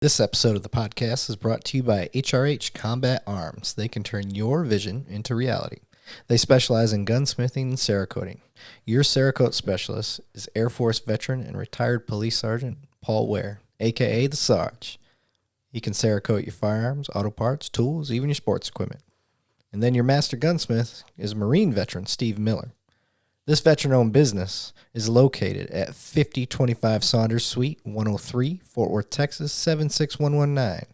This episode of the podcast is brought to you by HRH Combat Arms. They can turn your vision into reality. They specialize in gunsmithing and Cerakoting. Your Cerakote specialist is Air Force veteran and retired police sergeant Paul Ware, a.k.a. the Sarge. He can Cerakote your firearms, auto parts, tools, even your sports equipment. And then your master gunsmith is Marine veteran Steve Miller. This veteran-owned business is located at 5025 Saunders Suite, 103, Fort Worth, Texas, 76119.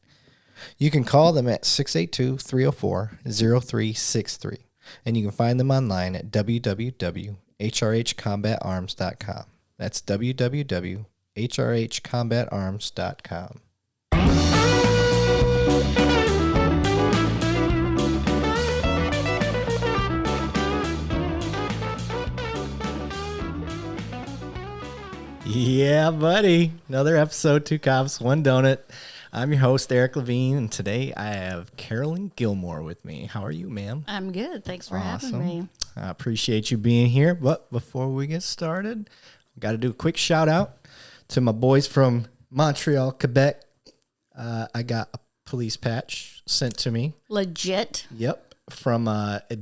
You can call them at 682-304-0363, and you can find them online at www.hrhcombatarms.com. That's www.hrhcombatarms.com. Yeah, buddy. Another episode, Two Cops, One Donut. I'm your host, Eric Levine, and today I have Carolyn Gilmore with me. How are you, ma'am? I'm good. Thanks for having me. I appreciate you being here. But before we get started, I got to do a quick shout out to my boys from Montreal, Quebec. I got a police patch sent to me. Legit? Yep, from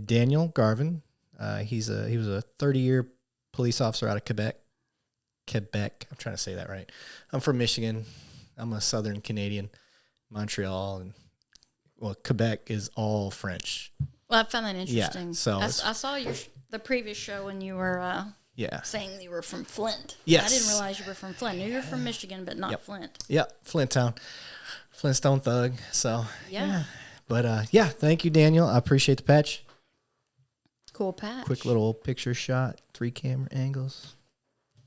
Daniel Garvin. He was a 30-year police officer out of Quebec. I'm trying to say that right. I'm from Michigan. I'm a Southern Canadian. Montreal and Quebec is all French. Well, I found that interesting. Yeah, so I saw the previous show when you were saying you were from Flint. Yes. I didn't realize you were from Flint. I knew you were from Michigan, but not Flint. Yep, Flint town. Flintstone thug. So yeah. But thank you, Daniel. I appreciate the patch. Cool patch. Quick little picture shot, 3 camera angles.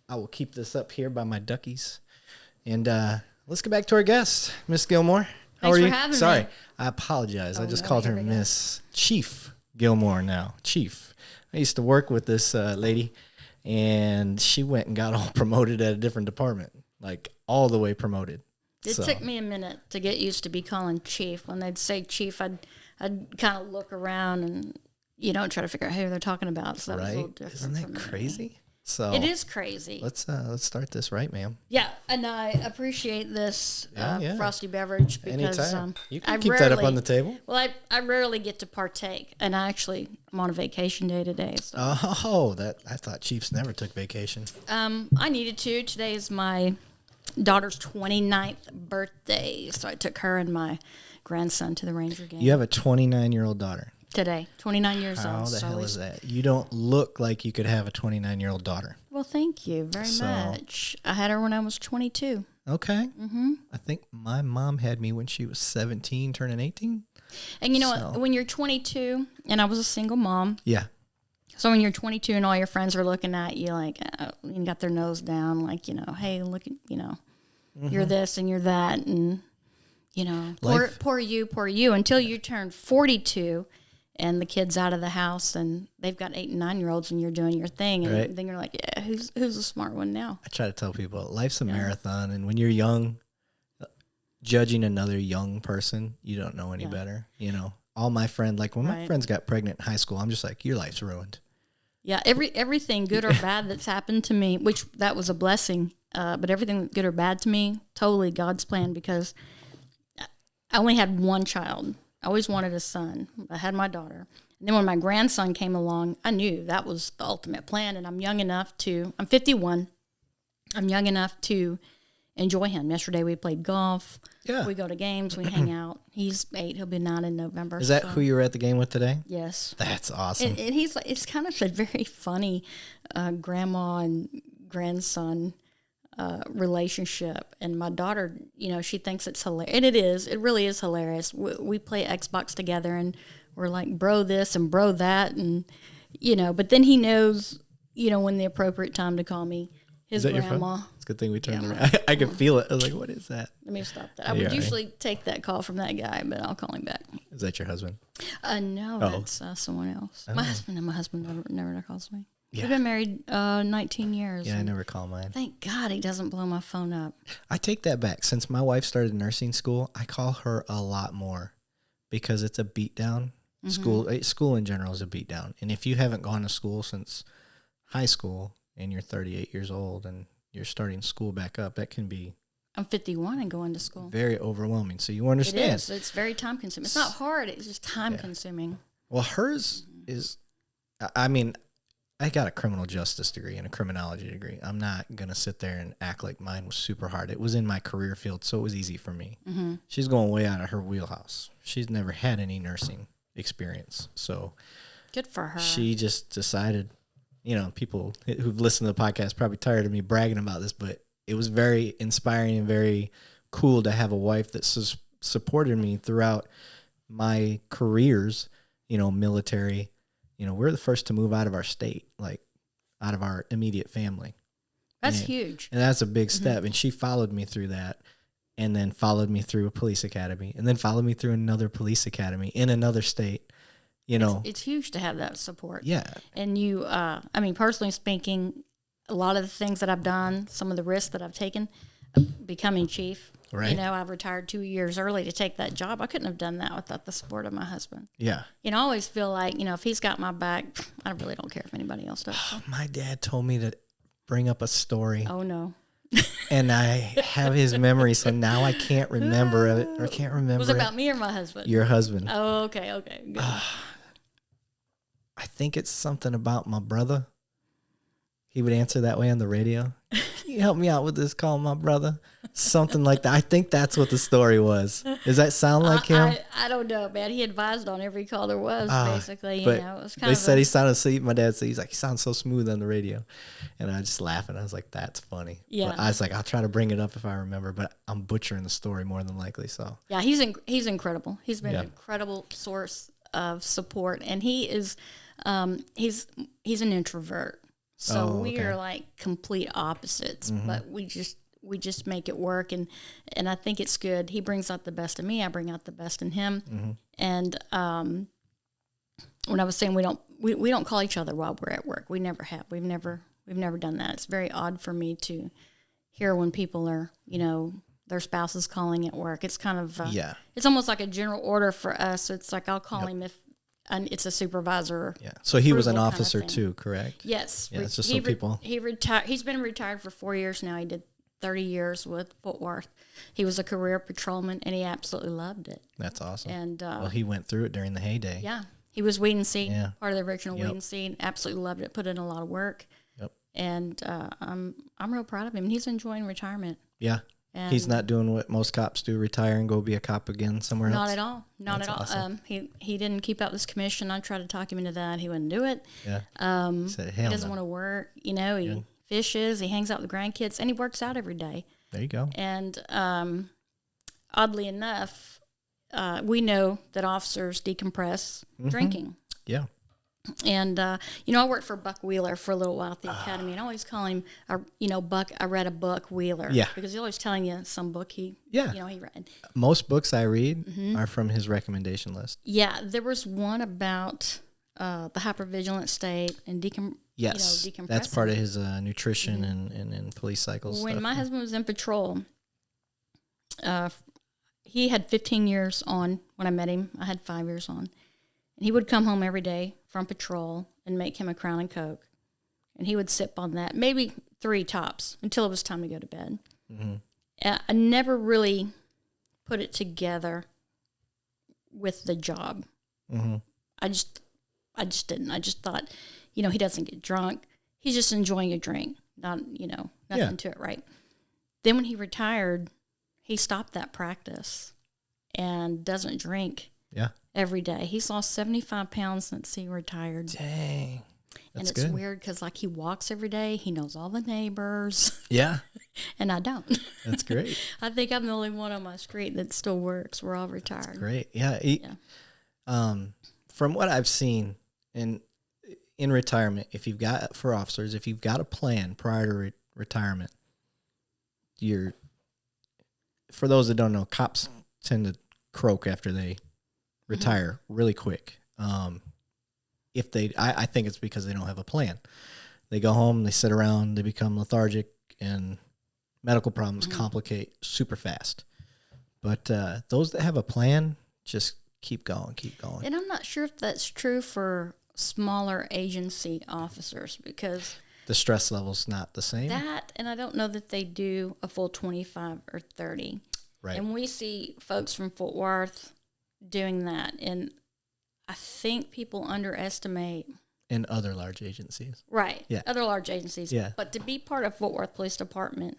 I will keep this up here by my duckies. And let's get back to our guest, Miss Gilmore. How are you? Having Sorry, me. I apologize. I just called her Miss Chief Gilmore now. Chief. I used to work with this lady, and she went and got all promoted at a different department, like all the way promoted. It took me a minute to get used to be calling Chief. When they'd say Chief, I'd kind of look around and try to figure out who they're talking about. So that was a little different. Isn't that crazy? So it is crazy. Let's start this right, ma'am. Yeah, and I appreciate this frosty beverage because anytime. You can keep that up on the table. Well, I rarely get to partake, and I'm on a vacation day today. So. Oh, I thought Chiefs never took vacation. I needed to. Today is my daughter's 29th birthday, so I took her and my grandson to the Ranger game. You have a 29-year-old daughter. Today, 29 years old. How the hell is that? You don't look like you could have a 29-year-old daughter. Well, thank you very much. I had her when I was 22. Okay. Mm-hmm. I think my mom had me when she was 17, turning 18. And you know what? When you're 22, and I was a single mom. Yeah. So when you're 22 and all your friends are looking at you like, you got their nose down, like, hey, look at, you're this and you're that. And, poor you until you turn 42. And the kid's out of the house, and they've got 8 and 9-year-olds, and you're doing your thing, and then you're like, yeah, who's the smart one now? I try to tell people, life's a marathon, and when you're young, judging another young person, you don't know any better. All my friends, like when my friends got pregnant in high school, I'm just like, your life's ruined. Yeah, everything good or bad that's happened to me, which that was a blessing, but everything good or bad to me, totally God's plan, because I only had one child. I always wanted a son. I had my daughter. And then when my grandson came along, I knew that was the ultimate plan. And I'm 51. I'm young enough to enjoy him. Yesterday we played golf. Yeah. We go to games. We hang out. He's 8. He'll be 9 in November. Is that who you were at the game with today? Yes. That's awesome. And he's like, it's kind of a very funny grandma and grandson relationship. And my daughter, she thinks it's hilarious. And it really is hilarious. We play Xbox together, and we're like, bro this and bro that, and but then he knows when the appropriate time to call me his grandma. It's a good thing we turned around. I could feel it. I was like, what is that? Let me stop that. I would usually take that call from that guy, but I'll call him back. Is that your husband? No, that's someone else. My husband never calls me. Yeah. We've been married 19 years. Yeah, I never call mine. Thank God he doesn't blow my phone up. I take that back. Since my wife started nursing school, I call her a lot more because it's a beatdown. Mm-hmm. School in general is a beatdown. And if you haven't gone to school since high school and you're 38 years old and you're starting school back up, that can be I'm 51 and going to school. Very overwhelming. So you understand. It is. It's very time consuming. It's not hard. It's just time consuming. Well, hers is, I mean, I got a criminal justice degree and a criminology degree. I'm not going to sit there and act like mine was super hard. It was in my career field, so it was easy for me. Mm-hmm. She's going way out of her wheelhouse. She's never had any nursing experience. So good for her. She just decided, people who've listened to the podcast probably tired of me bragging about this, but it was very inspiring and very cool to have a wife that supported me throughout my careers, military. We're the first to move out of our state, like out of our immediate family. That's huge. And that's a big step. And she followed me through that, and then followed me through a police academy, and then followed me through another police academy in another state. It's huge to have that support. Yeah. And you, personally speaking, a lot of the things that I've done, some of the risks that I've taken, becoming chief. Right. I've retired 2 years early to take that job. I couldn't have done that without the support of my husband. Yeah. I always feel like, if he's got my back, I really don't care if anybody else does. My dad told me to bring up a story. Oh, no. And I have his memory, so now I can't remember it, or can't remember. Was it about me or my husband? Your husband. Oh, okay, good. I think it's something about my brother. He would answer that way on the radio. Can you help me out with this? Call my brother. Something like that. I think that's what the story was. Does that sound like him? I don't know, man. He advised on every call there was, basically. But it was kind they of said he sounded asleep. My dad said, he's like, he sounds so smooth on the radio. And I just laugh, and I was like, that's funny. Yeah. But I was like, I'll try to bring it up if I remember, but I'm butchering the story more than likely. So yeah, he's incredible. He's been an incredible source of support, and he is he's an introvert. So we are like complete opposites, but we just make it work, and I think it's good. He brings out the best in me. I bring out the best in him. And when I was saying we don't call each other while we're at work, we never have. We've never done that. It's very odd for me to hear when people are their spouse is calling at work. It's kind of it's almost like a general order for us. It's like I'll call him if. And it's a supervisor. Yeah. So he was an officer too, correct? Yes. Yeah, it's just so people. He retired. He's been retired for 4 years now. He did 30 years with Fort Worth. He was a career patrolman, and he absolutely loved it. That's awesome. And well, he went through it during the heyday. Yeah. He was weed and seed, part of the original weed and seed. Absolutely loved it. Put in a lot of work. Yep. And I'm real proud of him. He's enjoying retirement. Yeah. And he's not doing what most cops do, retire and go be a cop again somewhere else? Not at all. Not at all. Awesome. He didn't keep up this commission. I tried to talk him into that. He wouldn't do it. Yeah. He said, he doesn't want to work. He fishes, he hangs out with the grandkids, and he works out every day. There you go. And oddly enough, we know that officers decompress drinking. Yeah. And, I worked for Buck Wheeler for a little while at the academy, and I always call him, Buck. I read a Buck Wheeler. Yeah. Because he's always telling you some book he read. Most books I read are from his recommendation list. Yeah. There was one about the hypervigilant state and decompressing. That's part of his nutrition and police cycles. When my husband was in patrol, he had 15 years on when I met him. I had 5 years on. And he would come home every day from patrol and make him a Crown and Coke. And he would sip on that, maybe 3 tops, until it was time to go to bed. Mm-hmm. I never really put it together with the job. Mm-hmm. I just didn't. I just thought, he doesn't get drunk. He's just enjoying a drink, nothing to it, right? Then when he retired, he stopped that practice and doesn't drink. Yeah. Every day. He's lost 75 pounds since he retired. Dang. That's good. Weird because, he walks every day. He knows all the neighbors. Yeah. And I don't. That's great. I think I'm the only one on my street that still works. We're all retired. That's great. Yeah. From what I've seen in retirement, if you've got a plan prior to retirement, for those that don't know, cops tend to croak after they retire really quick. I think it's because they don't have a plan. They go home, they sit around, they become lethargic, and medical problems complicate super fast. But those that have a plan just keep going. And I'm not sure if that's true for smaller agency officers, because The stress level's not the same. That, and I don't know that they do a full 25 or 30. Right. And we see folks from Fort Worth doing that. And I think people underestimate. In other large agencies. Right. Yeah. Other large agencies. Yeah. But to be part of Fort Worth Police Department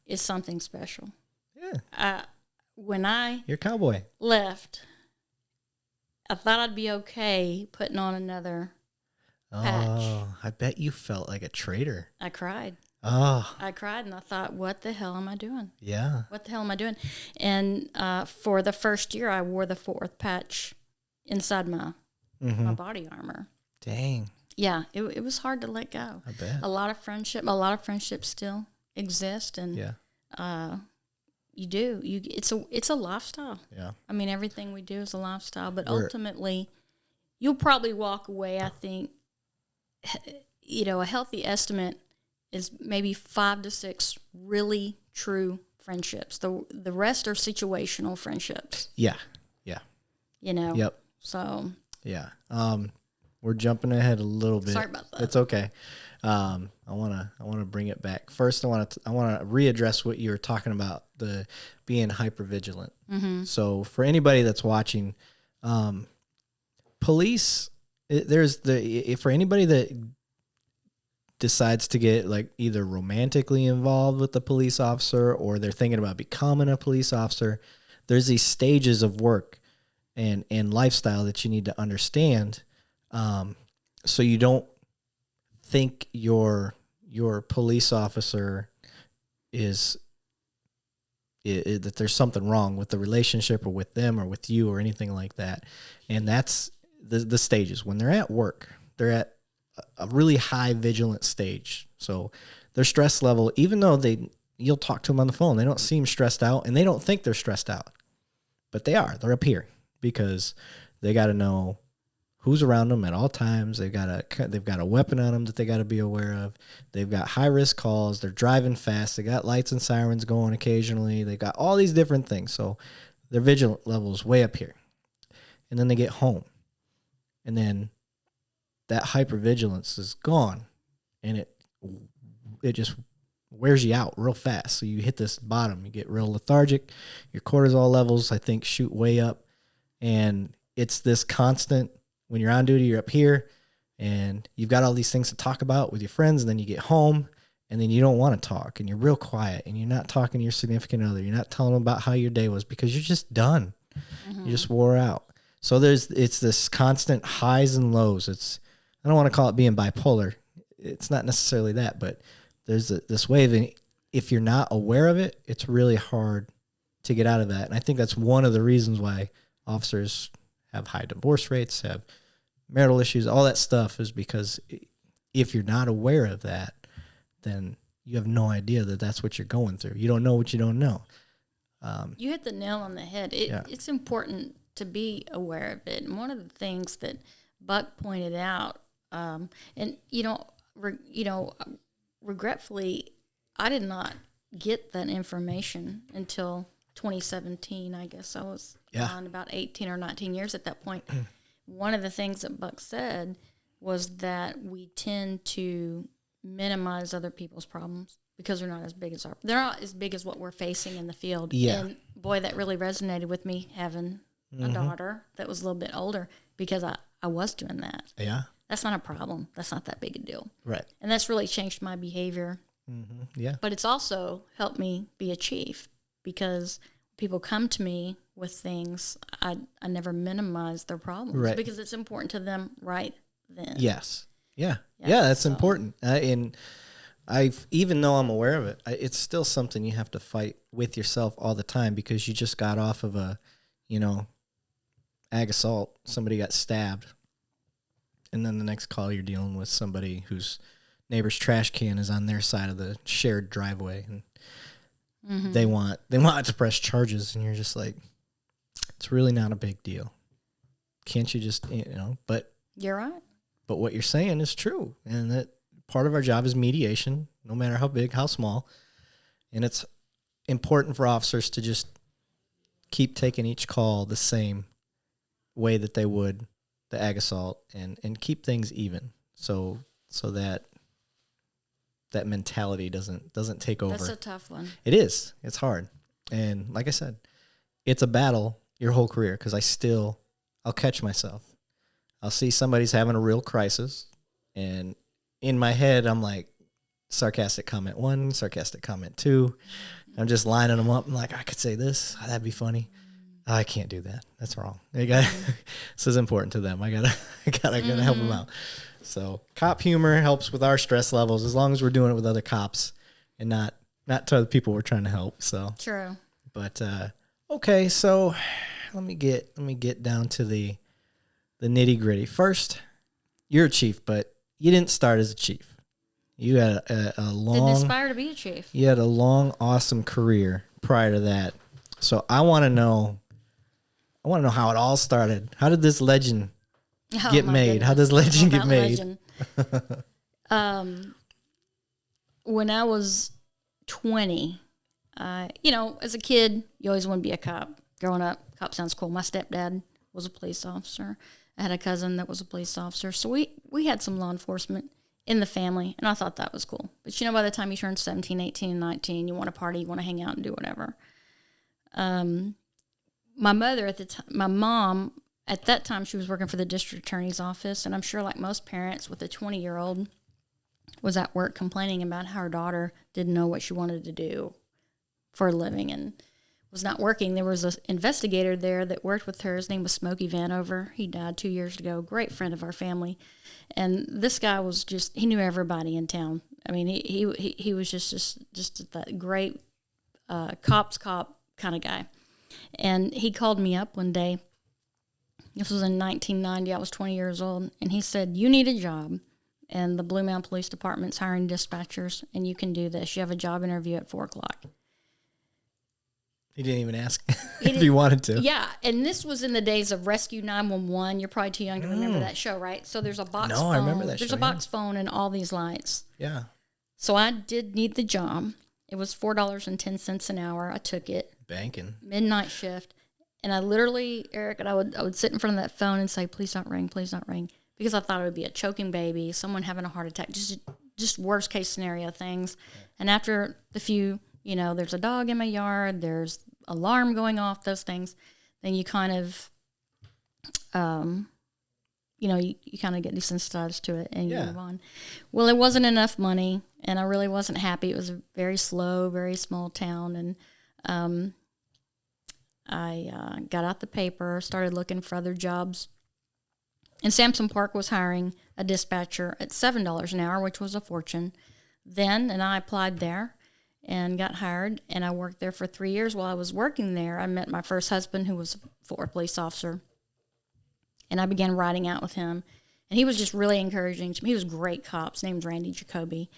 is something special. Yeah. When I You're a cowboy. left, I thought I'd be okay putting on another patch. Oh, I bet you felt like a traitor. I cried. Oh. I cried and I thought, what the hell am I doing? Yeah. What the hell am I doing? And for the first year, I wore the Fort Worth patch inside my body armor. Dang. Yeah, it was hard to let go. I bet. A lot of friendships still exist, and it's a lifestyle. Yeah. I mean, everything we do is a lifestyle, but ultimately, you'll probably walk away. I think, a healthy estimate is maybe 5 to 6 really true friendships. The rest are situational friendships. Yeah. Yeah. Yep. So. Yeah. We're jumping ahead a little bit. Sorry about that. It's okay. I wanna bring it back. First, I wanna readdress what you were talking about, the being hypervigilant. Mm-hmm. So for anybody that's watching, police, for anybody that decides to get like either romantically involved with the police officer or they're thinking about becoming a police officer, there's these stages of work and lifestyle that you need to understand. So you don't think your police officer is that there's something wrong with the relationship or with them or with you or anything like that. And that's the stages. When they're at work, they're at a really high vigilant stage. So their stress level, even though you'll talk to them on the phone, they don't seem stressed out and they don't think they're stressed out, but they are. They're up here because they got to know who's around them at all times. They've got a weapon on them that they got to be aware of. They've got high risk calls. They're driving fast. They got lights and sirens going occasionally. They got all these different things. So their vigilant level is way up here. And then they get home. And then that hypervigilance is gone. And it just wears you out real fast. So you hit this bottom. You get real lethargic. Your cortisol levels, I think, shoot way up. And it's this constant. When you're on duty, you're up here and you've got all these things to talk about with your friends, and then you get home and then you don't want to talk and you're real quiet and you're not talking to your significant other. You're not telling them about how your day was because you're just done. Mm-hmm. You just wore out. So it's this constant highs and lows. I don't want to call it being bipolar. It's not necessarily that, but there's this wave, and if you're not aware of it, it's really hard to get out of that. And I think that's one of the reasons why officers have high divorce rates, have marital issues, all that stuff is because if you're not aware of that, then you have no idea that that's what you're going through. You don't know what you don't know. You hit the nail on the head. It's important to be aware of it. And one of the things that Buck pointed out, and regretfully, I did not get that information until 2017. I guess I was on about 18 or 19 years at that point. One of the things that Buck said was that we tend to minimize other people's problems because they're not as big as what we're facing in the field. Yeah. And boy, that really resonated with me, having a daughter that was a little bit older, because I was doing that. Yeah. That's not a problem. That's not that big a deal. Right. And that's really changed my behavior. Mm-hmm. Yeah. But it's also helped me be a chief, because people come to me with things, I never minimize their problems, right, because it's important to them right then. Yes. Yeah. Yeah, that's important. And even though I'm aware of it, it's still something you have to fight with yourself all the time, because you just got off of a, ag assault. Somebody got stabbed. And then the next call, you're dealing with somebody whose neighbor's trash can is on their side of the shared driveway, and they want to press charges, and you're just like, it's really not a big deal. Can't you just, but you're right. But what you're saying is true, and that part of our job is mediation, no matter how big, how small. And it's important for officers to just keep taking each call the same way that they would the ag assault, and keep things even, so that that mentality doesn't take over. That's a tough one. It is. It's hard. And like I said, it's a battle your whole career because I'll catch myself. I'll see somebody's having a real crisis, and in my head, I'm like, sarcastic comment 1, sarcastic comment 2. I'm just lining them up. I'm like, I could say this. That'd be funny. Oh, I can't do that. That's wrong. This is important to them. I gotta help them out. So cop humor helps with our stress levels as long as we're doing it with other cops and not to other people we're trying to help. So true. But okay, so let me get down to the nitty gritty. First, you're a chief, but you didn't start as a chief. You had a long. Didn't aspire to be a chief. You had a long, awesome career prior to that. So I want to know how it all started. How did this legend get made? Goodness. How does legend get made? When I was 20, as a kid, you always want to be a cop. Growing up, cop sounds cool. My stepdad was a police officer. I had a cousin that was a police officer. So we had some law enforcement in the family, and I thought that was cool. But, by the time you turn 17, 18, and 19, you want to party, you want to hang out and do whatever. My mom, at that time, she was working for the district attorney's office, and I'm sure like most parents with a 20-year-old was at work complaining about how her daughter didn't know what she wanted to do for a living and was not working. There was an investigator there that worked with her. His name was Smokey Vanover. He died 2 years ago. Great friend of our family. And this guy was he knew everybody in town. I mean, he was just that great cop's cop kind of guy. And he called me up one day. This was in 1990. I was 20 years old. And he said, you need a job. And the Blue Mountain Police Department's hiring dispatchers. And you can do this. You have a job interview at 4 o'clock. He didn't even ask if you wanted to. Yeah. And this was in the days of Rescue 911. You're probably too young to remember that show, right? So there's a box phone. No, I remember that show. There's a box phone and all these lights. Yeah. So I did need the job. It was $4.10 an hour. I took it. Banking. Midnight shift. And I literally, Eric, I would sit in front of that phone and say, please don't ring, please don't ring. Because I thought it would be a choking baby, someone having a heart attack, just worst case scenario things. And after the few, there's a dog in my yard, there's alarm going off, those things, then you kind of, you kind of get desensitized to it and you move on. Well, it wasn't enough money, and I really wasn't happy. It was a very slow, very small town, and I got out the paper, started looking for other jobs. And Sansom Park was hiring a dispatcher at $7 an hour, which was a fortune then, and I applied there and got hired, and I worked there for 3 years. While I was working there, I met my first husband, who was a former police officer, and I began riding out with him, and he was just really encouraging to me. He was a great cop. His name was Randy Jacoby,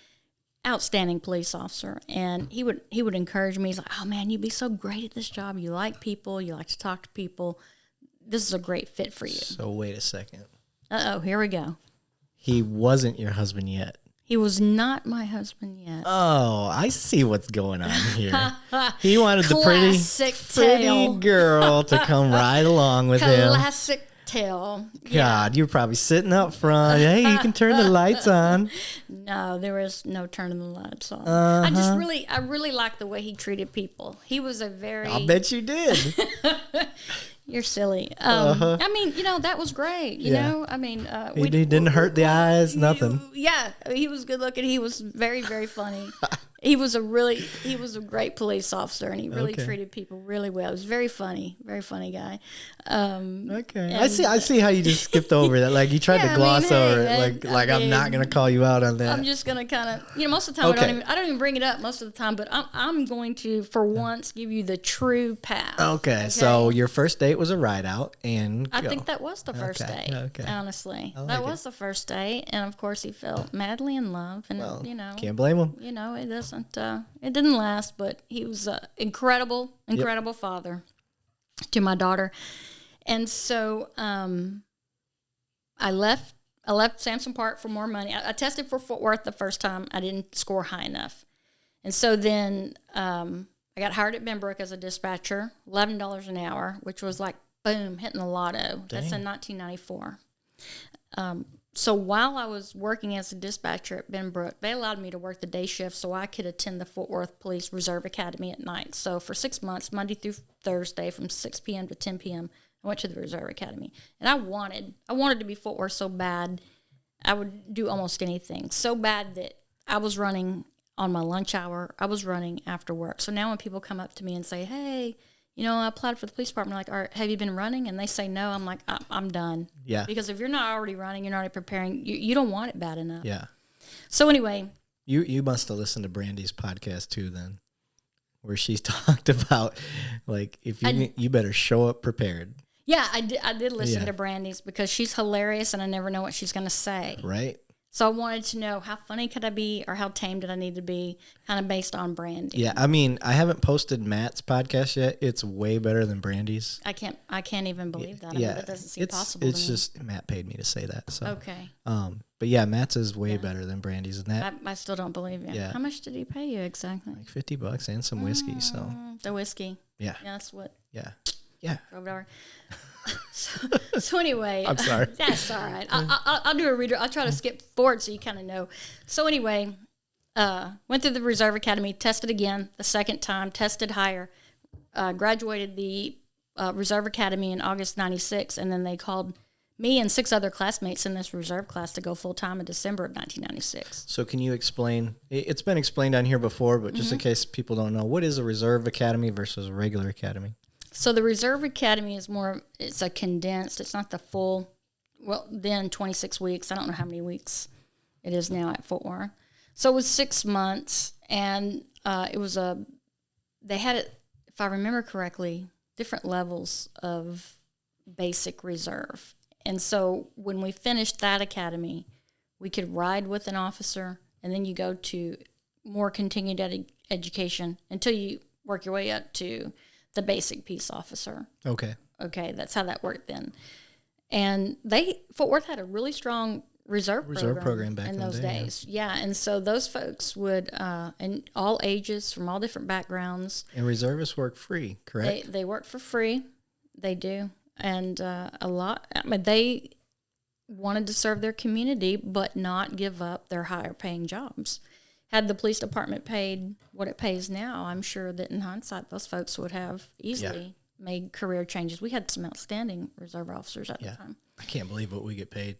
outstanding police officer, and he would encourage me. He's like, oh, man, you'd be so great at this job. You like people. You like to talk to people. This is a great fit for you. So wait a second. Uh-oh, here we go. He wasn't your husband yet. He was not my husband yet. Oh, I see what's going on here. He wanted the pretty girl to come ride along with him. Classic tale. God, you were probably sitting up front. Hey, you can turn the lights on. No, there was no turning the lights on. Uh-huh. I really liked the way he treated people. He was a very... I'll bet you did. You're silly. I mean, that was great. You know, I mean, he didn't hurt the eyes, nothing. He was good looking. He was very, very funny. He was a great police officer, and he really treated people really well. He was very funny guy. Okay, I see how you just skipped over that. Like you tried to gloss over it. I'm not gonna call you out on that. I'm just gonna kind of, most of the time I don't even bring it up most of the time, but I'm going to for once give you the true path. Okay, so your first date was a ride out, and I think that was the first date. Okay, honestly, that was the first date, and of course he fell madly in love, and can't blame him. It doesn't. It didn't last, but he was an incredible father to my daughter. And so I left Sansom Park for more money. I tested for Fort Worth the first time. I didn't score high enough. And so then I got hired at Benbrook as a dispatcher, $11 an hour, which was like, boom, hitting the lotto. Dang. That's in 1994. So while I was working as a dispatcher at Benbrook, they allowed me to work the day shift so I could attend the Fort Worth Police Reserve Academy at night. So for 6 months, Monday through Thursday from 6 p.m. to 10 p.m., I went to the Reserve Academy. And I wanted to be Fort Worth so bad, I would do almost anything. So bad that I was running on my lunch hour. I was running after work. So now when people come up to me and say, hey, I applied for the police department. Like, have you been running? And they say no. I'm like, I'm done. Yeah. Because if you're not already running, you're not already preparing, you don't want it bad enough. Yeah. So anyway. You must have listened to Brandy's podcast too then, where she's talked about, like, if you better show up prepared. Yeah, I did listen to Brandy's because she's hilarious and I never know what she's going to say. Right. So I wanted to know how funny could I be or how tame did I need to be, kind of based on Brandy. Yeah, I mean, I haven't posted Matt's podcast yet. It's way better than Brandy's. I can't even believe that. Yeah, I mean, that doesn't seem possible. It's just Matt paid me to say that. So okay. But yeah, Matt's is way better than Brandy's, and that I still don't believe you. Yeah. How much did he pay you exactly? like $50 and some whiskey. So The whiskey. yeah, Yeah, that's what. yeah. Drove it over. So anyway, I'm sorry. That's all right. I'll do a reader. I'll try to skip forward so you kind of know. So anyway, went through the Reserve Academy, tested again the second time, tested higher, graduated the Reserve Academy in August '96, and then they called me and 6 other classmates in this reserve class to go full time in December of 1996. So can you explain? It's been explained on here before, but just in case people don't know, what is a Reserve Academy versus a regular academy? So the Reserve Academy is it's a condensed, it's not the full, then 26 weeks. I don't know how many weeks it is now at Fort Worth. So it was 6 months, and they had it, if I remember correctly, different levels of basic reserve. And so when we finished that academy, we could ride with an officer, and then you go to more continued education until you work your way up to the basic peace officer. Okay, that's how that worked then. And Fort Worth had a really strong reserve program back in those days. Yeah, and so those folks would, and all ages from all different backgrounds. And reservists work free, correct? They work for free. They do, and they wanted to serve their community, but not give up their higher paying jobs. Had the police department paid what it pays now, I'm sure that in hindsight, those folks would have easily made career changes. We had some outstanding reserve officers at the time. I can't believe what we get paid.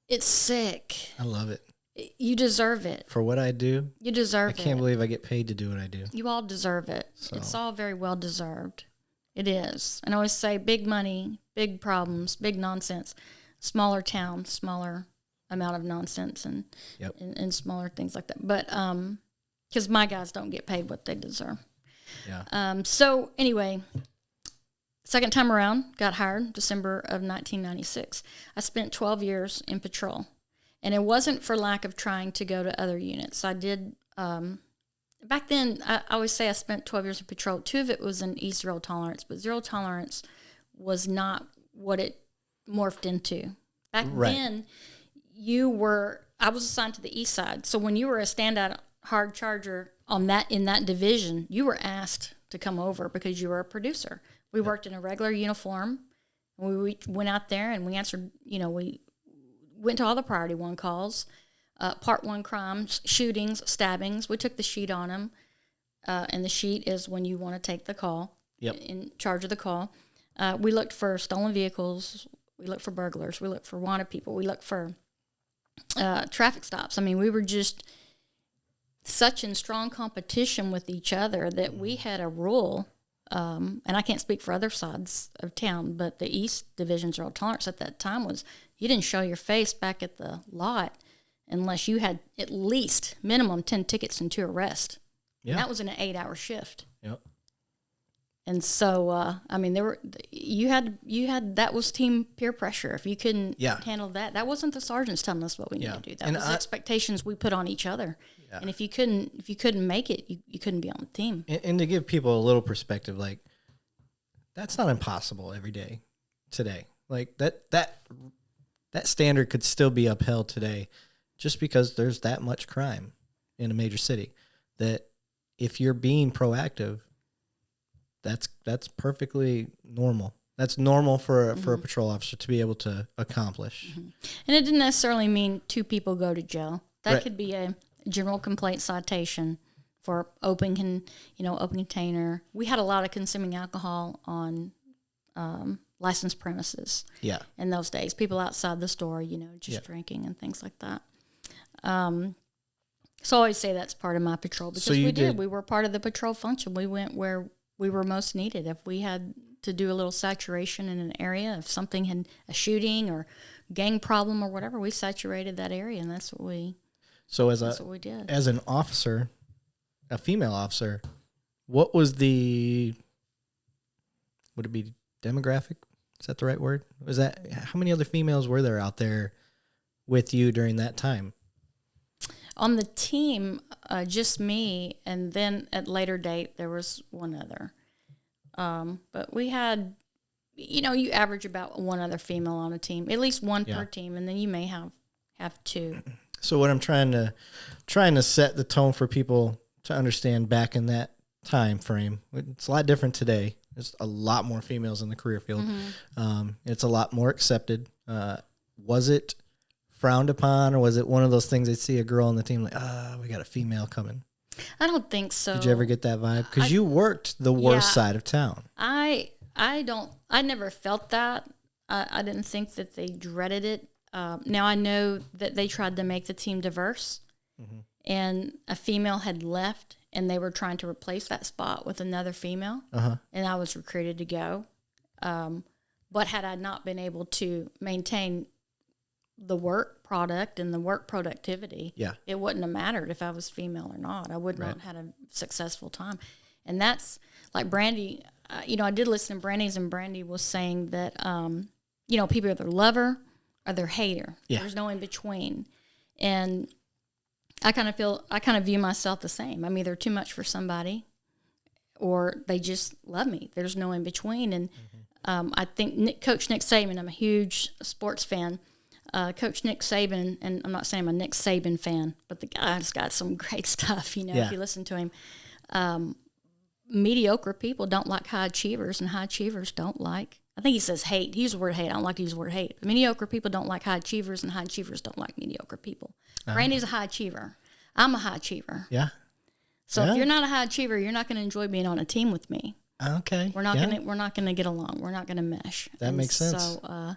It's sick. I love it. You deserve it. For what I do, You deserve it. I can't believe I get paid to do what I do. You all deserve it. So. It's all very well deserved. It is. And I always say big money, big problems, big nonsense. Smaller town, smaller amount of nonsense and smaller things like that. But because my guys don't get paid what they deserve. Yeah. So anyway, second time around, got hired December of 1996. I spent 12 years in patrol, and it wasn't for lack of trying to go to other units. I did. Back then, I always say I spent 12 years in patrol. 2 of it was in East Zero Tolerance, but Zero Tolerance was not what it morphed into. Back then, I was assigned to the East Side. So when you were a standout hard charger in that division, you were asked to come over because you were a producer. We worked in a regular uniform. We went out there and we answered, we went to all the priority 1 calls. Part 1 crimes, shootings, stabbings. We took the sheet on them, and the sheet is when you want to take the call, in charge of the call. We looked for stolen vehicles. We looked for burglars. We looked for wanted people. We looked for traffic stops. I mean, we were just such in strong competition with each other that we had a rule, and I can't speak for other sides of town, but the East Division Zero Tolerance at that time was you didn't show your face back at the lot unless you had at least minimum 10 tickets and 2 arrests. Yeah. And that was in an 8-hour shift. Yep. And so, you had that was team peer pressure. If you couldn't handle that wasn't the sergeants telling us what we needed to do. That was expectations we put on each other. Yeah. And if you couldn't make it, you couldn't be on the team. And to give people a little perspective, like that's not impossible every day today. Like that standard could still be upheld today. Just because there's that much crime in a major city, that if you're being proactive, that's perfectly normal. That's normal for a patrol officer to be able to accomplish. And it didn't necessarily mean 2 people go to jail. That Right. could be a general complaint citation for open container. We had a lot of consuming alcohol on licensed premises. Yeah. In those days, people outside the store, just drinking and things like that. So I always say that's part of my patrol because we did. We were part of the patrol function. We went where we were most needed. If we had to do a little saturation in an area, if something had a shooting or gang problem or whatever, we saturated that area, and that's what we. So that's what we did. As an officer, a female officer, what was would it be demographic? Is that the right word? How many other females were there out there with you during that time? On the team, just me, and then at later date, there was one other. But we had, you average about one other female on a team, at least one per team, and then you may have 2. So what I'm trying to set the tone for people to understand back in that time frame, it's a lot different today. There's a lot more females in the career field. It's a lot more accepted. Was it frowned upon, or was it one of those things they'd see a girl on the team like, we got a female coming? I don't think so. Did you ever get that vibe? Because you worked the worst side of town. I never felt that. I didn't think that they dreaded it. Now I know that they tried to make the team diverse, and a female had left, and they were trying to replace that spot with another female, and I was recruited to go. But had I not been able to maintain the work product and the work productivity, it wouldn't have mattered if I was female or not. I would not have had a successful time. And that's like Brandy, I did listen to Brandy's, and Brandy was saying that, people either love her or they're hate her. Yeah. There's no in between. And I kind of view myself the same. I'm either too much for somebody or they just love me. There's no in between. And I think Coach Nick Saban, I'm a huge sports fan. Coach Nick Saban, and I'm not saying I'm a Nick Saban fan, but the guy's got some great stuff, if you listen to him. Mediocre people don't like high achievers, and high achievers don't like, I think he says hate. He used the word hate. I don't like to use the word hate. Mediocre people don't like high achievers, and high achievers don't like mediocre people. Randy's a high achiever. I'm a high achiever. Yeah. So if you're not a high achiever, you're not going to enjoy being on a team with me. Okay. We're not going to get along. We're not going to mesh. That makes sense. So,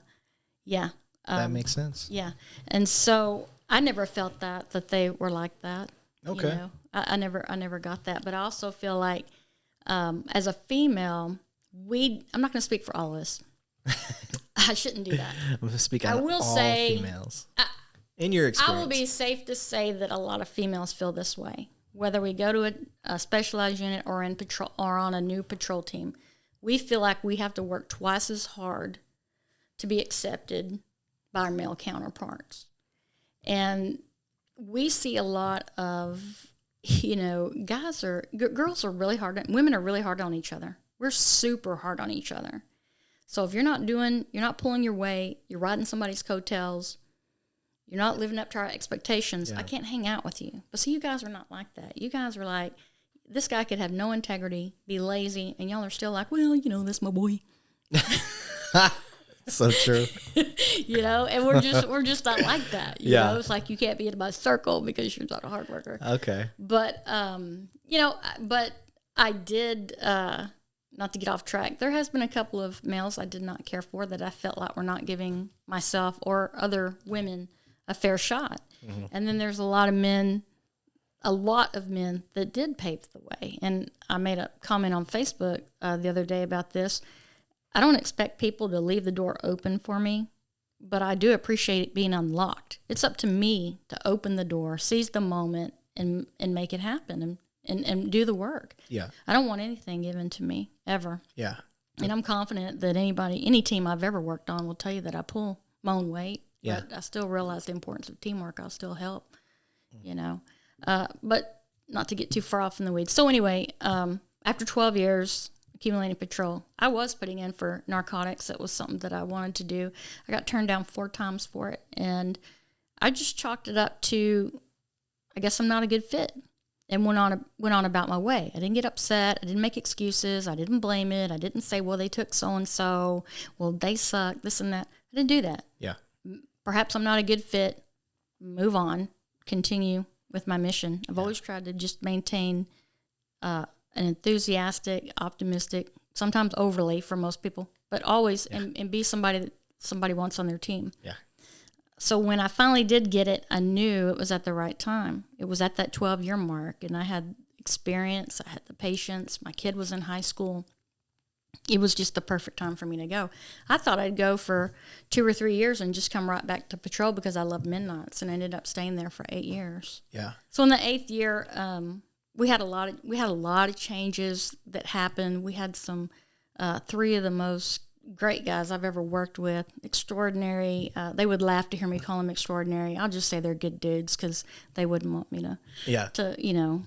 that makes sense. Yeah. And so I never felt that they were like that. Okay. I never got that. But I also feel like as a female, I'm not going to speak for all of us. I shouldn't do that. I'm going to speak on all females. In your experience. I will be safe to say that a lot of females feel this way. Whether we go to a specialized unit or in patrol or on a new patrol team, we feel like we have to work twice as hard to be accepted by our male counterparts. And we see a lot of, girls are really hard, women are really hard on each other. We're super hard on each other. So if you're not pulling your weight, you're riding somebody's coattails, you're not living up to our expectations, I can't hang out with you. But see, you guys are not like that. You guys are like, this guy could have no integrity, be lazy, and y'all are still like, well, that's my boy. So true. And we're just not like that. You know, it's like you can't be in my circle because you're not a hard worker. Okay. But but I did not to get off track. There has been a couple of males I did not care for that I felt like were not giving myself or other women a fair shot. Mm-hmm. And then there's a lot of men that did pave the way. And I made a comment on Facebook the other day about this. I don't expect people to leave the door open for me, but I do appreciate it being unlocked. It's up to me to open the door, seize the moment, and make it happen and do the work. Yeah. I don't want anything given to me, ever. Yeah. And I'm confident that any team I've ever worked on will tell you that I pull my own weight. Yeah. But I still realize the importance of teamwork. I'll still help, But not to get too far off in the weeds. So anyway, after 12 years accumulating patrol, I was putting in for narcotics. That was something that I wanted to do. I got turned down 4 times for it. And I just chalked it up to, I guess I'm not a good fit. and went on about my way. I didn't get upset. I didn't make excuses. I didn't blame it. I didn't say, well, they took so-and-so. Well, they suck, this and that. I didn't do that. Yeah. Perhaps I'm not a good fit. Move on. Continue with my mission. I've always tried to just maintain an enthusiastic, optimistic, sometimes overly for most people, but always and be somebody that somebody wants on their team. Yeah. So when I finally did get it, I knew it was at the right time. It was at that 12-year mark, and I had experience. I had the patience. My kid was in high school. It was just the perfect time for me to go. I thought I'd go for 2 or 3 years and just come right back to patrol because I love midnights, and I ended up staying there for 8 years. Yeah. So in the 8th year, we had a lot of changes that happened. We had some 3 of the most great guys I've ever worked with. Extraordinary. They would laugh to hear me call them extraordinary. I'll just say they're good dudes because they wouldn't want me to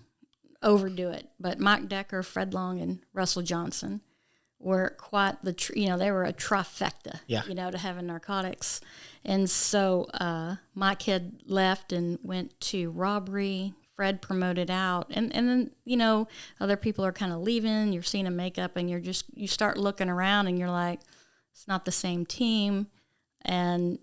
overdo it. But Mike Decker, Fred Long, and Russell Johnson were quite they were a trifecta, to having narcotics. And so Mike had left and went to robbery. Fred promoted out. And then, other people are kind of leaving. You're seeing a makeup and you start looking around and you're like, it's not the same team. And,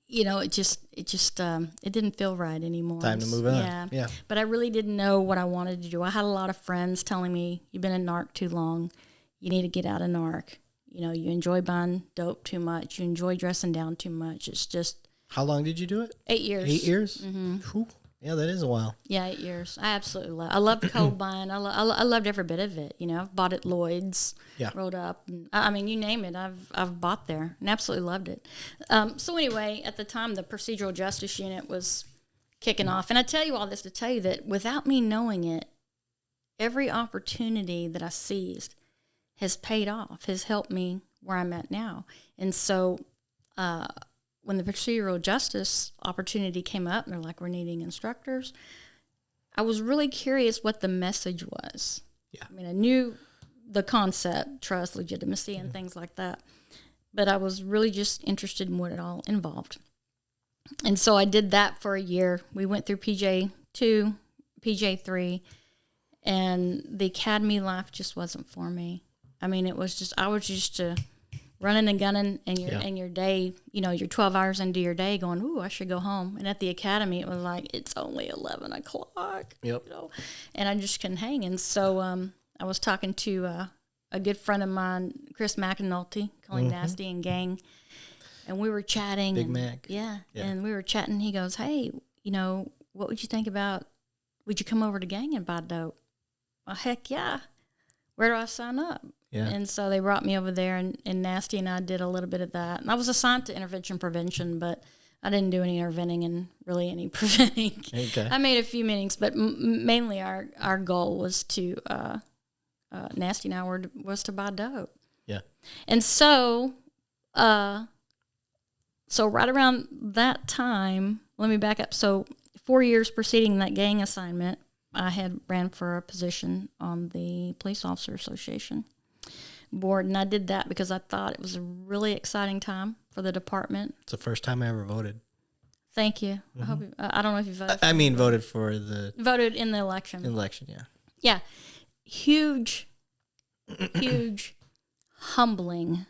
it didn't feel right anymore. Time to move on. Yeah. But I really didn't know what I wanted to do. I had a lot of friends telling me, you've been in NARC too long. You need to get out of NARC. You enjoy buying dope too much. You enjoy dressing down too much. It's just. How long did you do it? 8 years. 8 years? Mm-hmm. Whew. Yeah, that is a while. Yeah, 8 years. I absolutely love. I loved cold buying. I loved every bit of it. I've bought at Lloyd's. Yeah. Rolled up. I mean, you name it. I've bought there and absolutely loved it. So anyway, at the time, the procedural justice unit was kicking off, and I tell you all this to tell you that without me knowing it, every opportunity that I seized has paid off. Has helped me where I'm at now, and so. When the procedural justice opportunity came up, and they're like, we're needing instructors, I was really curious what the message was. Yeah. I mean, I knew the concept, trust, legitimacy, and things like that, but I was really just interested in what it all involved. And so I did that for a year. We went through PJ2, PJ3, and the academy life just wasn't for me. I mean, it was just, I was used to running and gunning, and your day, you're 12 hours into your day going, ooh, I should go home. And at the academy, it was like, it's only 11 o'clock. Yep. And I just couldn't hang. And so I was talking to a good friend of mine, Chris McAnulty, calling Nasty and Gang, and we were chatting. Big Mac. Yeah, and we were chatting. He goes, hey, what would you think about, would you come over to Gang and buy dope? Well, heck yeah. Where do I sign up? Yeah. And so they brought me over there, and Nasty and I did a little bit of that. And I was assigned to intervention prevention, but I didn't do any intervening and really any preventing. Okay. I made a few meetings, but mainly our goal was to, Nasty and I was to buy dope. Yeah. And so, right around that time, let me back up. So 4 years preceding that gang assignment, I had ran for a position on the Police Officer Association board, and I did that because I thought it was a really exciting time for the department. It's the first time I ever voted. Thank you. I hope I don't know if you voted. Voted for the voted in the election. Yeah. Yeah, huge, humbling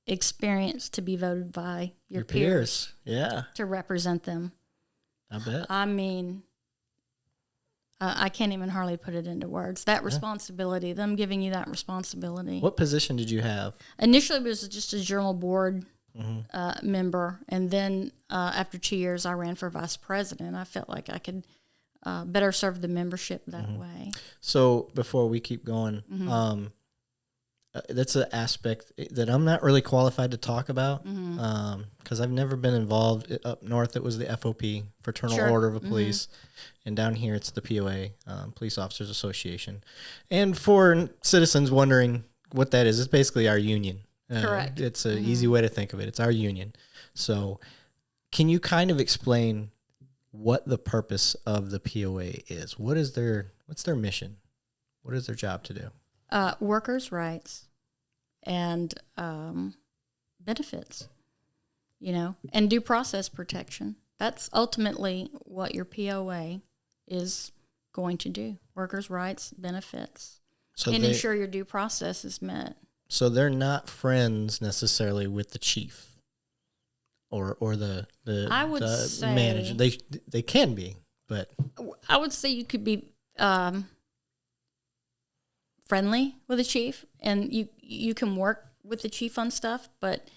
experience to be voted by your peers. Yeah, to represent them. I bet. I mean. I can't even hardly put it into words. That responsibility, them giving you that responsibility. What position did you have? Initially, it was just a journal board member. And then after 2 years, I ran for vice president. I felt like I could better serve the membership that way. So before we keep going, that's an aspect that I'm not really qualified to talk about because I've never been involved. Up north, it was the FOP, Fraternal Order of Police, and down here it's the POA, Police Officers Association. And for citizens wondering what that is, it's basically our union. Correct. It's an easy way to think of it. It's our union. So can you kind of explain what the purpose of the POA is? What's their mission? What is their job to do? Workers' rights and benefits, and due process protection. That's ultimately what your POA is going to do. Workers' rights, benefits, So and ensure your due process is met. So they're not friends necessarily with the chief or the I would say, manager. They can be, but I would say you could be friendly with the chief, and you can work with the chief on stuff, but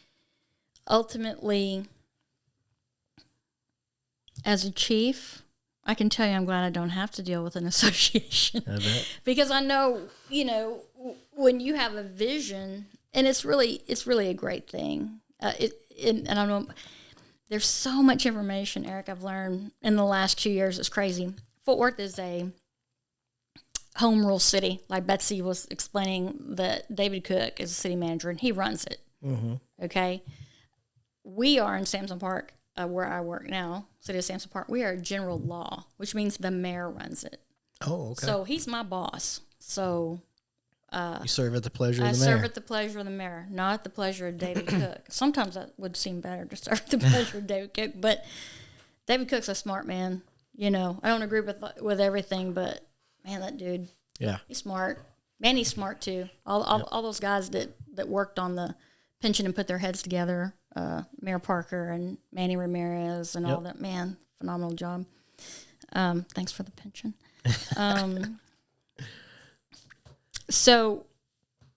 ultimately, as a chief, I can tell you I'm glad I don't have to deal with an association. I bet. Because I know, when you have a vision, and it's really a great thing. And I know there's so much information, Eric, I've learned in the last 2 years. It's crazy. Fort Worth is a home rule city. Like Betsy was explaining, that David Cook is a city manager, and he runs it. Mm-hmm. Okay? We are in Sansom Park, where I work now, City of Sansom Park. We are general law, which means the mayor runs it. Oh, okay. So he's my boss. So you serve at the pleasure I of the mayor. serve at the pleasure of the mayor, not at the pleasure of David Cook. Sometimes that would seem better to serve at the pleasure of David Cook, but David Cook's a smart man. I don't agree with everything, but man, that dude, he's smart. Manny's smart too. All those guys that worked on the pension and put their heads together, Mayor Parker and Manny Ramirez and all that, man, phenomenal job. Thanks for the pension. So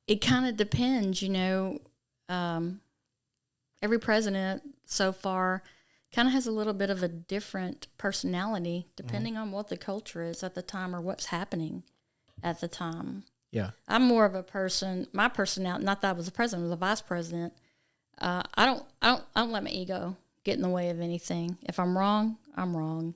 it kind of depends, every president so far kind of has a little bit of a different personality depending on what the culture is at the time or what's happening at the time. Yeah. I'm more of a person, my personality, not that I was the president, I was the vice president. I don't let my ego get in the way of anything. If I'm wrong, I'm wrong,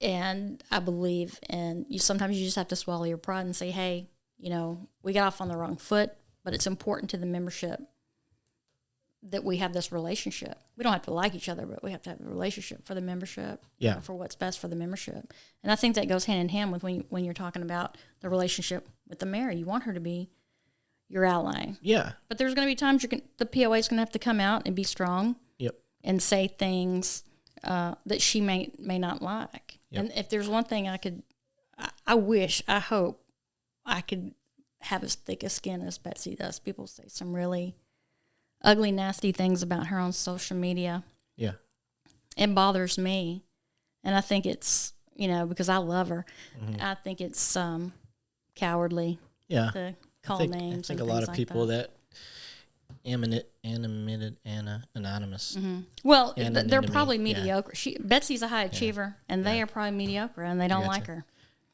and I believe in sometimes you just have to swallow your pride and say, hey, we got off on the wrong foot, but it's important to the membership that we have this relationship. We don't have to like each other, but we have to have a relationship for the membership, for what's best for the membership. And I think that goes hand in hand with when you're talking about the relationship with the mayor. You want her to be your ally. Yeah. But there's going to be times the POA is going to have to come out and be strong. Yep. And say things that she may not like. Yep. And if there's one thing I hope I could have as thick a skin as Betsy does. People say some really ugly, nasty things about her on social media. Yeah. It bothers me. And I think it's, because I love her, I think it's cowardly to call names. I think a lot of people that anonymous. Mm-hmm. Well, they're probably mediocre. Betsy's a high achiever, and they are probably mediocre, and they don't like her.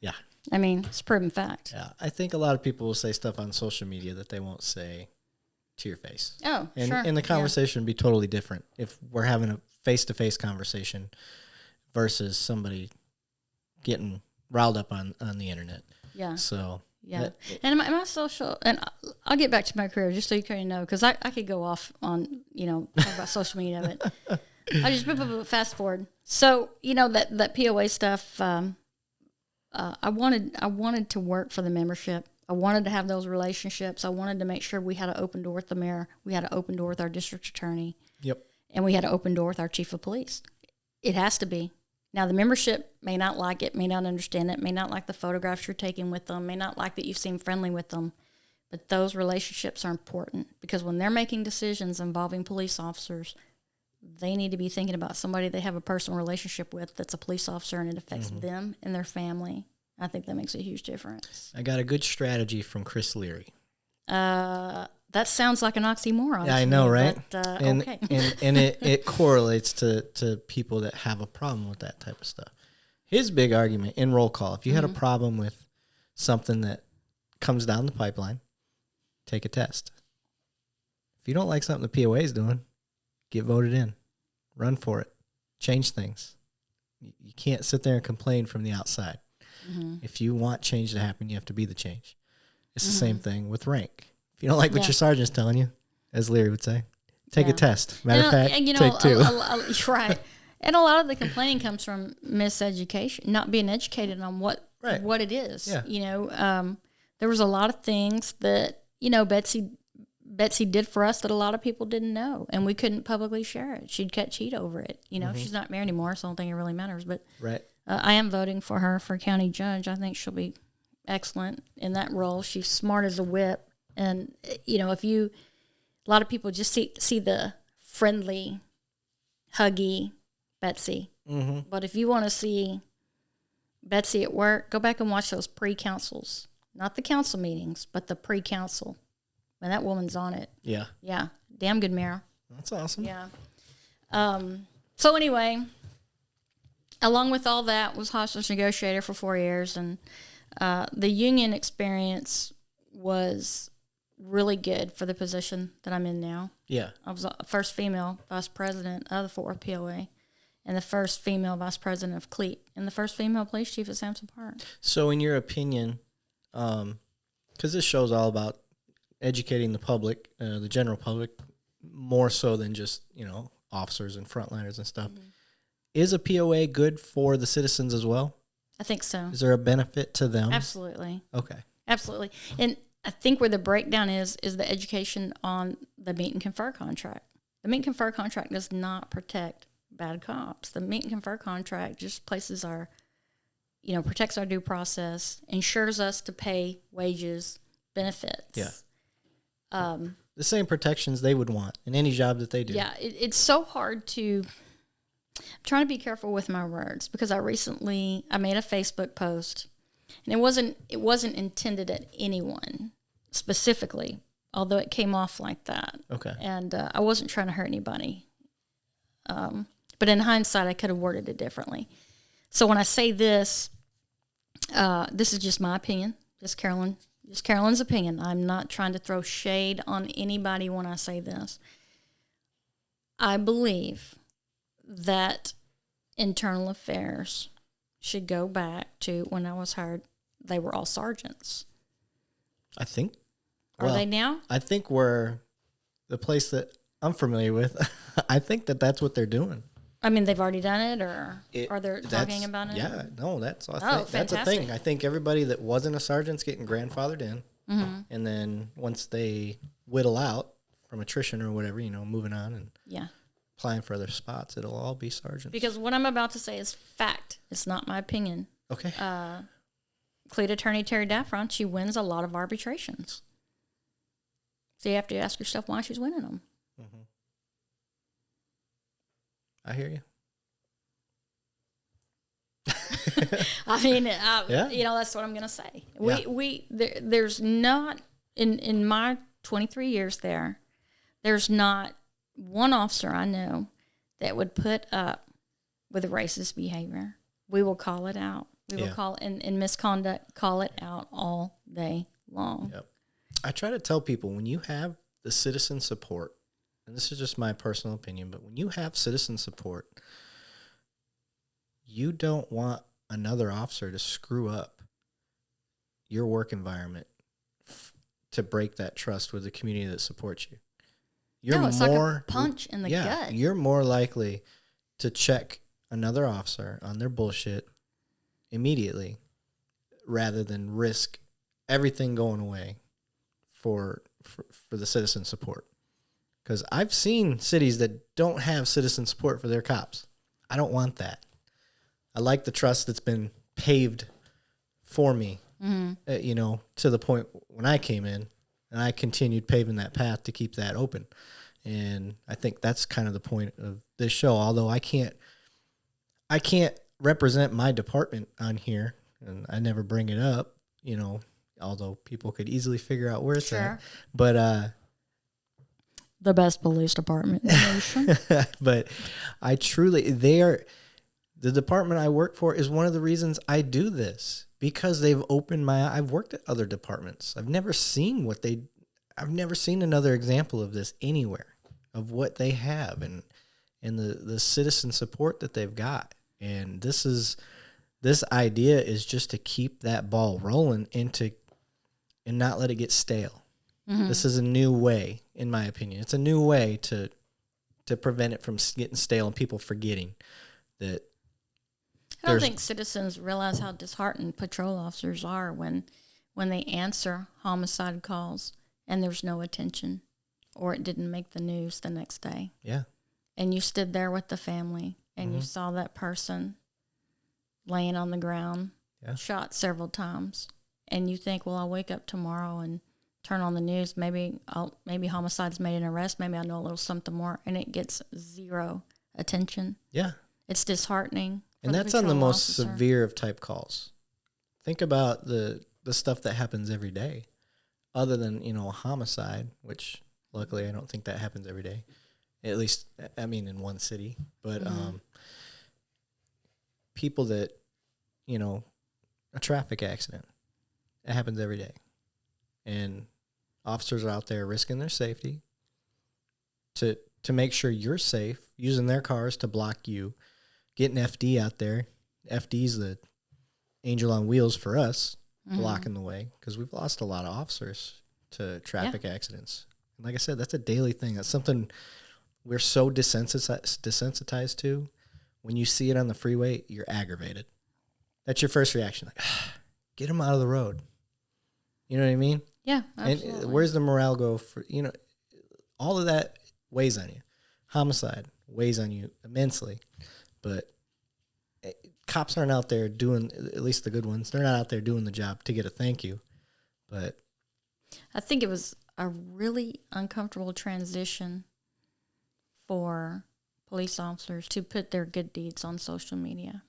Yeah. I mean, it's a proven fact. Yeah. I think a lot of people will say stuff on social media that they won't say to your face. Oh, sure. And the conversation would be totally different if we're having a face-to-face conversation versus somebody getting riled up on the internet. Yeah. So... Yeah, and my social, and I'll get back to my career just so you kind of know, because I could go off on, talk about social media, but I just fast forward. So, that POA stuff, I wanted to work for the membership. I wanted to have those relationships. I wanted to make sure we had an open door with the mayor. We had an open door with our district attorney. Yep. And we had an open door with our chief of police. It has to be. Now, the membership may not like it, may not understand it, may not like the photographs you're taking with them, may not like that you seem friendly with them, but those relationships are important because when they're making decisions involving police officers, they need to be thinking about somebody they have a personal relationship with that's a police officer and it affects them and their family. I think that makes a huge difference. I got a good strategy from Chris Leary. That sounds like an oxymoron. Yeah, I know, right? But, okay. and it correlates to people that have a problem with that type of stuff. His big argument in roll call, if you had a problem with something that comes down the pipeline, take a test. If you don't like something the POA is doing, get voted in. Run for it. Change things. You can't sit there and complain from the outside. Mm-hmm. If you want change to happen, you have to be the change. It's the same thing with rank. If you don't like what your sergeant's telling you, as Leary would say, take a test. Matter of fact, take two. Right. And a lot of the complaining comes from miseducation, not being educated on what it is. Yeah. There was a lot of things that, Betsy did for us that a lot of people didn't know, and we couldn't publicly share it. She'd catch heat over it. You know, she's not married anymore, so I don't think it really matters. But Right. I am voting for her for county judge. I think she'll be excellent in that role. She's smart as a whip. And, you know, a lot of people just see the friendly, huggy Betsy. Mm-hmm. But if you want to see Betsy at work, go back and watch those pre-councils. Not the council meetings, but the pre-council. And that woman's on it. Yeah. Yeah. Damn good mayor. That's awesome. Yeah. So anyway, along with all that, was hostage negotiator for 4 years. And the union experience was really good for the position that I'm in now. Yeah. I was the first female vice president of the Fort Worth POA, and the first female vice president of CLEAT, and the first female police chief at Sansom Park. So in your opinion, because this show's all about educating the public, the general public, more so than just, you know, officers and frontliners and stuff, is a POA good for the citizens as well? I think so. Is there a benefit to them? Absolutely. Okay. Absolutely. And I think where the breakdown is the education on the meet and confer contract. The meet and confer contract does not protect bad cops. The meet and confer contract just places our, you know, protects our due process, ensures us to pay wages, benefits. Yeah. The same protections they would want in any job that they do. Yeah, it's so hard to. I'm trying to be careful with my words because I made a Facebook post, and it wasn't intended at anyone specifically, although it came off like that. Okay. And I wasn't trying to hurt anybody. But in hindsight, I could have worded it differently. So when I say this, this is just my opinion, just Carolyn's opinion. I'm not trying to throw shade on anybody when I say this. I believe that internal affairs should go back to when I was hired. They were all sergeants. I think. Are they now? I think we're the place that I'm familiar with. I think that's what they're doing. I mean, they've already done it, or are they talking about it? Yeah, no, that's a thing. I think everybody that wasn't a sergeant's getting grandfathered in, and then once they whittle out from attrition or whatever, you know, moving on and applying for other spots, it'll all be sergeants. Because what I'm about to say is fact. It's not my opinion. Okay. CLEAT attorney Terry Daffron, she wins a lot of arbitrations. So you have to ask yourself why she's winning them. Mm-hmm. I hear you. I mean, you know, that's what I'm going to say. There's not, in my 23 years there's not one officer I know that would put up with racist behavior. We will call it out. We will call in misconduct, call it out all day long. Yep. I try to tell people when you have the citizen support, and this is just my personal opinion, but when you have citizen support, you don't want another officer to screw up your work environment to break that trust with the community that supports you. It's like a punch in the gut. You're more likely to check another officer on their bullshit immediately rather than risk everything going away for the citizen support. Because I've seen cities that don't have citizen support for their cops. I don't want that. I like the trust that's been paved for me, you know, to the point when I came in, and I continued paving that path to keep that open. And I think that's kind of the point of this show. Although I can't represent my department on here, and I never bring it up, you know, although people could easily figure out where it's at. But the best police department in the nation. But I truly, the department I work for is one of the reasons I do this, because they've opened my eye. I've worked at other departments. I've never seen another example of this anywhere, of what they have and the citizen support that they've got. And this idea is just to keep that ball rolling and not let it get stale. Mm-hmm. This is a new way, in my opinion. It's a new way to prevent it from getting stale and people forgetting that. I don't think citizens realize how disheartened patrol officers are when they answer homicide calls and there's no attention. or it didn't make the news the next day. Yeah. And you stood there with the family and you saw that person laying on the ground, shot several times. And you think, well, I'll wake up tomorrow and turn on the news. Maybe homicide's made an arrest. Maybe I'll know a little something more. And it gets zero attention. Yeah. It's disheartening. And that's on the most severe of type calls. Think about the stuff that happens every day, other than, a homicide, which luckily I don't think that happens every day. At least, I mean, in one city. But people that, a traffic accident, it happens every day. And officers are out there risking their safety to make sure you're safe, using their cars to block you, getting FD out there. FD's the angel on wheels for us, blocking the way, because we've lost a lot of officers to traffic accidents. And like I said, that's a daily thing. That's something we're so desensitized to. When you see it on the freeway, you're aggravated. That's your first reaction. Like, get them out of the road. You know what I mean? Yeah, absolutely. And where's the morale go for, all of that weighs on you. Homicide weighs on you immensely. But cops aren't out there doing, at least the good ones, they're not out there doing the job to get a thank you. But I think it was a really uncomfortable transition for police officers to put their good deeds on social media.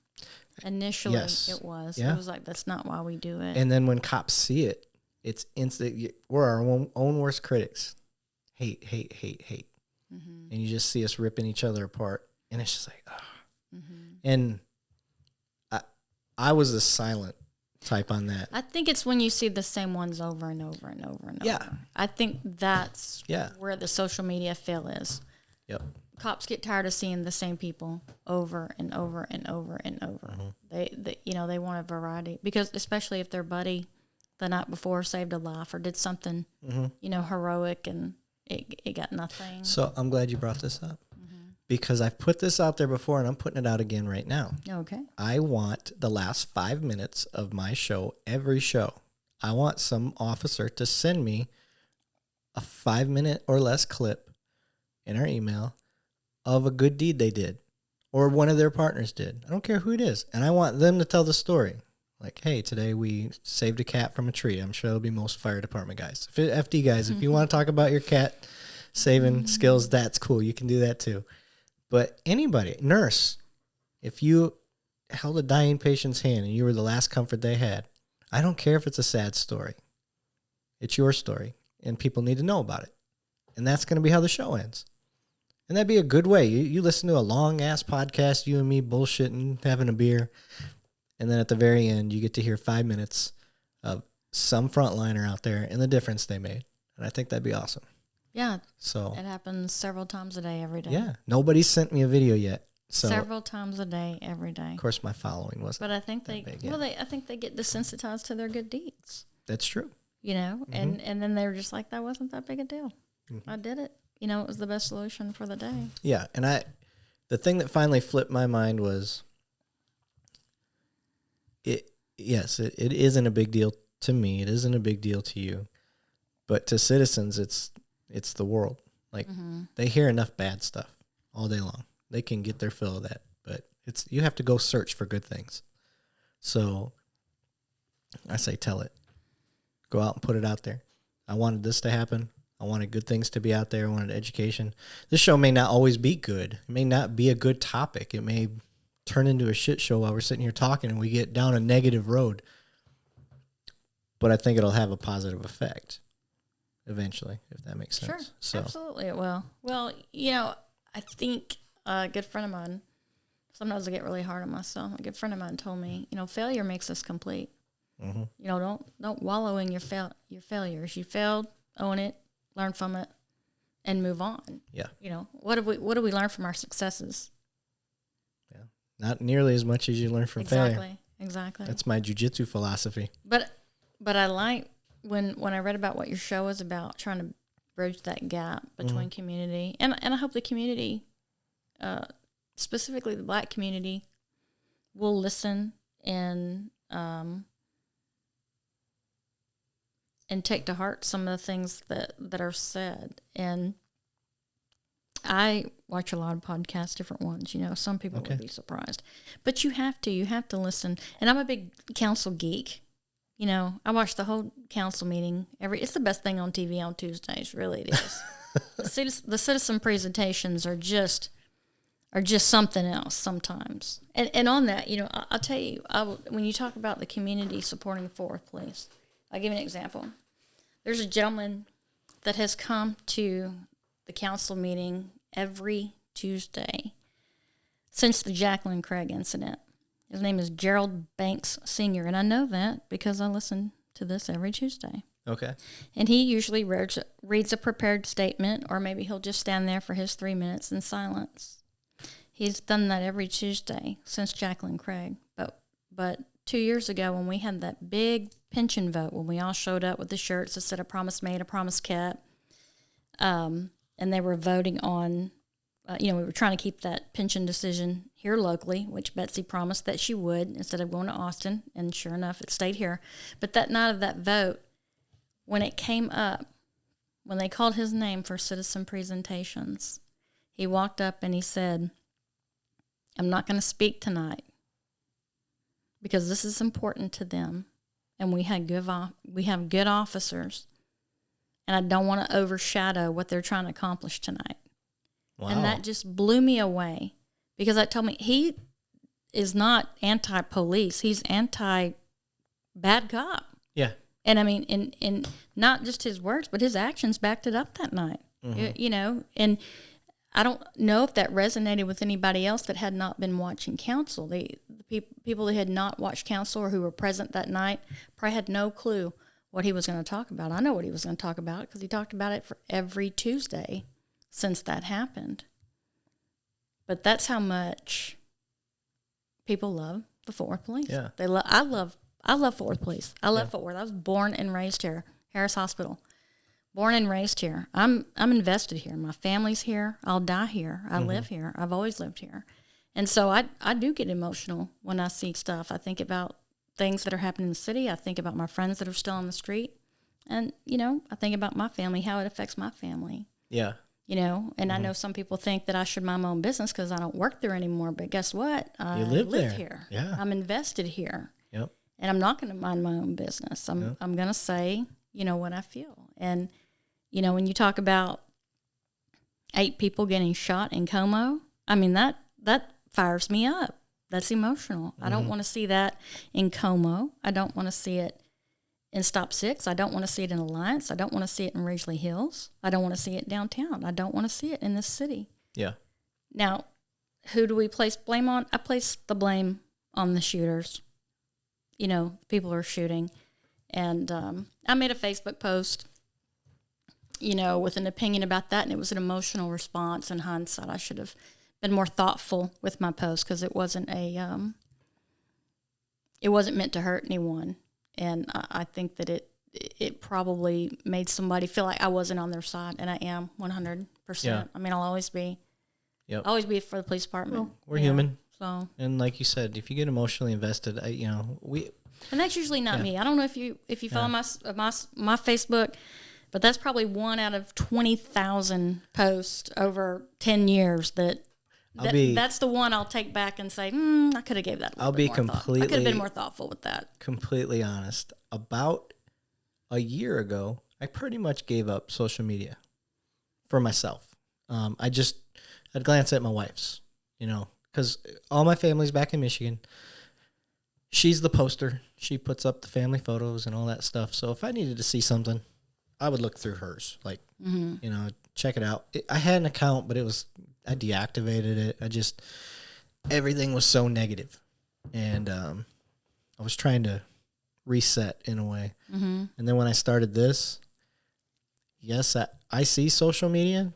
Initially, it was. Yeah. It was like, that's not why we do it. And then when cops see it, it's instant. We're our own worst critics. Hate. And you just see us ripping each other apart. And it's just like, And I was the silent type on that. I think it's when you see the same ones over and over and over and over. I think that's where the social media fail is. Yep. Cops get tired of seeing the same people over and over and over and over. They want a variety, because especially if their buddy the night before saved a life or did something, heroic, and it got nothing. So I'm glad you brought this up, because I've put this out there before and I'm putting it out again right now. Okay. I want the last 5 minutes of my show, every show, I want some officer to send me a 5-minute or less clip in our email of a good deed they did or one of their partners did. I don't care who it is. And I want them to tell the story. Like, hey, today we saved a cat from a tree. I'm sure it'll be most fire department guys. FD guys, if you want to talk about your cat saving skills, that's cool. You can do that too. But anybody, nurse, if you held a dying patient's hand and you were the last comfort they had, I don't care if it's a sad story. It's your story, and people need to know about it. And that's going to be how the show ends. And that'd be a good way. You listen to a long-ass podcast, you and me bullshitting, having a beer, and then at the very end, you get to hear 5 minutes of some frontliner out there and the difference they made. And I think that'd be awesome. Yeah. So it happens several times a day, every day. Yeah. Nobody's sent me a video yet. So several times a day, every day. Of course, my following wasn't. But I think I think they get desensitized to their good deeds. That's true. And then they're just like, that wasn't that big a deal. I did it. It was the best solution for the day. Yeah. And the thing that finally flipped my mind was, it isn't a big deal to me. It isn't a big deal to you. But to citizens, it's the world. Like, they hear enough bad stuff all day long. They can get their fill of that. But you have to go search for good things. So I say tell it. Go out and put it out there. I wanted this to happen. I wanted good things to be out there. I wanted education. This show may not always be good. It may not be a good topic. It may turn into a shit show while we're sitting here talking and we get down a negative road. But I think it'll have a positive effect eventually, if that makes sense. Sure, so. Absolutely it will. Well, I think a good friend of mine, sometimes I get really hard on myself. A good friend of mine told me, failure makes us complete. Don't wallow in your failures. You failed, own it, learn from it, and move on. Yeah. What do we learn from our successes? Yeah. Not nearly as much as you learn from failure. Exactly. That's my jiu-jitsu philosophy. But I like when I read about what your show is about, trying to bridge that gap between community, and I hope the community, specifically the Black community, will listen and and take to heart some of the things that are said. And I watch a lot of podcasts, different ones. Some people would be surprised, but you have to listen. And I'm a big council geek. I watch the whole council meeting. It's the best thing on TV on Tuesdays. Really, it is. The citizen presentations are just something else sometimes. And on that, I'll tell you, when you talk about the community supporting the Fourth Police, I'll give you an example. There's a gentleman that has come to the council meeting every Tuesday since the Jacqueline Craig incident. His name is Gerald Banks Sr., and I know that because I listen to this every Tuesday. Okay. And he usually reads a prepared statement, or maybe he'll just stand there for his 3 minutes in silence. He's done that every Tuesday since Jacqueline Craig. But 2 years ago, when we had that big pension vote, when we all showed up with the shirts that said a promise made, a promise kept, and they were voting on, we were trying to keep that pension decision here locally, which Betsy promised that she would instead of going to Austin, and sure enough, it stayed here. But that night of that vote, when it came up, when they called his name for citizen presentations, he walked up and he said, "I'm not going to speak tonight because this is important to them, and we have good officers, and I don't want to overshadow what they're trying to accomplish tonight." Wow. And that just blew me away, because that told me he is not anti-police. He's anti-bad cop. Yeah. And I mean, in not just his words, but his actions backed it up that night. Mm-hmm. And I don't know if that resonated with anybody else that had not been watching council. The people that had not watched council or who were present that night probably had no clue what he was going to talk about. I know what he was going to talk about because he talked about it for every Tuesday since that happened. But that's how much people love the Fourth Police. Yeah. I love Fourth Police. I love Fort Worth. I was born and raised here, Harris Hospital. Born and raised here. I'm invested here. My family's here. I'll die here. I live here. I've always lived here. And so I do get emotional when I see stuff. I think about things that are happening in the city. I think about my friends that are still on the street. And, I think about my family, how it affects my family. Yeah. And I know some people think that I should mind my own business because I don't work there anymore. But guess what? I live here. Yeah. I'm invested here. Yep. And I'm not going to mind my own business. I'm going to say, what I feel. And, when you talk about 8 people getting shot in Como, I mean, that fires me up. That's emotional. I don't want to see that in Como. I don't want to see it in Stop 6. I don't want to see it in Alliance. I don't want to see it in Ridgely Hills. I don't want to see it downtown. I don't want to see it in this city. Yeah. Now, who do we place blame on? I place the blame on the shooters. People are shooting. And I made a Facebook post, with an opinion about that, and it was an emotional response. In hindsight, I should have been more thoughtful with my post because it wasn't it wasn't meant to hurt anyone. And I think that it probably made somebody feel like I wasn't on their side, and I am 100%. Yeah. I mean, I'll always be. Yep. Always be for the police department. Well, we're human. So, and like you said, if you get emotionally invested, we. And that's usually not me. I don't know if you follow my Facebook, but that's probably 1 out of 20,000 posts over 10 years that's the one I'll take back and say, I could have gave that. I could have been more thoughtful with that. Completely honest. About a year ago, I pretty much gave up social media for myself. I'd glance at my wife's, because all my family's back in Michigan. She's the poster. She puts up the family photos and all that stuff. So if I needed to see something, I would look through hers, check it out. I had an account, but I deactivated it. Everything was so negative. And I was trying to reset in a way. Mm-hmm. And then when I started this, yes, I see social media,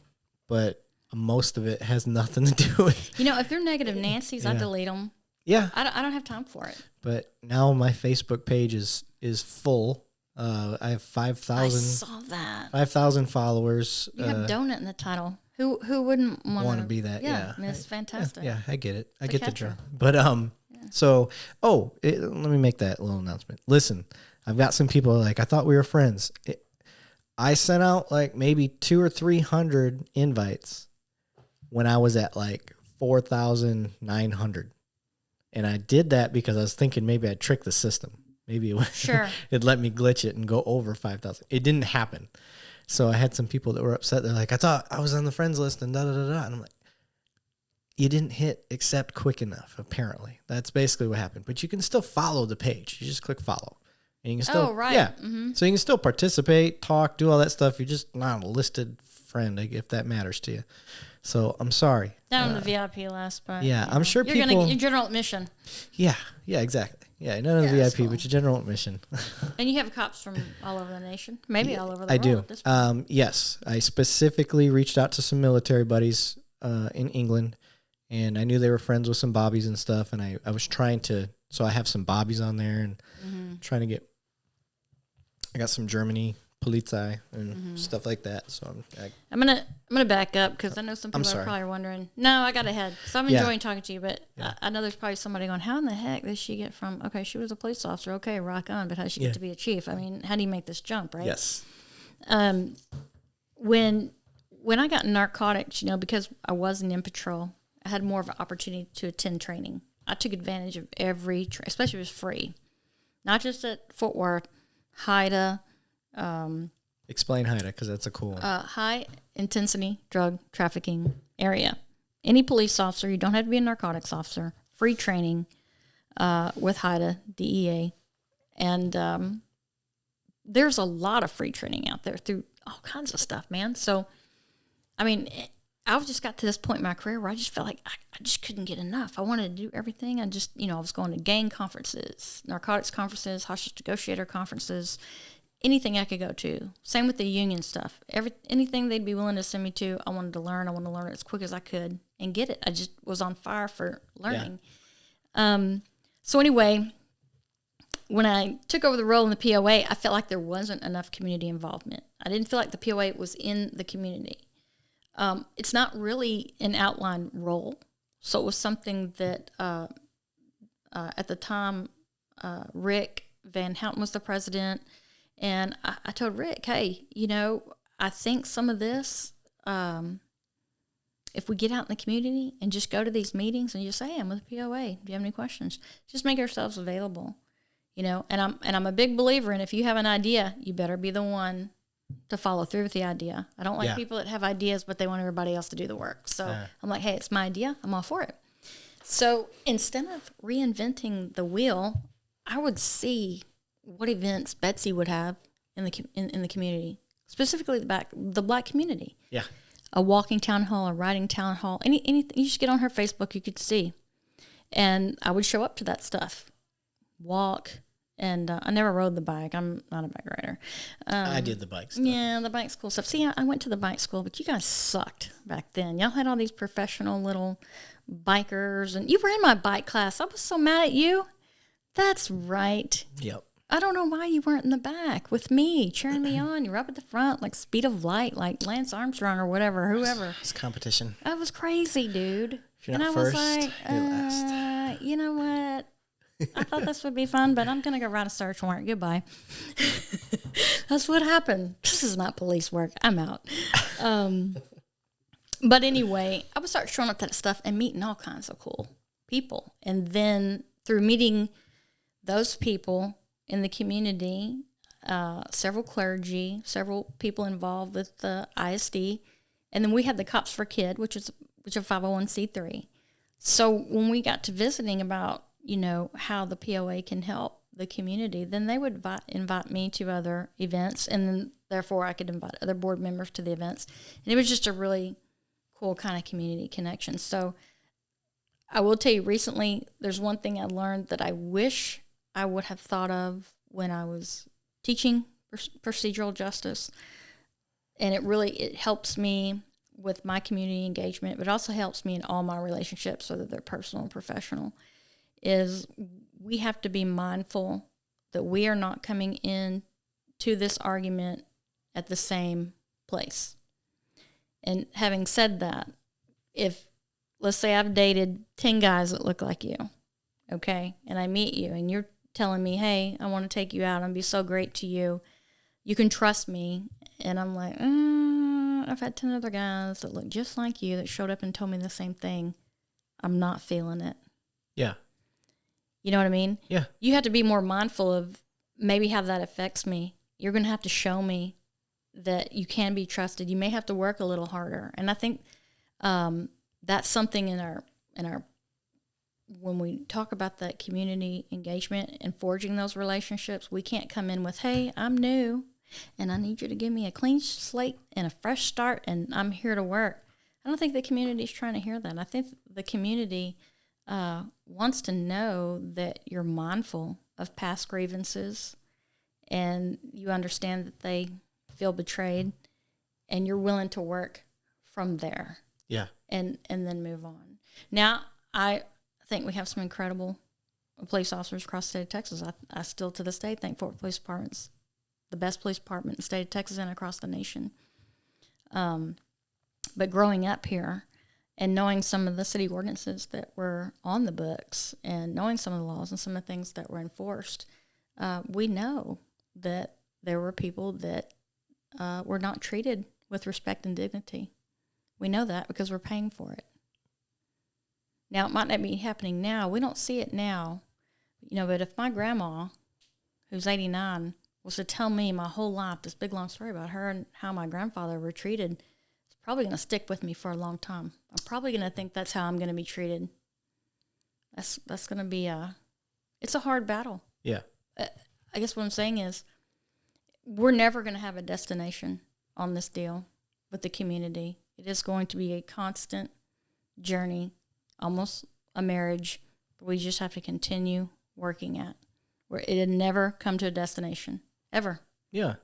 but most of it has nothing to do with. If they're negative Nancy's, I delete them. Yeah. I don't have time for it. But now my Facebook page is full. I have 5,000. I saw that. 5,000 followers. You have donut in the title. Who wouldn't want to be that? Yeah. I mean, it's fantastic. Yeah, I get it. I get the draw. But let me make that little announcement. Listen, I've got some people like, I thought we were friends. I sent out like maybe 200 or 300 invites when I was at like 4,900. And I did that because I was thinking maybe I'd trick the system. Maybe it'd let me glitch it and go over 5,000. It didn't happen. So I had some people that were upset. They're like, I thought I was on the friends list and da-da-da-da. And I'm like, you didn't hit accept quick enough, apparently. That's basically what happened. But you can still follow the page. You just click follow. And you can still, yeah. Mm-hmm. So you can still participate, talk, do all that stuff. You're just not a listed friend, if that matters to you. So I'm sorry. Down on the VIP list, but yeah, I'm sure you're going to get your general admission. Yeah, exactly. Yeah, not on the VIP, cool. But your general admission. And you have cops from all over the nation, maybe all over the world. I do. Yes, I specifically reached out to some military buddies in England, and I knew they were friends with some bobbies and stuff, and I was trying to. So I have some bobbies on there, and trying to get. I got some Germany Polizei and stuff like that. So I'm gonna back up because I know some people are probably wondering. No, I got ahead. So I'm enjoying talking to you, but I know there's probably somebody going, "How in the heck did she get from? Okay, she was a police officer. Okay, rock on. But how did she get to be a chief? I mean, how do you make this jump, right?" Yes. When I got narcotics, because I wasn't in patrol, I had more of an opportunity to attend training. I took advantage of every, especially if it was free, not just at Fort Worth, HIDA. Explain HIDA because that's a cool one. High intensity drug trafficking area. Any police officer, you don't have to be a narcotics officer, free training with HIDA, DEA. And there's a lot of free training out there through all kinds of stuff, man. So, I mean, I just got to this point in my career where I just felt like I just couldn't get enough. I wanted to do everything. I just, I was going to gang conferences, narcotics conferences, hostage negotiator conferences, anything I could go to. Same with the union stuff. Anything they'd be willing to send me to, I wanted to learn. I wanted to learn it as quick as I could and get it. I just was on fire for learning. Yeah. So anyway, when I took over the role in the POA, I felt like there wasn't enough community involvement. I didn't feel like the POA was in the community. It's not really an outline role. So it was something that at the time, Rick Van Houten was the president. And I told Rick, hey, I think some of this, if we get out in the community and just go to these meetings and just say, hey, I'm with the POA. Do you have any questions? Just make ourselves available, And I'm a big believer in if you have an idea, you better be the one to follow through with the idea. I don't like people that have ideas, but they want everybody else to do the work. So I'm like, hey, it's my idea. I'm all for it. So instead of reinventing the wheel, I would see what events Betsy would have in the community, specifically the black community. Yeah, a walking town hall, a riding town hall, anything. You just get on her Facebook, you could see, and I would show up to that stuff, walk, and I never rode the bike. I'm not a bike rider. I did the bike stuff. Yeah, the bike school stuff. See, I went to the bike school, but you guys sucked back then. Y'all had all these professional little bikers, and you were in my bike class. I was so mad at you. That's right. Yep. I don't know why you weren't in the back with me, cheering me on. You were up at the front, like speed of light, like Lance Armstrong or whatever, whoever. It's competition. That was crazy, dude. If you're not first, was like, you're last. You know what? I thought this would be fun, but I'm going to go write a search warrant. Goodbye. That's what happened. This is not police work. I'm out. But anyway, I would start showing up to that stuff and meeting all kinds of cool people. And then through meeting those people in the community, several clergy, several people involved with the ISD, and then we had the Cops for Kid, which is a 501c3. So when we got to visiting about, how the POA can help the community, then they would invite me to other events, and then therefore I could invite other board members to the events. And it was just a really cool kind of community connection. So I will tell you, recently, there's one thing I learned that I wish I would have thought of when I was teaching procedural justice. And it helps me with my community engagement, but it also helps me in all my relationships, whether they're personal and professional, is we have to be mindful that we are not coming in to this argument at the same place. And having said that, if, let's say I've dated 10 guys that look like you, okay, and I meet you and you're telling me, hey, I want to take you out and be so great to you. You can trust me. And I'm like, I've had 10 other guys that look just like you that showed up and told me the same thing. I'm not feeling it. Yeah. You know what I mean? Yeah. You have to be more mindful of maybe how that affects me. You're going to have to show me that you can be trusted. You may have to work a little harder. And I think that's something in our when we talk about that community engagement and forging those relationships, we can't come in with, hey, I'm new and I need you to give me a clean slate and a fresh start and I'm here to work. I don't think the community is trying to hear that. I think the community wants to know that you're mindful of past grievances and you understand that they feel betrayed and you're willing to work from there. Yeah. And then move on. Now, I think we have some incredible police officers across the state of Texas. I still to this day think Fort Worth Police Department's the best police department in the state of Texas and across the nation. But growing up here and knowing some of the city ordinances that were on the books and knowing some of the laws and some of the things that were enforced, we know that there were people that were not treated with respect and dignity. We know that because we're paying for it. Now, it might not be happening now. We don't see it now. But if my grandma, who's 89, was to tell me my whole life this big, long story about her and how my grandfather were treated, it's probably going to stick with me for a long time. I'm probably going to think that's how I'm going to be treated. That's going to be it's a hard battle. Yeah. I guess what I'm saying is we're never going to have a destination on this deal with the community. It is going to be a constant journey, almost a marriage. We just have to continue working at where it had never come to a destination, ever. Yeah.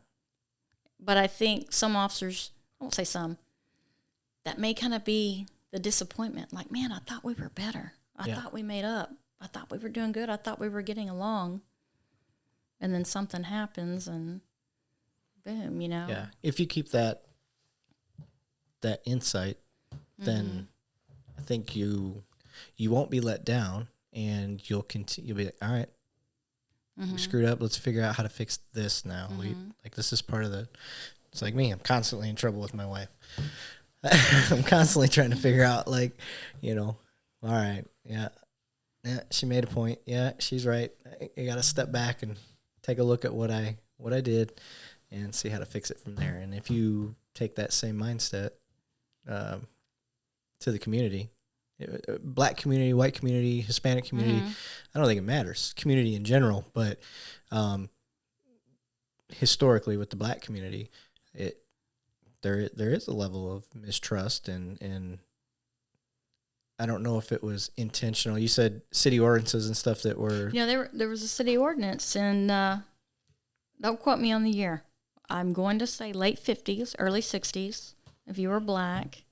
But I think some officers, I won't say some, that may kind of be the disappointment. Like, man, I thought we were better. I thought we made up. I thought we were doing good. I thought we were getting along. And then something happens and boom, Yeah. If you keep that insight, then I think you won't be let down and you'll continue. You'll be like, all right, we screwed up. Let's figure out how to fix this now. This is part of it's like me. I'm constantly in trouble with my wife. I'm constantly trying to figure out all right. Yeah, she made a point. Yeah, she's right. I got to step back and take a look at what I did and see how to fix it from there. And if you take that same mindset to the community, black community, white community, Hispanic community, I don't think it matters. Community in general, but historically with the black community, there is a level of mistrust and I don't know if it was intentional. You said city ordinances and stuff that were... there was a city ordinance, and don't quote me on the year. I'm going to say late 50s, early 60s. If you were black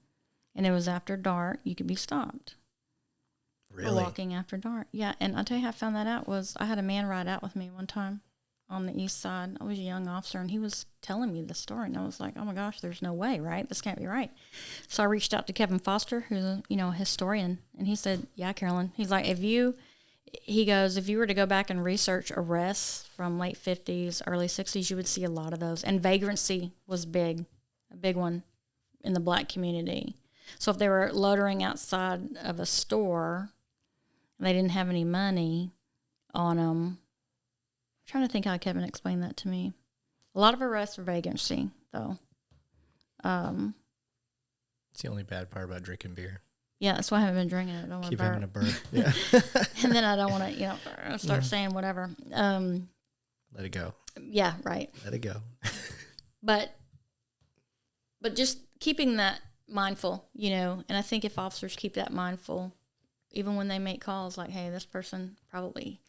and it was after dark, you could be stopped. Really? For walking after dark. Yeah, and I'll tell you how I found that out was I had a man ride out with me one time on the east side. I was a young officer, and he was telling me the story, and I was like, oh, my gosh, there's no way, right? This can't be right. So I reached out to Kevin Foster, who's a historian, and he said, yeah, Carolyn. He's like, if you were to go back and research arrests from late 50s, early 60s, you would see a lot of those. And vagrancy was a big one in the black community. So if they were loitering outside of a store and they didn't have any money on them, I'm trying to think how Kevin explained that to me. A lot of arrests for vagrancy, though. It's the only bad part about drinking beer. Yeah, that's why I haven't been drinking it. I don't want to burp. Keep having a burp. Yeah. And then I don't want to, start saying whatever. Let it go. Yeah, right. Let it go. But just keeping that mindful, and I think if officers keep that mindful, even when they make calls like, hey, this person probably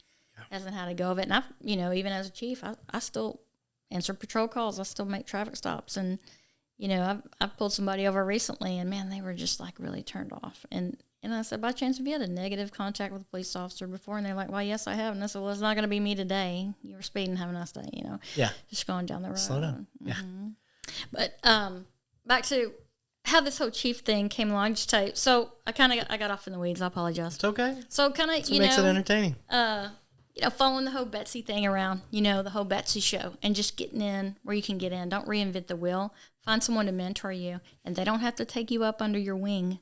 hasn't had a go of it. And even as a chief, I still answer patrol calls. I still make traffic stops. And, I've pulled somebody over recently and man, they were just like really turned off. And I said, by chance, have you had a negative contact with a police officer before? And they're like, well, yes, I have. And I said, well, it's not going to be me today. You were speeding, have a nice day, Yeah. Just going down the road. Slow down. Yeah. But back to how this whole chief thing came along. Just tell you. So I got off in the weeds. I apologize. It's okay. So kind of, That's what makes it entertaining. following the whole Betsy thing around, the whole Betsy show, and just getting in where you can get in. Don't reinvent the wheel. Find someone to mentor you, and they don't have to take you up under your wing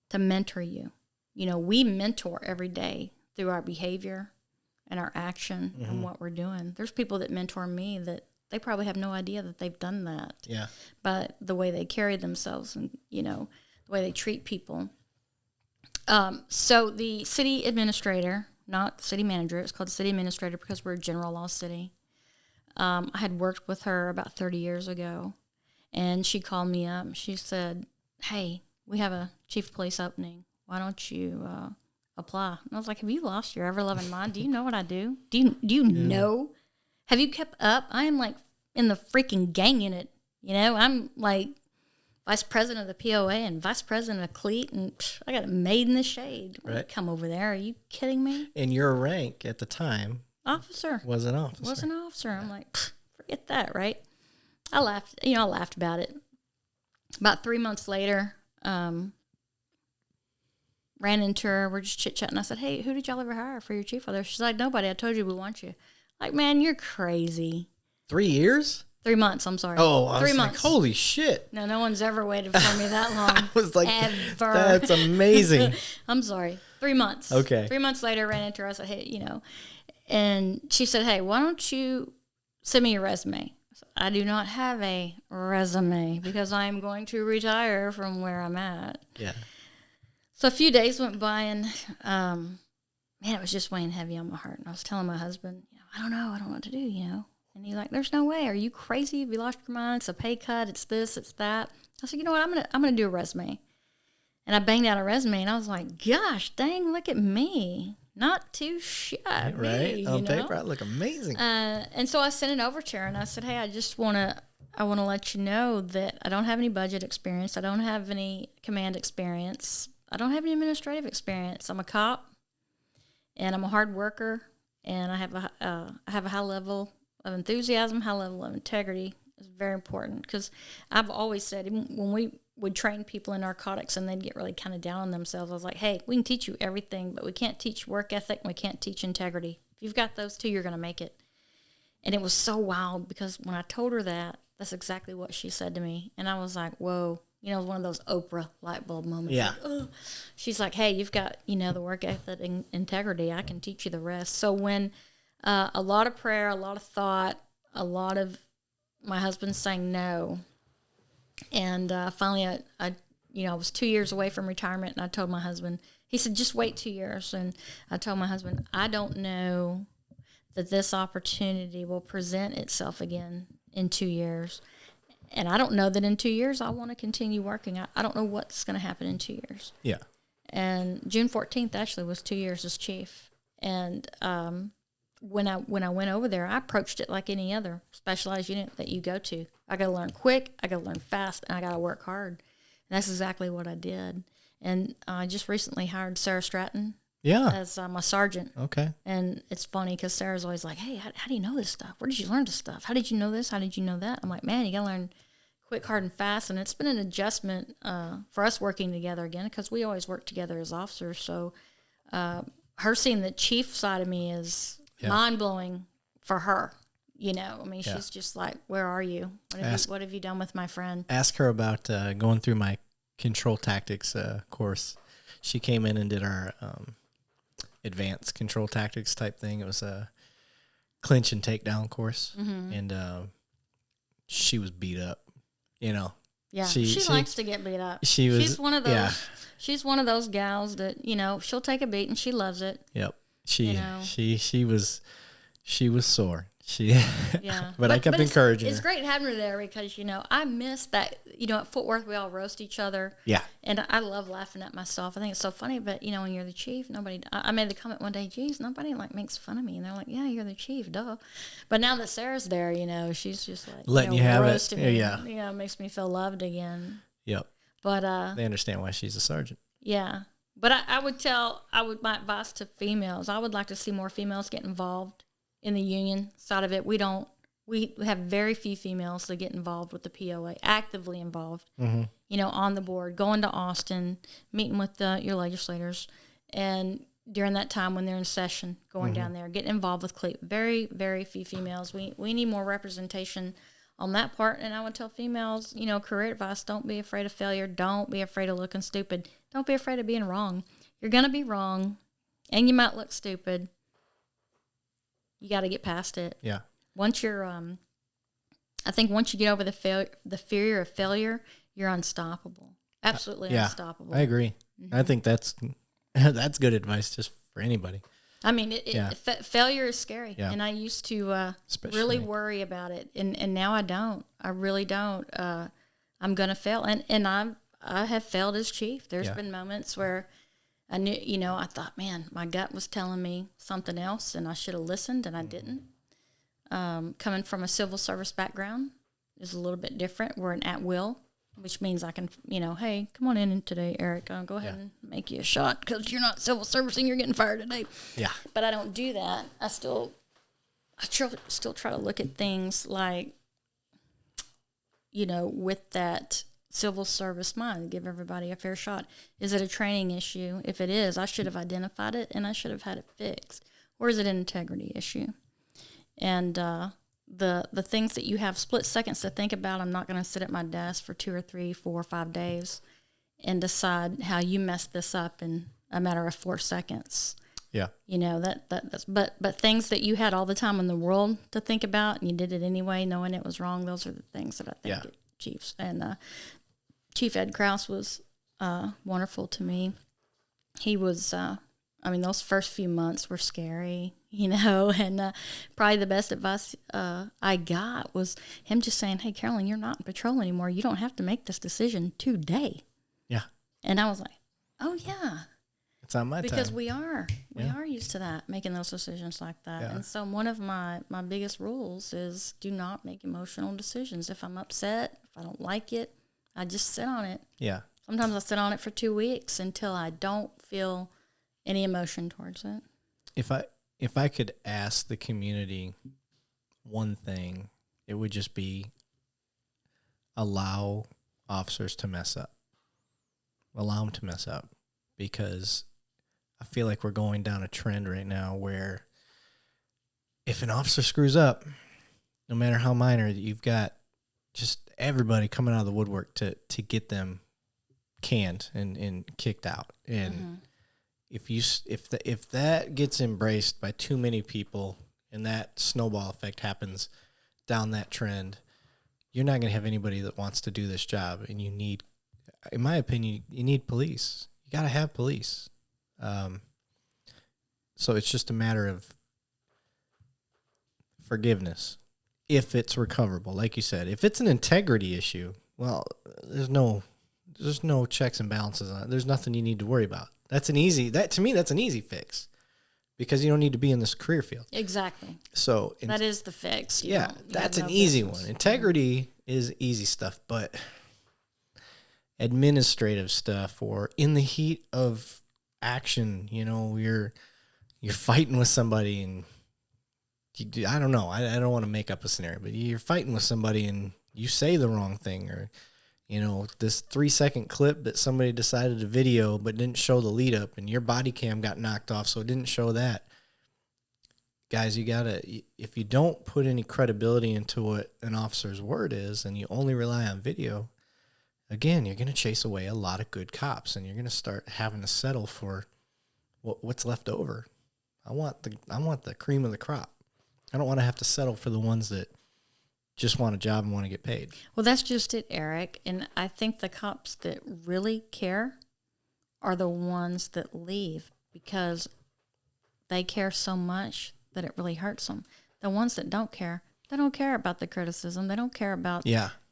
to mentor you. We mentor every day through our behavior and our action and what we're doing. There's people that mentor me that they probably have no idea that they've done that. Yeah. But the way they carry themselves and, the way they treat people. So the city administrator, not city manager, it's called city administrator because we're a general law city. I had worked with her about 30 years ago, and she called me up. She said, hey, we have a chief of police opening. Why don't you apply? And I was like, have you lost your ever-loving mind? Do you know what I do? Do you know? Have you kept up? I am like in the freaking gang unit. I'm like vice president of the POA and vice president of CLEAT, and I got a maid in the shade. Right. Come over there. Are you kidding me? And your rank at the time Officer. was an officer. Was an officer. I'm like, forget that, right? I laughed. I laughed about it. About 3 months later, ran into her. We're just chit-chatting. I said, hey, who did y'all ever hire for your chief over there? She's like, nobody. I told you we want you. Like, man, you're crazy. 3 years? 3 months, I'm sorry. Oh, I 3 was months. Like, holy shit. No one's ever waited for me that long. I was like, ever. That's amazing. I'm sorry. 3 months. Okay. 3 months later, ran into her. I said, hey, and she said, hey, why don't you send me your resume? I said, I do not have a resume because I am going to retire from where I'm at. Yeah. So a few days went by, and man, it was just weighing heavy on my heart. And I was telling my husband, I don't know what to do, And he's like, "There's no way. Are you crazy? Have you lost your mind? It's a pay cut. It's this. It's that." I said, "You know what? I'm gonna do a resume." And I banged out a resume, and I was like, "Gosh, dang! Look at me. Not too shabby, Right? On paper, I look amazing." And so I sent it over to her, and I said, "Hey, I want to let you know that I don't have any budget experience. I don't have any command experience. I don't have any administrative experience. I'm a cop, and I'm a hard worker, and I have a high level of enthusiasm, high level of integrity. It's very important because I've always said, even when we would train people in narcotics and they'd get really kind of down on themselves, I was like, hey, we can teach you everything, but we can't teach work ethic and we can't teach integrity. If you've got those two, you're going to make it." And it was so wild because when I told her that, that's exactly what she said to me. And I was like, whoa. It was one of those Oprah light bulb moments. Yeah. Like, oh. She's like, hey, you've got, the work ethic and integrity. I can teach you the rest. So when a lot of prayer, a lot of thought, a lot of my husband saying no. And finally, I was 2 years away from retirement, and I told my husband, he said, just wait 2 years. And I told my husband, I don't know that this opportunity will present itself again in 2 years. And I don't know that in 2 years I want to continue working. I don't know what's going to happen in 2 years. Yeah. And June 14th actually was 2 years as chief. And when I went over there, I approached it like any other specialized unit that you go to. I got to learn quick, I got to learn fast, and I got to work hard. And that's exactly what I did. And I just recently hired Sarah Stratton as my sergeant. Okay. And it's funny because Sarah's always like, hey, how do you know this stuff? Where did you learn this stuff? How did you know this? How did you know that? I'm like, man, you got to learn quick, hard, and fast. And it's been an adjustment for us working together again because we always work together as officers. So her seeing the chief side of me is mind-blowing for her. She's just like, where are you? What have you done with my friend? Ask her about going through my control tactics course. She came in and did our advanced control tactics type thing. It was a clinch and takedown course. Mm-hmm. And she was beat up, Yeah, she likes to get beat up. She's one of those. Yeah. She's one of those gals that she'll take a beat and she loves it. Yep. She was sore. But I kept encouraging her. It's great having her there because I miss that. At Fort Worth we all roast each other. Yeah. And I love laughing at myself. I think it's so funny. But when you're the chief, nobody. I made the comment one day, geez, nobody makes fun of me, and they're like, yeah, you're the chief, duh. But now that Sarah's there, she's just like letting you have roasting it. me. Yeah. It makes me feel loved again. Yep. But they understand why she's a sergeant. Yeah. But my advice to females, I would like to see more females get involved in the union side of it. We have very few females that get involved with the POA, actively involved, on the board, going to Austin, meeting with your legislators. And, during that time when they're in session, going down there, getting involved with CLEAP. Very, very few females. We need more representation on that part. And I would tell females, career advice, don't be afraid of failure. Don't be afraid of looking stupid. Don't be afraid of being wrong. You're going to be wrong, and you might look stupid. You got to get past it. Yeah. Once you're, I think once you get over the fear of failure, you're unstoppable. Absolutely unstoppable. I agree. Mm-hmm. I think that's good advice just for anybody. I mean, failure is scary, yeah. and I used to really worry about it, and now I don't. I really don't. I'm gonna fail, and I have failed as chief. There's been moments where I knew, I thought, man, my gut was telling me something else, and I should have listened, and I didn't. Coming from a civil service background is a little bit different. We're an at-will, which means I can, hey, come on in today, Eric. I'll go ahead and make you a shot because you're not civil service and you're getting fired today. Yeah. But I don't do that. I still try to look at things like, with that civil service mind, give everybody a fair shot. Is it a training issue? If it is, I should have identified it and I should have had it fixed. Or is it an integrity issue? And the things that you have split seconds to think about, I'm not going to sit at my desk for 2 or 3, 4 or 5 days and decide how you messed this up in a matter of 4 seconds. Yeah. That's but things that you had all the time in the world to think about and you did it anyway, knowing it was wrong. Those are the things that I think that Chiefs and Chief Ed Krause was wonderful to me. He was, those first few months were scary, and probably the best advice I got was him just saying, hey, Carolyn, you're not in patrol anymore. You don't have to make this decision today. Yeah. And I was like, oh, yeah. It's on my time. Because we are used to that, making those decisions like that. Yeah. And so one of my biggest rules is do not make emotional decisions. If I'm upset, if I don't like it, I just sit on it. Yeah. Sometimes I sit on it for 2 weeks until I don't feel any emotion towards it. If I could ask the community one thing, it would just be allow officers to mess up. Allow them to mess up, because I feel like we're going down a trend right now where if an officer screws up, no matter how minor, you've got just everybody coming out of the woodwork to get them canned and kicked out. And if that gets embraced by too many people and that snowball effect happens down that trend, you're not going to have anybody that wants to do this job. And you need, in my opinion, you need police. You got to have police. So it's just a matter of forgiveness if it's recoverable. Like you said, if it's an integrity issue, well, there's no checks and balances on it. There's nothing you need to worry about. To me, that's an easy fix, because you don't need to be in this career field. Exactly. So that is the fix. That's an easy one. Integrity is easy stuff, but administrative stuff or in the heat of action, you're fighting with somebody and I don't know. I don't want to make up a scenario, but you're fighting with somebody and you say the wrong thing, or this 3-second clip that somebody decided to video but didn't show the lead up, and your body cam got knocked off, so it didn't show that. Guys, if you don't put any credibility into what an officer's word is and you only rely on video, again, you're going to chase away a lot of good cops, and you're going to start having to settle for what's left over. I want the cream of the crop. I don't want to have to settle for the ones that just want a job and want to get paid. Well, that's just it, Eric. And I think the cops that really care are the ones that leave because they care so much that it really hurts them. The ones that don't care, they don't care about the criticism. They don't care about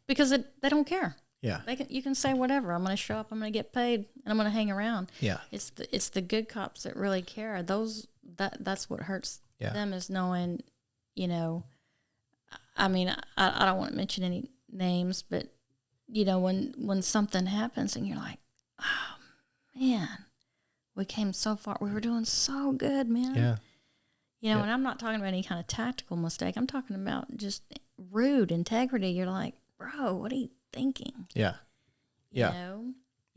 because they don't care. Yeah, you can say whatever. I'm going to show up. I'm going to get paid, and I'm going to hang around. Yeah, it's the good cops that really care. That's what hurts them, is knowing, I mean, I don't want to mention any names, but when something happens and you're like, oh man, we came so far. We were doing so good, man. Yeah. And I'm not talking about any kind of tactical mistake. I'm talking about just rude integrity. You're like, bro, what are you thinking? Yeah. Yeah.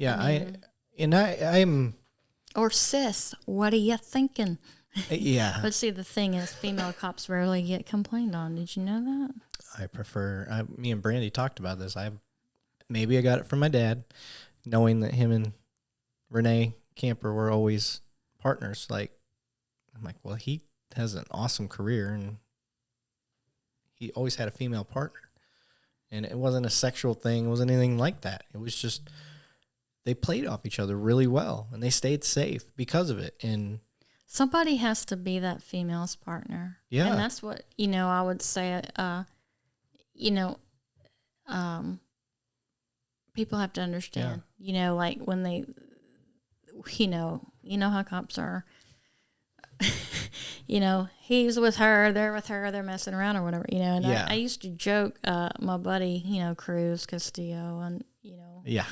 I mean, Or sis, what are you thinking? Yeah. But see, the thing is, female cops rarely get complained on. Did you know that? I prefer, me and Brandy talked about this. Maybe I got it from my dad, knowing that him and Renee Camper were always partners. Like, I'm like, well, he has an awesome career, and he always had a female partner. And it wasn't a sexual thing. It wasn't anything like that. It was just, they played off each other really well, and they stayed safe because of it. And somebody has to be that female's partner. Yeah. And that's what, I would say, people have to understand, like when they, how cops are, he's with her, they're messing around or whatever, and I used to joke, my buddy, Cruz Castillo, and,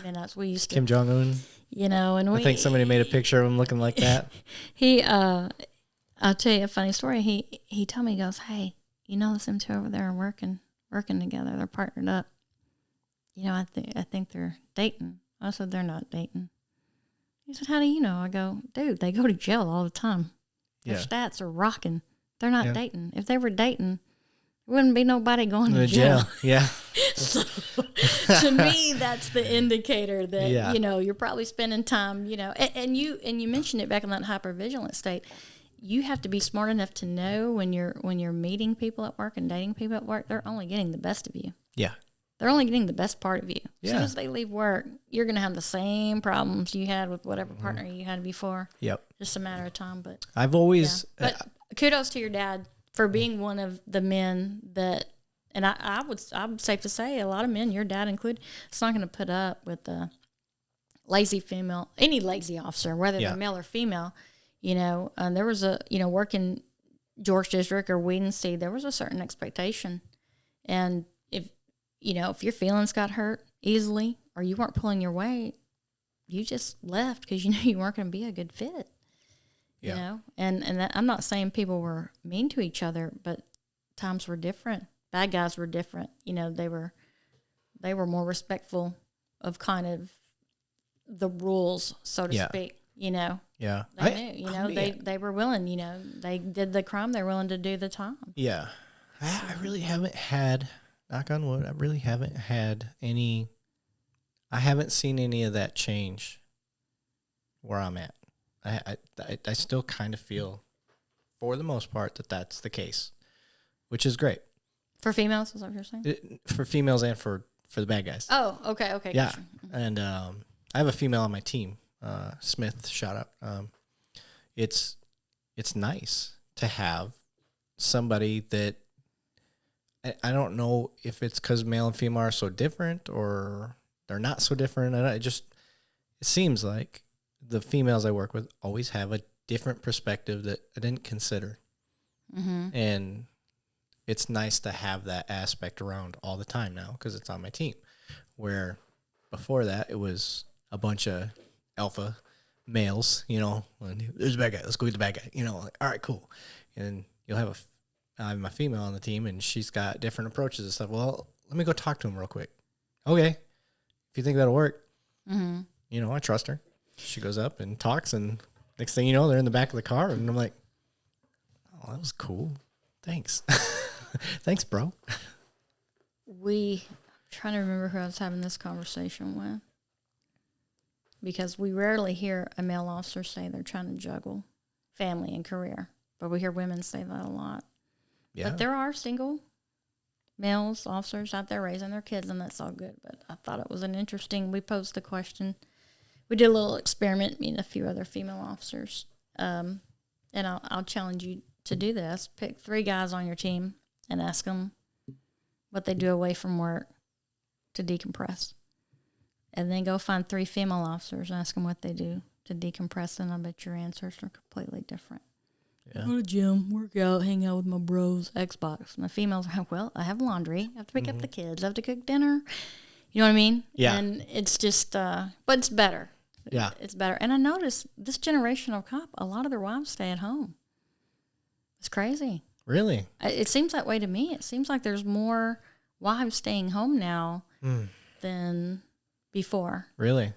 and that's, we used to, Kim Jong-un. And I think somebody made a picture of him looking like that. I'll tell you a funny story. He told me, he goes, hey, them two over there are working together. They're partnered up. I think they're dating. I said, they're not dating. He said, how do you know? I go, dude, they go to jail all the time. Their stats are rocking. They're not dating. If they were dating, there wouldn't be nobody going to jail. Yeah. So, to me, that's the indicator that, you're probably spending time, and you mentioned it back in that hypervigilant state. You have to be smart enough to know when you're meeting people at work and dating people at work, they're only getting the best of you. Yeah. They're only getting the best part of you. Yeah. As soon as they leave work, you're going to have the same problems you had with whatever partner you had before. Yep. Just a matter of time. But I've always... But kudos to your dad for being one of the men that, and I'm safe to say, a lot of men, your dad included, it's not going to put up with the lazy female, any lazy officer, whether they're male or female. And there was a, working George District or Wiedenstein, there was a certain expectation. And if your feelings got hurt easily or you weren't pulling your weight, you just left because you knew you weren't going to be a good fit. And that, I'm not saying people were mean to each other, but times were different. Bad guys were different. They were more respectful of kind of the rules, so to speak. Yeah. They knew. They were willing. They did the crime. They're willing to do the time. Yeah. I really haven't had, knock on wood, I really haven't had any, I haven't seen any of that change where I'm at. I still kind of feel, for the most part, that that's the case, which is great. For females, is that what you're saying? For females and for the bad guys. Oh, okay. Yeah. Gotcha. And I have a female on my team, Smith, shout out. It's nice to have somebody that, I don't know if it's because male and female are so different or they're not so different. It seems like the females I work with always have a different perspective that I didn't consider. Mm-hmm. And it's nice to have that aspect around all the time now because it's on my team. Where before that, it was a bunch of alpha males, there's a bad guy, let's go get the bad guy, like, all right, cool. And you'll have I have my female on the team, and she's got different approaches and stuff. Well, let me go talk to him real quick. Okay. If you think that'll work, I trust her. She goes up and talks, and next thing you know, they're in the back of the car, and I'm like, oh, that was cool. Thanks. Thanks, bro. I'm trying to remember who I was having this conversation with, because we rarely hear a male officer say they're trying to juggle family and career, but we hear women say that a lot. Yeah. But there are single males, officers out there raising their kids, and that's all good. But I thought it was we posed the question. We did a little experiment, me and a few other female officers. And I'll challenge you to do this. Pick 3 guys on your team and ask them what they do away from work to decompress. And then go find 3 female officers and ask them what they do to decompress, and I bet your answers are completely different. Yeah. Go to the gym, work out, hang out with my bros, Xbox. And the females are, well, I have laundry, I have to pick up the kids, I have to cook dinner. You know what I mean? Yeah. And it's just, but it's better. Yeah. It's better. And I noticed this generation of cop, a lot of their wives stay at home. It's crazy. Really? It seems that way to me. It seems like there's more wives staying home now than before. Really?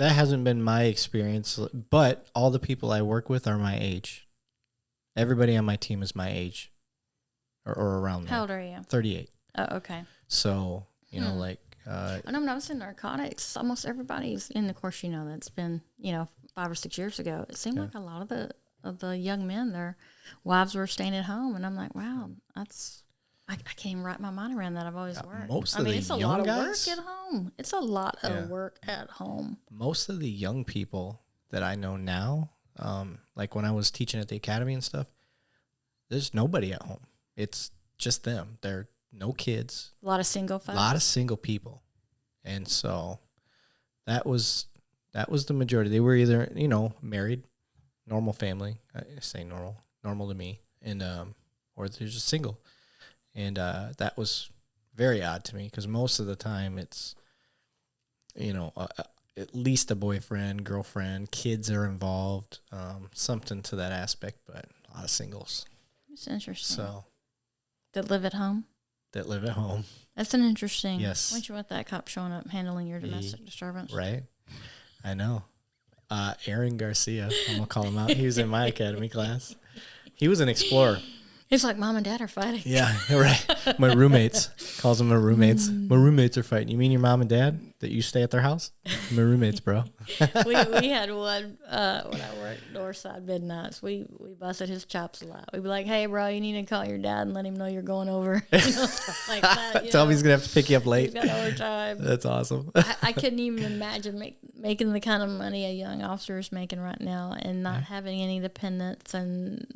That hasn't been my experience, but all the people I work with are my age. Everybody on my team is my age or around there. How old are you? 38. Oh, okay. So, like... when I was in narcotics, almost everybody's, and of course, that's been, 5 or 6 years ago. It seemed like a lot of the young men, their wives were staying at home. And I'm like, wow, I can't even wrap my mind around that. I've always worked. Most of the it's a young lot guys, of work at home. It's a lot of work at home. Most of the young people that I know now, like when I was teaching at the academy and stuff, there's nobody at home. It's just them. They're no kids. A lot of single folks. A lot of single people. And so that was the majority. They were either, married, normal family. I say normal to me, and or they're just single. And that was very odd to me because most of the time it's, at least a boyfriend, girlfriend, kids are involved, something to that aspect, but a lot of singles. It's interesting. So that live at home. That's an interesting. Yes. Once you want that cop showing up handling your domestic disturbance. Right. I know. Aaron Garcia, I'm going to call him out. He was in my academy class. He was an explorer. It's like mom and dad are fighting. Yeah, right. My roommates. Calls them my roommates. My roommates are fighting. You mean your mom and dad that you stay at their house? My roommates, bro. we had one when I worked Northside midnights. We busted his chops a lot. We'd be like, hey, bro, you need to call your dad and let him know you're going over. Stuff like that. Tell him he's going to have to pick you up late. He's got overtime. That's awesome. I couldn't even imagine making the kind of money a young officer is making right now and not having any dependents, and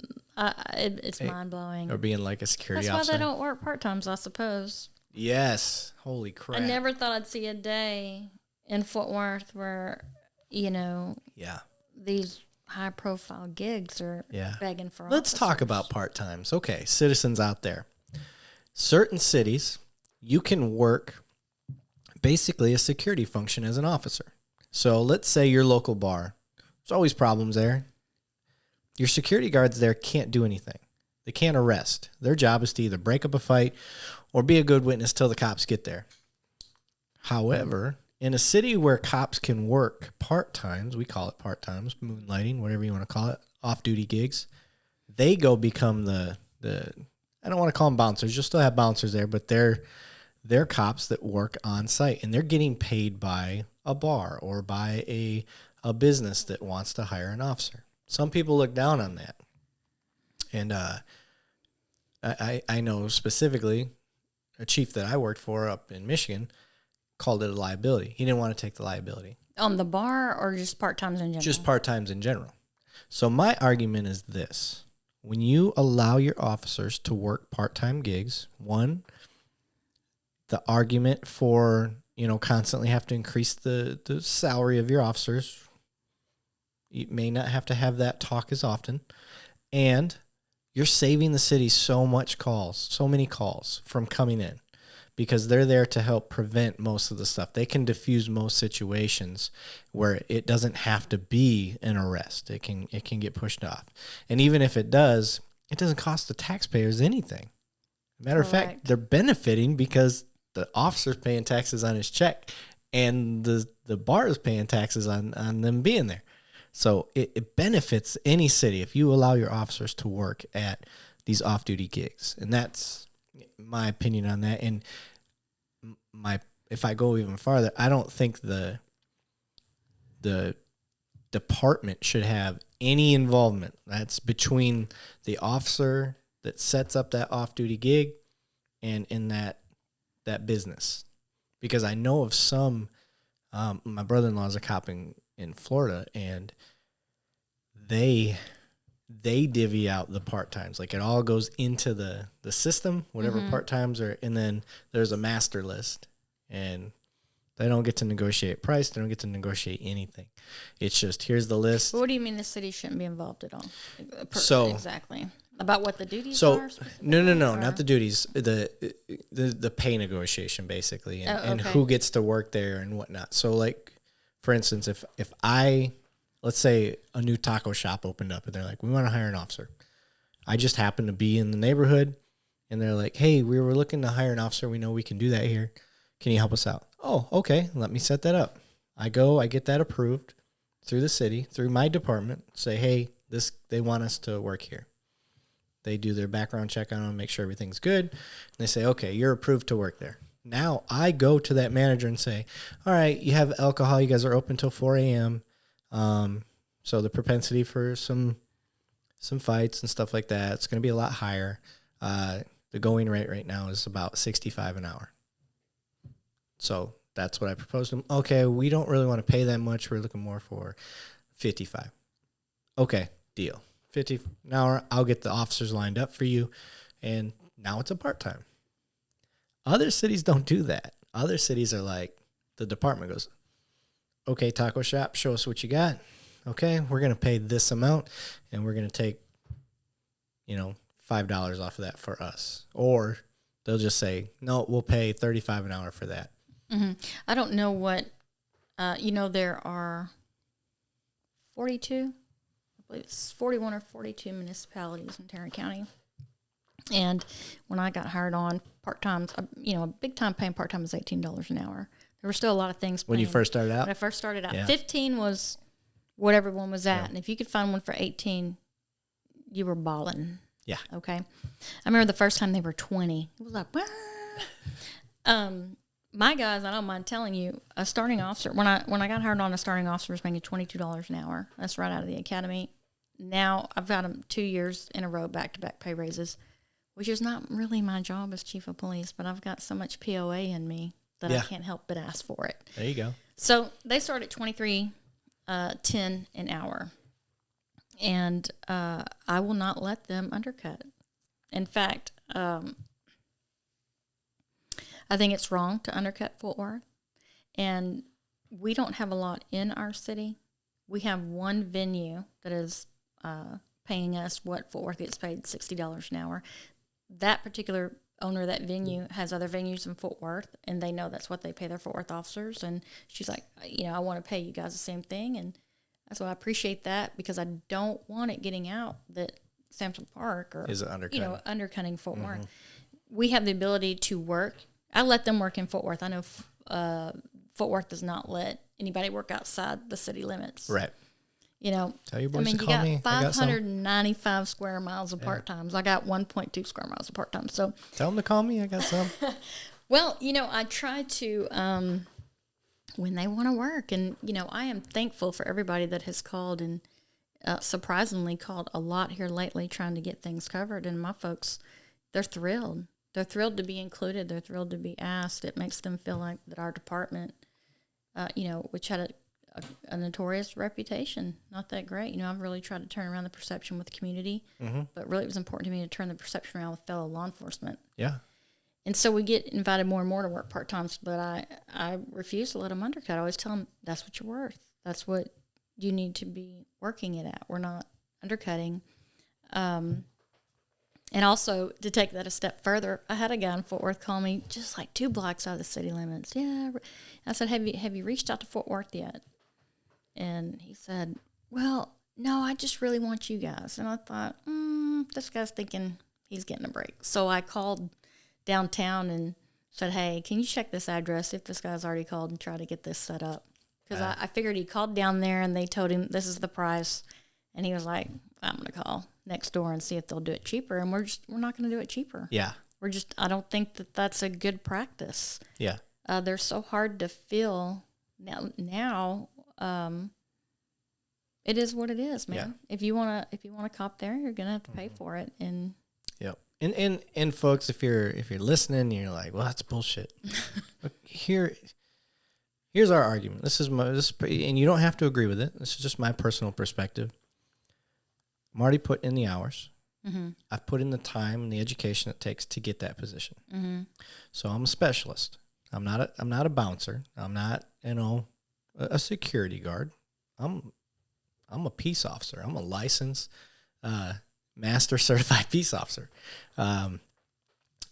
it's mind-blowing. Or being like a security officer. That's why they don't work part-times, I suppose. Yes. Holy crap. I never thought I'd see a day in Fort Worth where, these high-profile gigs are begging for Let's officers. talk about part-times. Okay, citizens out there. Certain cities, you can work basically a security function as an officer. So let's say your local bar. There's always problems there. Your security guards there can't do anything. They can't arrest. Their job is to either break up a fight or be a good witness till the cops get there. However, in a city where cops can work part-times, we call it part-times, moonlighting, whatever you want to call it, off-duty gigs, they go become the I don't want to call them bouncers. You'll still have bouncers there, but they're cops that work on site, and they're getting paid by a bar or by a business that wants to hire an officer. Some people look down on that. And I know specifically a chief that I worked for up in Michigan called it a liability. He didn't want to take the liability. On the bar or just part-times in general? Just part-times in general. So my argument is this. When you allow your officers to work part-time gigs, one, the argument for, constantly have to increase the salary of your officers, you may not have to have that talk as often. And you're saving the city so many calls from coming in because they're there to help prevent most of the stuff. They can diffuse most situations where it doesn't have to be an arrest. It can get pushed off. And even if it does, it doesn't cost the taxpayers anything. Matter of fact, they're benefiting because the officer's paying taxes on his check and the bar is paying taxes on them being there. So it benefits any city if you allow your officers to work at these off-duty gigs. And that's my opinion on that. And if I go even farther, I don't think the department should have any involvement. That's between the officer that sets up that off-duty gig and in that business. Because I know of some, my brother-in-law is a cop in Florida, and they divvy out the part-times. Like, it all goes into the system, whatever part-times are, and then there's a master list, and they don't get to negotiate price. They don't get to negotiate anything. It's just, here's the list. But what do you mean the city shouldn't be involved at all? Exactly. About what the duties are? No, not the duties. The pay negotiation, basically, and who gets to work there and whatnot. So, like, for instance, if let's say a new taco shop opened up and they're like, we want to hire an officer. I just happen to be in the neighborhood and they're like, hey, we were looking to hire an officer. We know we can do that here. Can you help us out? Oh, okay. Let me set that up. I go, I get that approved through the city, through my department, say, hey, they want us to work here. They do their background check on them, make sure everything's good. And they say, okay, you're approved to work there. Now I go to that manager and say, all right, you have alcohol. You guys are open till 4 a.m. So the propensity for some fights and stuff like that, it's going to be a lot higher. The going rate right now is about $65 an hour. So that's what I proposed to them. Okay, we don't really want to pay that much. We're looking more for $55. Okay, deal. $50 an hour. I'll get the officers lined up for you. And now it's a part-time. Other cities don't do that. Other cities are like, the department goes, okay, taco shop, show us what you got. Okay, we're going to pay this amount, and we're going to take, $5 off of that for us. Or they'll just say, no, we'll pay $35 an hour for that. Mm-hmm. I don't know what, there are 42, I believe it's 41 or 42 municipalities in Tarrant County. And when I got hired on part-time, a big-time paying part-time was $18 an hour. There were still a lot of things When you first started out? When I first started out. Yeah. 15 was what everyone was at. Yeah. And if you could find one for 18, you were balling. Yeah. Okay. I remember the first time they were 20. It was like, what? My guys, I don't mind telling you, a starting officer, when I got hired on, a starting officer was making $22 an hour. That's right out of the academy. Now I've got them 2 years in a row, back-to-back pay raises, which is not really my job as chief of police, but I've got so much POA in me that I can't help but ask for it. There you go. So they start at $23.10 an hour, and I will not let them undercut. In fact, I think it's wrong to undercut Fort Worth, and we don't have a lot in our city. We have one venue that is paying us what Fort Worth gets paid, $60 an hour. That particular owner of that venue has other venues in Fort Worth, and they know that's what they pay their Fort Worth officers. And she's like, I want to pay you guys the same thing. And so I appreciate that, because I don't want it getting out that Sansom Park is undercutting. Undercutting Fort Worth. We have the ability to work. I let them work in Fort Worth. I know Fort Worth does not let anybody work outside the city limits. Right. Tell your boys to call me. You got 595 square miles of part-times. I got 1.2 square miles of part-time. So tell them to call me. I got some. Well, I try to, when they want to work. And, I am thankful for everybody that has called, and surprisingly called a lot here lately trying to get things covered. And my folks, they're thrilled. They're thrilled to be included. They're thrilled to be asked. It makes them feel like that our department, which had a notorious reputation, not that great. I've really tried to turn around the perception with the community, but really it was important to me to turn the perception around with fellow law enforcement. Yeah. And so we get invited more and more to work part-times, but I refuse to let them undercut. I always tell them, that's what you're worth. That's what you need to be working it at. We're not undercutting. And also, to take that a step further, I had a guy in Fort Worth call me just like 2 blocks out of the city limits. Yeah. I said, have you reached out to Fort Worth yet? And he said, well, no, I just really want you guys. And I thought, this guy's thinking he's getting a break. So I called downtown and said, hey, can you check this address if this guy's already called and try to get this set up? Because I figured he called down there and they told him this is the price. And he was like, I'm going to call next door and see if they'll do it cheaper. And we're not going to do it cheaper. Yeah. I don't think that that's a good practice. Yeah. They're so hard to fill now. It is what it is, man. Yeah. If you want to cop there, you're going to have to pay for it. And yep. And folks, if you're listening and you're like, well, that's bullshit. Here's our argument. And you don't have to agree with it. This is just my personal perspective. Marty put in the hours. Mm-hmm. I've put in the time and the education it takes to get that position. Mm-hmm. So I'm a specialist. I'm not a bouncer. I'm not, a security guard. I'm a peace officer. I'm a licensed master certified peace officer.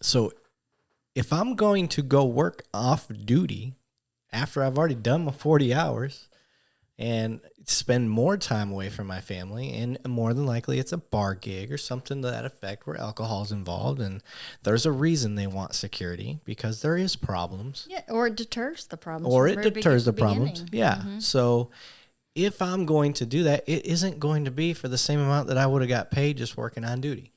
So if I'm going to go work off duty after I've already done my 40 hours, and spend more time away from my family. And more than likely it's a bar gig or something to that effect where alcohol is involved. And there's a reason they want security, because there is problems. Yeah, or it deters the problems. Or it deters the problems. Yeah. Mm-hmm. So if I'm going to do that, it isn't going to be for the same amount that I would have got paid just working on duty.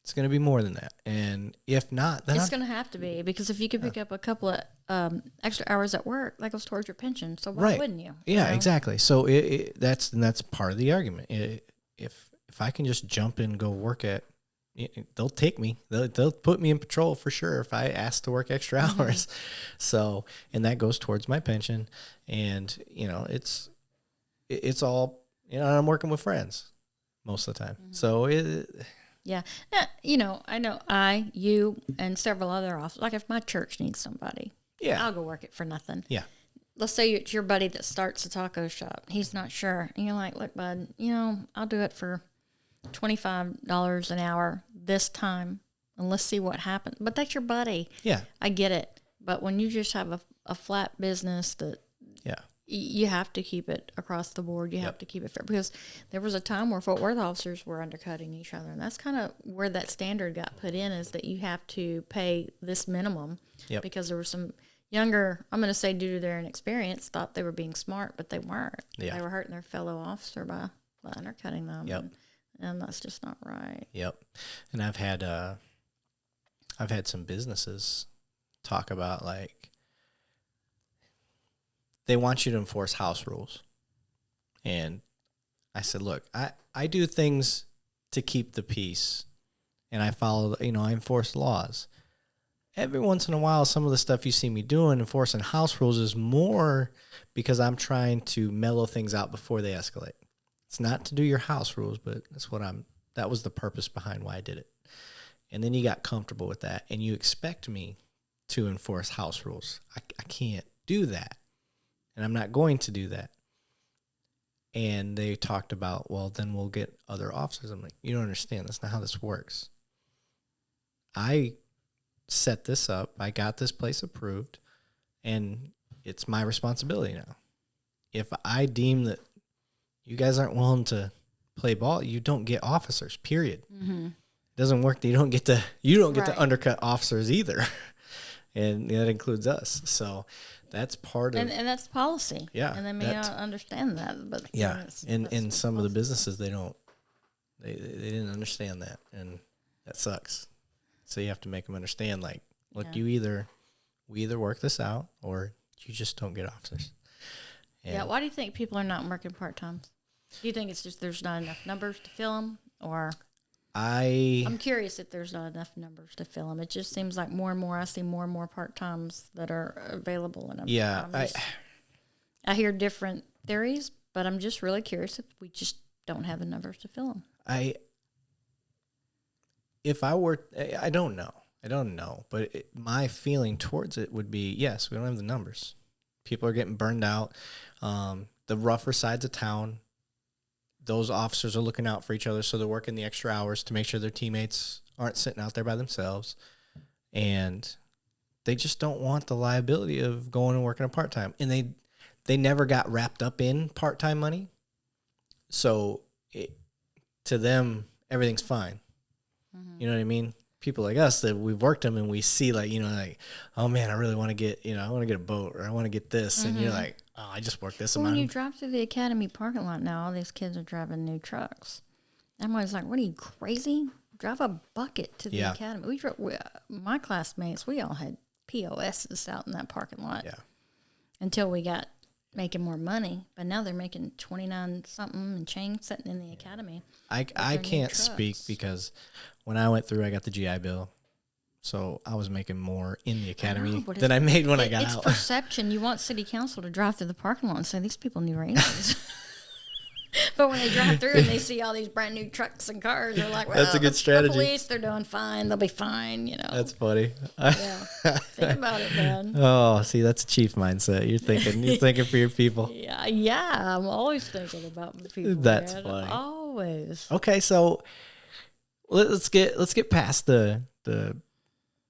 It's going to be more than that. And if not, then it's going to have to be, because if you could pick up a couple of extra hours at work, that goes towards your pension. So why wouldn't you? Yeah, exactly. So that's part of the argument. If I can just jump in and go work at, they'll take me. They'll put me in patrol for sure if I ask to work extra hours. So, and that goes towards my pension. And, it's all, I'm working with friends most of the time. Mm-hmm. So yeah. Now, I know you, and several other officers, like if my church needs somebody, I'll go work it for nothing. Yeah. Let's say it's your buddy that starts a taco shop. He's not sure. And you're like, look, bud, I'll do it for $25 an hour this time, and let's see what happens. But that's your buddy. Yeah. I get it. But when you just have a flat business that you have to keep it across the board. You have to keep it fair, because there was a time where Fort Worth officers were undercutting each other. And that's kind of where that standard got put in, is that you have to pay this minimum because there were some younger, I'm going to say due to their inexperience, thought they were being smart, but they weren't. Yeah. They were hurting their fellow officer by undercutting them. Yep. And that's just not right. Yep. And I've had some businesses talk about, like, they want you to enforce house rules. And I said, look, I do things to keep the peace, and I follow, I enforce laws. Every once in a while, some of the stuff you see me doing, enforcing house rules, is more because I'm trying to mellow things out before they escalate. It's not to do your house rules, but that was the purpose behind why I did it. And then you got comfortable with that, and you expect me to enforce house rules. I can't do that. And I'm not going to do that. And they talked about, well, then we'll get other officers. I'm like, you don't understand. That's not how this works. I set this up. I got this place approved. And it's my responsibility now. If I deem that you guys aren't willing to play ball, you don't get officers, period. Mm-hmm. It doesn't work. You don't get to undercut officers either. And that includes us. So that's part of, and that's policy. Yeah, and they may not understand that, but in some of the businesses they didn't understand that, and that sucks. So you have to make them understand, like, look, we either work this out or you just don't get officers. And why do you think people are not working part-time? Do you think it's just there's not enough numbers to fill them, or? I'm curious if there's not enough numbers to fill them. It just seems like more and more I see more and more part-times that are available. And I hear different theories, but I'm just really curious if we just don't have the numbers to fill them. I don't know, but my feeling towards it would be, yes, we don't have the numbers. People are getting burned out. The rougher sides of town, those officers are looking out for each other, so they're working the extra hours to make sure their teammates aren't sitting out there by themselves. And they just don't want the liability of going and working a part-time. And they never got wrapped up in part-time money. So to them, everything's fine. Mm-hmm. You know what I mean? People like us that we've worked them and we see, like, like, oh man, I really want to get, I want to get a boat, or I want to get this. Mm-hmm. And you're like, oh, I just worked this amount. When you drive through the academy parking lot now, all these kids are driving new trucks. I'm always like, what are you, crazy? Drive a bucket to the academy. My classmates, we all had POSs out in that parking lot. Yeah. Until we got making more money. But now they're making 29 something and change sitting in the academy. I can't speak because when I went through, I got the GI Bill. So I was making more in the academy than I made when I got out. It's perception. You want city council to drive through the parking lot and say, these people need raises. But when they drive through and they see all these brand new trucks and cars, they're like, well, that's a good strategy. The police, they're doing fine. They'll be fine, That's funny. Yeah. Think about it, man. Oh, see, that's a chief mindset. You're thinking for your people. Yeah. I'm always thinking about the people. That's funny. Always. Okay, so let's get past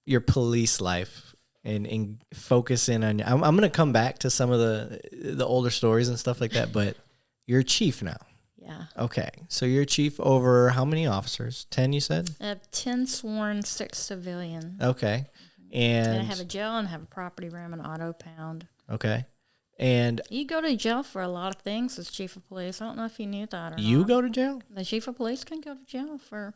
your police life and focus in on. I'm going to come back to some of the older stories and stuff like that, but You're a chief now. Yeah. Okay. So you're a chief over how many officers? 10, you said? I have 10 sworn, 6 civilian. Okay. And I have a jail and have a property room and auto pound. Okay. And you go to jail for a lot of things as chief of police. I don't know if you knew that or not. you go to jail? The chief of police can go to jail for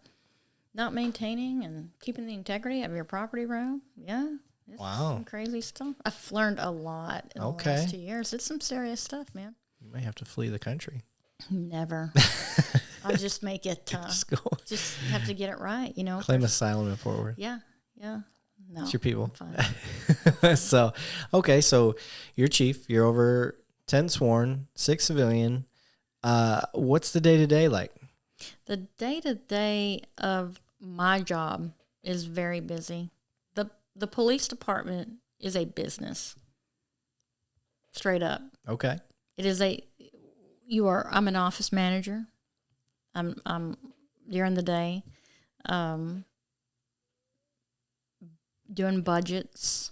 not maintaining and keeping the integrity of your property room. Yeah. It's some crazy stuff. I've learned a lot in the last 2 years. It's some serious stuff, man. You may have to flee the country. Never. I'll just make it. Just have to get it right, you know. Claim asylum and forward. Yeah. Yeah. No. It's your people. Fine. So, okay. So you're chief. You're over 10 sworn, 6 civilian. What's the day-to-day like? The day-to-day of my job is very busy. The police department is a business. Straight up. Okay. It is I'm an office manager. I'm during the day, doing budgets.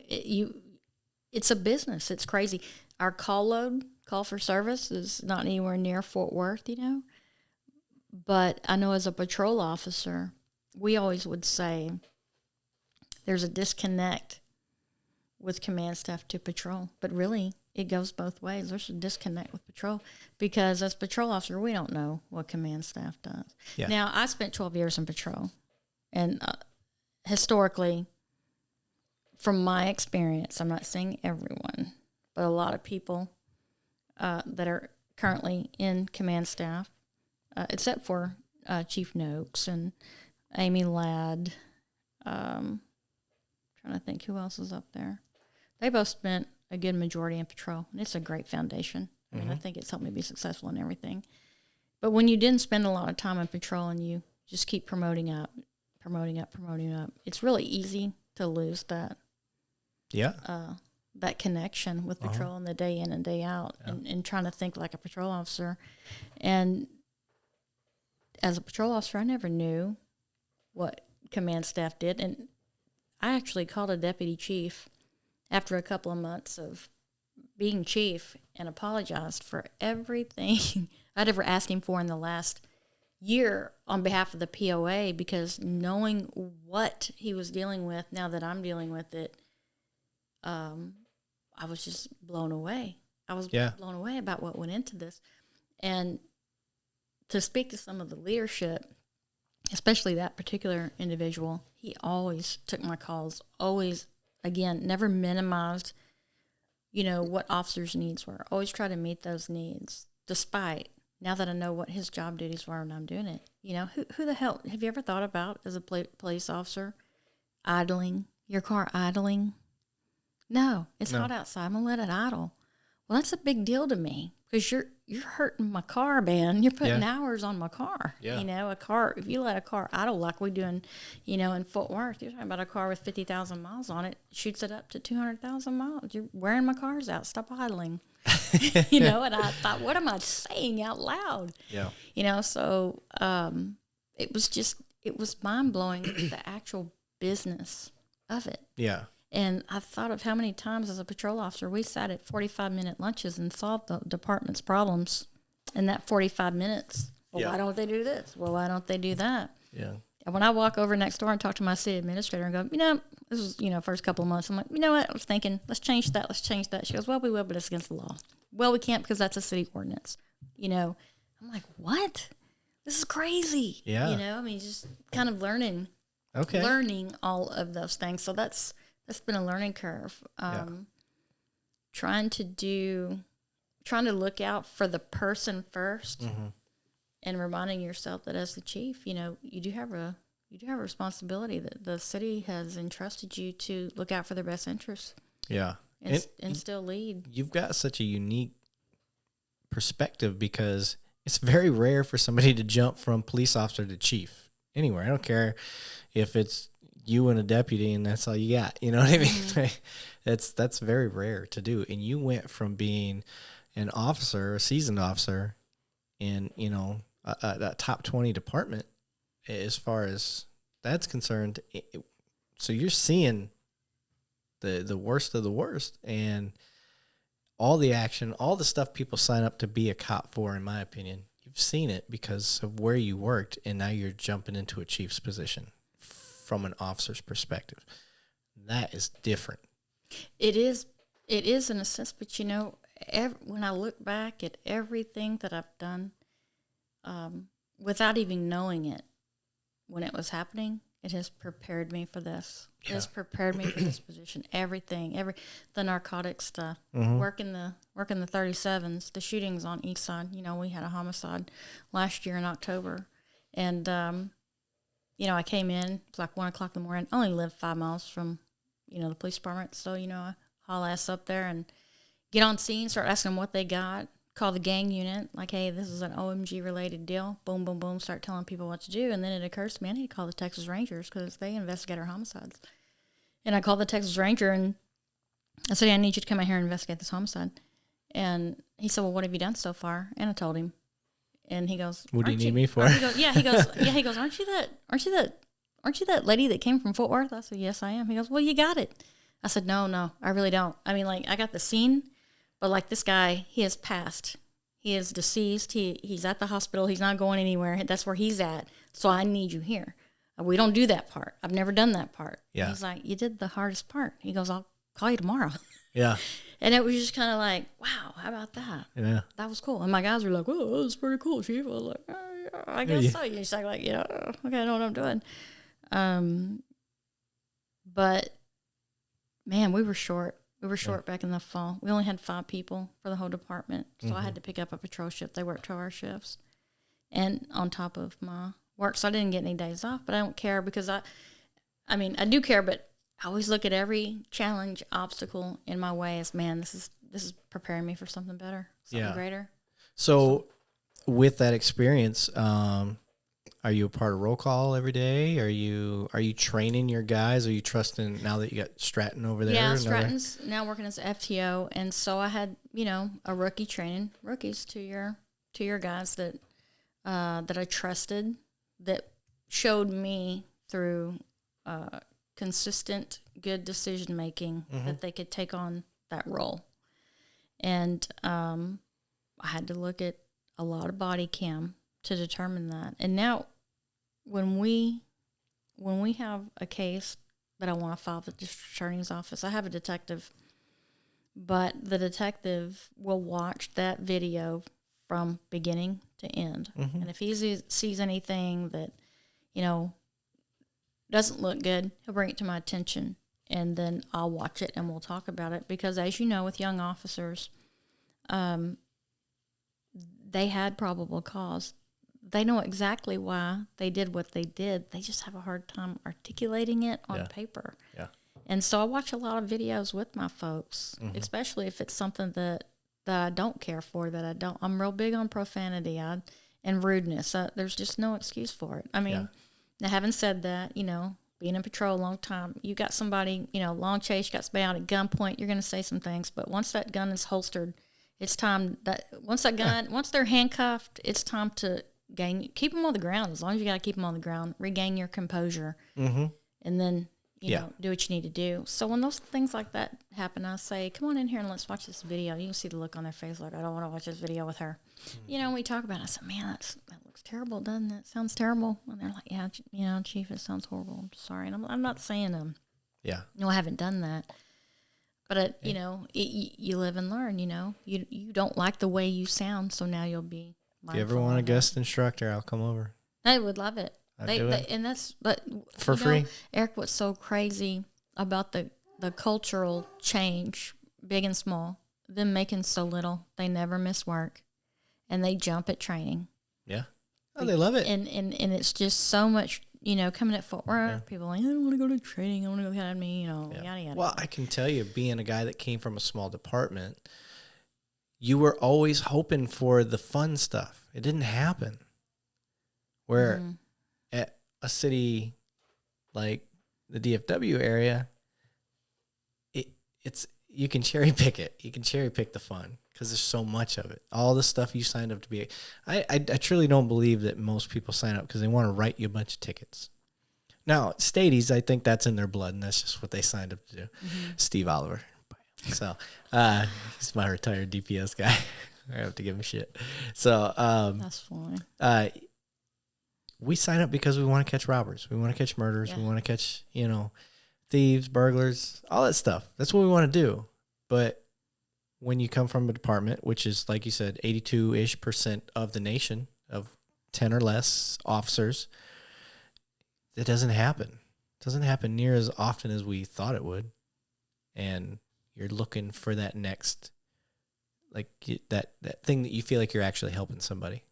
It's a business. It's crazy. Our call for service is not anywhere near Fort Worth, you know. But I know as a patrol officer, we always would say there's a disconnect with command staff to patrol. But really, it goes both ways. There's a disconnect with patrol because as patrol officer, we don't know what command staff does. Yeah. Now, I spent 12 years in patrol. And historically, from my experience, I'm not saying everyone, but a lot of people that are currently in command staff, except for Chief Noakes and Amy Ladd. Trying to think who else is up there. They both spent a good majority in patrol, and it's a great foundation. I mean, I think it's helped me be successful in everything. But when you didn't spend a lot of time in patrol and you just keep promoting up, it's really easy to lose that. Yeah. That connection with patrol and the day in and day out, and trying to think like a patrol officer. And as a patrol officer, I never knew what command staff did. And I actually called a deputy chief after a couple of months of being chief and apologized for everything I'd ever asked him for in the last year on behalf of the POA, because knowing what he was dealing with, now that I'm dealing with it, I was just blown away. I was blown away about what went into this. And to speak to some of the leadership, especially that particular individual, he always took my calls, always, again, never minimized, you know, what officers' needs were. Always try to meet those needs, despite, now that I know what his job duties were when I'm doing it. You know, who the hell, have you ever thought about, as a police officer, idling, your car idling? No, it's hot outside. I'm going to let it idle. Well, that's a big deal to me, because you're hurting my car, man. You're putting hours on my car. Yeah. You know, a car, if you let a car idle like we do in Fort Worth, you're talking about a car with 50,000 miles on it, shoots it up to 200,000 miles. You're wearing my cars out. Stop idling. You know, and I thought, what am I saying out loud? Yeah. You know, so it was mind-blowing, the actual business of it. Yeah. And I thought of how many times as a patrol officer we sat at 45-minute lunches and solved the department's problems in that 45 minutes. Well, why don't they do this? Well, why don't they do that? Yeah. And when I walk over next door and talk to my city administrator and go, you know, this was, first couple of months, I'm like, you know what? I was thinking, let's change that. She goes, well, we will, but it's against the law. Well, we can't because that's a city ordinance. You know, I'm like, what? This is crazy. Yeah. You know, I mean, just kind of learning all of those things. So that's been a learning curve. Trying to look out for the person first, and reminding yourself that as the chief, you know, you do have a responsibility that the city has entrusted you to look out for their best interests. Yeah. And still lead. You've got such a unique perspective, because it's very rare for somebody to jump from police officer to chief anywhere. I don't care if it's you and a deputy and that's all you got. You know what I mean? Mm-hmm. That's very rare to do. And you went from being an officer, a seasoned officer, in, you know, a top 20 department as far as that's concerned. So you're seeing the worst of the worst. And all the action, all the stuff people sign up to be a cop for, in my opinion, you've seen it because of where you worked, and now you're jumping into a chief's position from an officer's perspective. That is different. It is in a sense, but you know, when I look back at everything that I've done, without even knowing it, when it was happening, it has prepared me for this. Yeah. It has prepared me for this position. Everything, the narcotic stuff, working the 37s, the shootings on East Side. You know, we had a homicide last year in October, and you know, I came in. It was like 1:00 in the morning. I only lived 5 miles from, you know, the police department, so you know, I haul ass up there and get on scene, start asking them what they got. Call the gang unit, like, hey, this is an OMG-related deal. Boom, boom, boom, start telling people what to do. And then it occurs to me, I need to call the Texas Rangers because they investigate our homicides. And I called the Texas Ranger, and I said, I need you to come out here and investigate this homicide. And he said, well, what have you done so far? And I told him. And he goes, what do you need me for? He goes, aren't you that lady that came from Fort Worth? I said, yes, I am. He goes, well, you got it. I said, no, I really don't. I mean, like, I got the scene. But like this guy, he has passed. He is deceased. He's at the hospital. He's not going anywhere. That's where he's at. So I need you here. We don't do that part. I've never done that part. Yeah. He's like, you did the hardest part. He goes, I'll call you tomorrow. Yeah. And it was just kind of like, wow, how about that? Yeah. That was cool. And my guys were like, oh, that was pretty cool, Chief. I was like, oh, yeah, I guess so. You're just like, yeah, okay, I know what I'm doing. But man, we were short. We were short back in the fall. We only had 5 people for the whole department. So I had to pick up a patrol shift. They worked 12-hour shifts. And on top of my work. So I didn't get any days off, but I don't care because I do care, but I always look at every challenge, obstacle in my way as, man, this is preparing me for something better, something greater. So with that experience, are you a part of roll call every day? Are you training your guys? Are you trusting now that you got Stratton over there? Yeah, Stratton's now working as FTO, and so I had a rookie training rookies to your guys that I trusted, that showed me through consistent good decision making that they could take on that role, and I had to look at a lot of body cam to determine that. And now when we have a case that I want to file with the district attorney's office, I have a detective, but the detective will watch that video from beginning to end. And if he sees anything that, doesn't look good, he'll bring it to my attention, and then I'll watch it and we'll talk about it. Because as you know, with young officers, they had probable cause. They know exactly why they did what they did. They just have a hard time articulating it on paper. Yeah. And so I watch a lot of videos with my folks, especially if it's something that I don't care for, I'm real big on profanity and rudeness. There's just no excuse for it. I mean, now having said that, being in patrol a long time, you got somebody, long chase, you got somebody out at gunpoint, you're going to say some things. But once that gun is holstered, it's time once they're handcuffed, it's time to keep them on the ground. As long as you got to keep them on the ground, regain your composure, and then do what you need to do. So when those things like that happen, I say, come on in here and let's watch this video. You can see the look on their face, like, I don't want to watch this video with her. We talk about it. I said, man, that looks terrible, doesn't it? It sounds terrible. And they're like, yeah, Chief, it sounds horrible. I'm sorry. And I'm not saying no, I haven't done that. But you live and learn. You don't like the way you sound, so now you'll be. If you ever want a guest instructor, I'll come over. I would love it. But for free. Eric, what's so crazy about the cultural change, big and small, them making so little, they never miss work, and they jump at training. Yeah. Oh, they love it. And it's just so much. Coming at Fort Worth, people are like, I don't want to go to training. I want to go to the academy, yada, yada. Well, I can tell you, being a guy that came from a small department, you were always hoping for the fun stuff. It didn't happen. Where at a city like the DFW area, it's you can cherry pick it. You can cherry pick the fun because there's so much of it. All the stuff you signed up to be. I truly don't believe that most people sign up because they want to write you a bunch of tickets. Now, Stadies, I think that's in their blood, and that's just what they signed up to do. Steve Oliver. So he's my retired DPS guy. I have to give him shit. So That's funny. We sign up because we want to catch robbers. We want to catch murders. Yeah. We want to catch, thieves, burglars, all that stuff. That's what we want to do. But when you come from a department, which is, like you said, 82-ish% of the nation, of 10 or less officers, that doesn't happen. It doesn't happen near as often as we thought it would. And you're looking for that next, like that thing that you feel like you're actually helping somebody.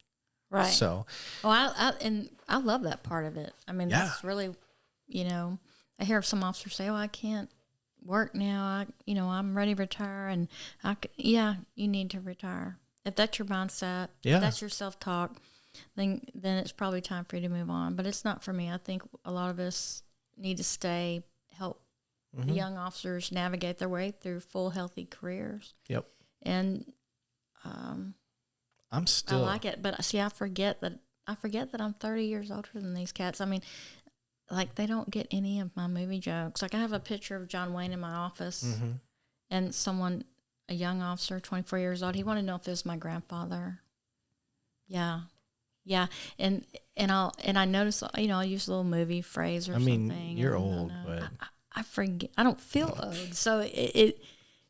Right. So, I love that part of it. I mean, that's really, I hear some officers say, "Oh, I can't work now. I'm ready to retire." And you need to retire. If that's your mindset, if that's your self-talk, then it's probably time for you to move on. But it's not for me. I think a lot of us need to stay, help the young officers navigate their way through full, healthy careers. Yep. And I'm still. I like it, but see, I forget that I'm 30 years older than these cats. I mean, like, they don't get any of my movie jokes. Like, I have a picture of John Wayne in my office, and a young officer, 24 years old, he wanted to know if it was my grandfather. Yeah, and I notice, I'll use a little movie phrase or something. I mean, you're old, but I forget. I don't feel old, so it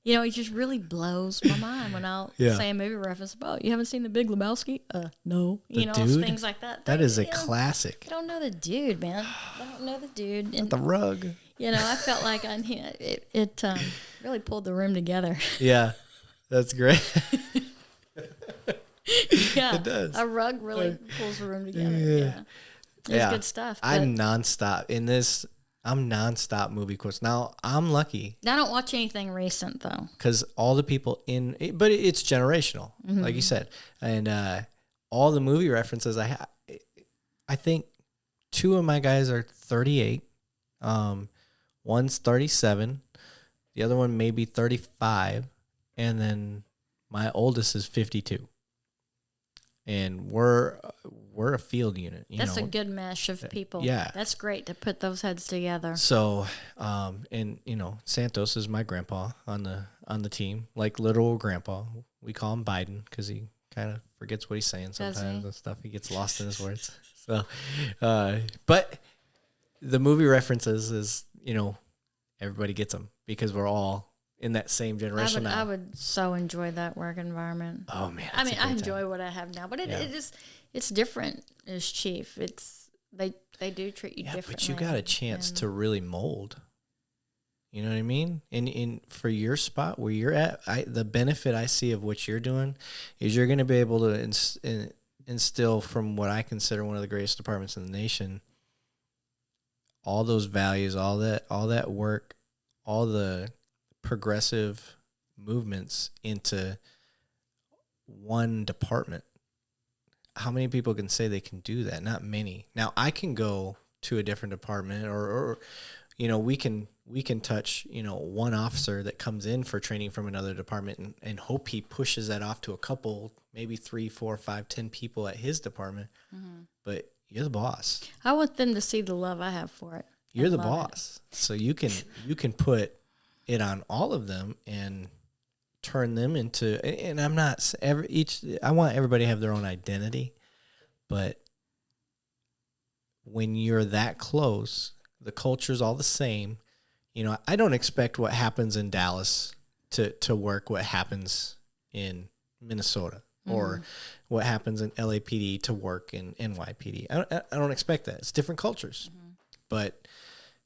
just really blows my mind when I'll say a movie reference about, you haven't seen The Big Lebowski? No. Dude? Things like that. That is a classic. I don't know the dude, man. I don't know the dude. And, the rug. I felt like it really pulled the room together. Yeah, that's great. Yeah, it does. A rug really pulls the room together. Yeah. It's good stuff. I'm nonstop in this. I'm nonstop movie quotes. Now, I'm lucky. I don't watch anything recent, though. Because all the people but it's generational, like you said. And all the movie references I have, I think 2 of my guys are 38. One's 37. The other one may be 35. And then my oldest is 52. And we're a field unit. That's a good mesh of people. Yeah. That's great to put those heads together. So, and Santos is my grandpa on the team, like literal grandpa. We call him Biden because he kind of forgets what he's saying sometimes and stuff. He gets lost in his words. So, but the movie references is, everybody gets them because we're all in that same generation now. I would so enjoy that work environment. Oh man. I mean, I enjoy what I have now, but it's different as chief. They do treat you differently. But you got a chance to really mold. You know what I mean? And for your spot where you're at, the benefit I see of what you're doing is you're going to be able to instill from what I consider one of the greatest departments in the nation, all those values, all that work, all the progressive movements into one department. How many people can say they can do that? Not many. Now, I can go to a different department or we can touch, one officer that comes in for training from another department and hope he pushes that off to a couple, maybe 3, 4, 5, 10 people at his department. Mm-hmm. But you're the boss. I want them to see the love I have for it. You're the boss. So you can put it on all of them and turn them into, and I'm not I want everybody to have their own identity, but when you're that close, the culture's all the same. I don't expect what happens in Dallas to work what happens in Minnesota or what happens in LAPD to work in NYPD. I don't expect that. It's different cultures. But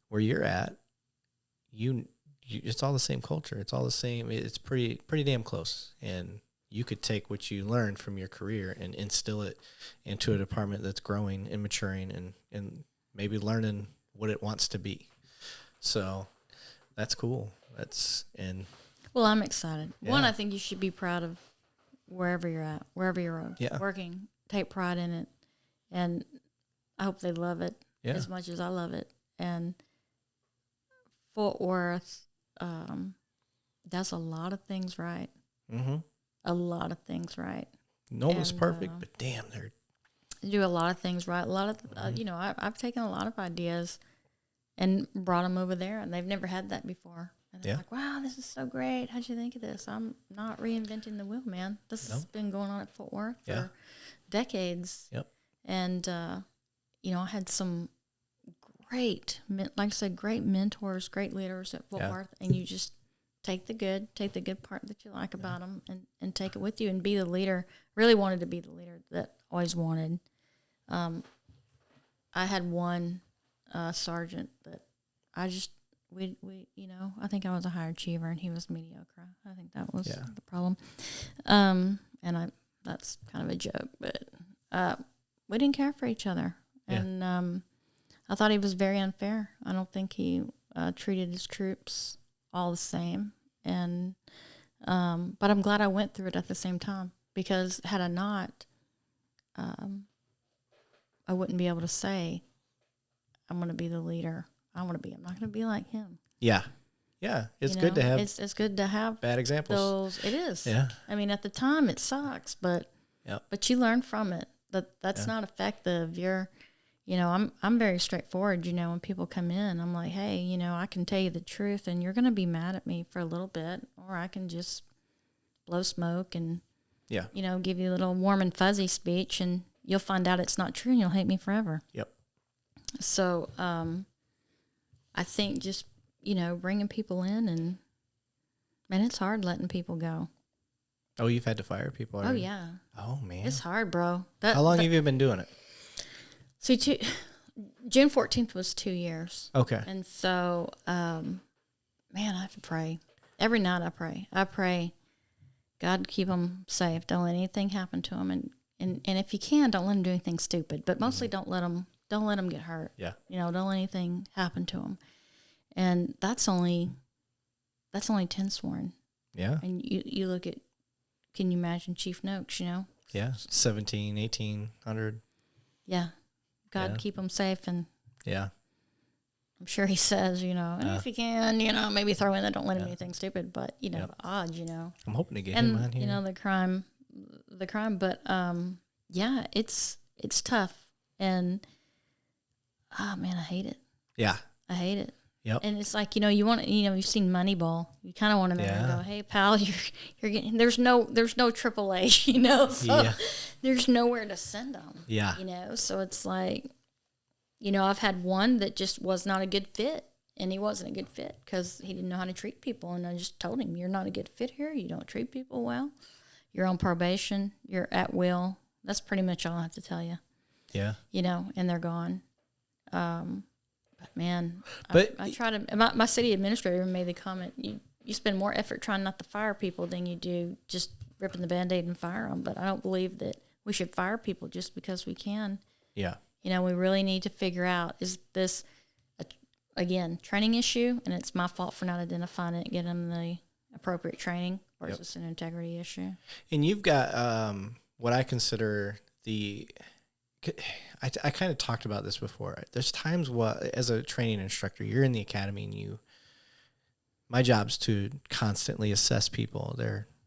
where you're at, it's all the same culture. It's all the same. It's pretty damn close. And you could take what you learned from your career and instill it into a department that's growing and maturing and maybe learning what it wants to be. So that's cool. Well, I'm excited. Yeah. One, I think you should be proud of wherever you're at, wherever you're working. Take pride in it. And I hope they love it as much as I love it. And Fort Worth does a lot of things right. Mm-hmm. A lot of things right. No one's perfect, but damn, they do a lot of things right. A lot of, I've taken a lot of ideas and brought them over there, and they've never had that before. And they're like, wow, this is so great. How'd you think of this? I'm not reinventing the wheel, man. This has been going on at Fort Worth for decades. Yep. And, I had some great, like I said, great mentors, great leaders at Fort Worth. And you just take the good part that you like about them and take it with you and be the leader. Really wanted to be the leader that I always wanted. I had one sergeant that I just, we I think I was a high achiever and he was mediocre. I think that was the problem. That's kind of a joke, but we didn't care for each other. Yeah. And I thought he was very unfair. I don't think he treated his troops all the same. And but I'm glad I went through it at the same time, because had I not, I wouldn't be able to say, I'm going to be the leader. I'm not going to be like him. Yeah. Yeah. It's good to have. It's good to have bad examples. It is. Yeah. I mean, at the time it sucks, but you learn from it. That's not effective. I'm very straightforward. When people come in, I'm like, hey, I can tell you the truth and you're going to be mad at me for a little bit, or I can just blow smoke and, give you a little warm and fuzzy speech, and you'll find out it's not true and you'll hate me forever. Yep. So, I think just, bringing people in, and man, it's hard letting people go. Oh, you've had to fire people already? Oh, yeah. Oh, man. It's hard, bro. How long have you been doing it? See, June 14th was 2 years. Okay. And so, man, I have to pray. Every night I pray. I pray, God, keep them safe. Don't let anything happen to them. And if you can, don't let them do anything stupid. But mostly don't let them get hurt. Yeah. Don't let anything happen to them. And that's only 10 sworn. Yeah. And you look at, can you imagine Chief Noakes, Yeah, 17, 1800. Yeah. God, keep them safe. And yeah, I'm sure he says, and if you can, maybe throw in that don't let him do anything stupid, but, the odds, I'm hoping to get him on here. The crime, but, it's tough. And, oh, man, I hate it. Yeah. I hate it. Yep. And it's like, you want, you've seen Moneyball. You kind of want to go, hey, pal, you're getting, there's no AAA, so there's nowhere to send them. Yeah. So it's like, I've had one that just was not a good fit, and he wasn't a good fit because he didn't know how to treat people. And I just told him, you're not a good fit here. You don't treat people well. You're on probation. You're at will. That's pretty much all I have to tell you. Yeah. And they're gone. But man, but I try to. My city administrator made the comment: you spend more effort trying not to fire people than you do just ripping the Band-Aid and fire them. But I don't believe that we should fire people just because we can. Yeah. We really need to figure out, is this again training issue, and it's my fault for not identifying it and getting them the appropriate training, or is this an integrity issue? And you've got what I consider I kind of talked about this before. There's times as a training instructor, you're in the academy and my job's to constantly assess people,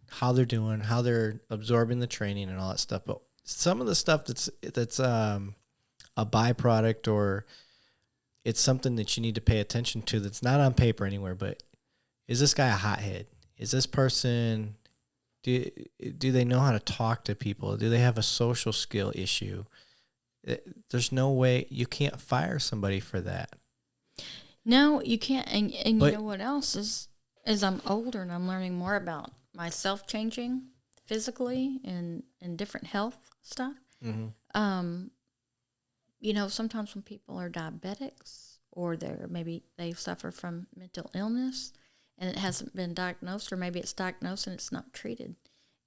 how they're doing, how they're absorbing the training and all that stuff. But some of the stuff that's a byproduct, or it's something that you need to pay attention to that's not on paper anywhere, but is this guy a hothead? Is this person, do they know how to talk to people? Do they have a social skill issue? There's no way, you can't fire somebody for that. No, you can't. And you know what else is, as I'm older and I'm learning more about myself changing physically and different health stuff. Mm-hmm. Sometimes when people are diabetics, or they suffer from mental illness and it hasn't been diagnosed, or maybe it's diagnosed and it's not treated,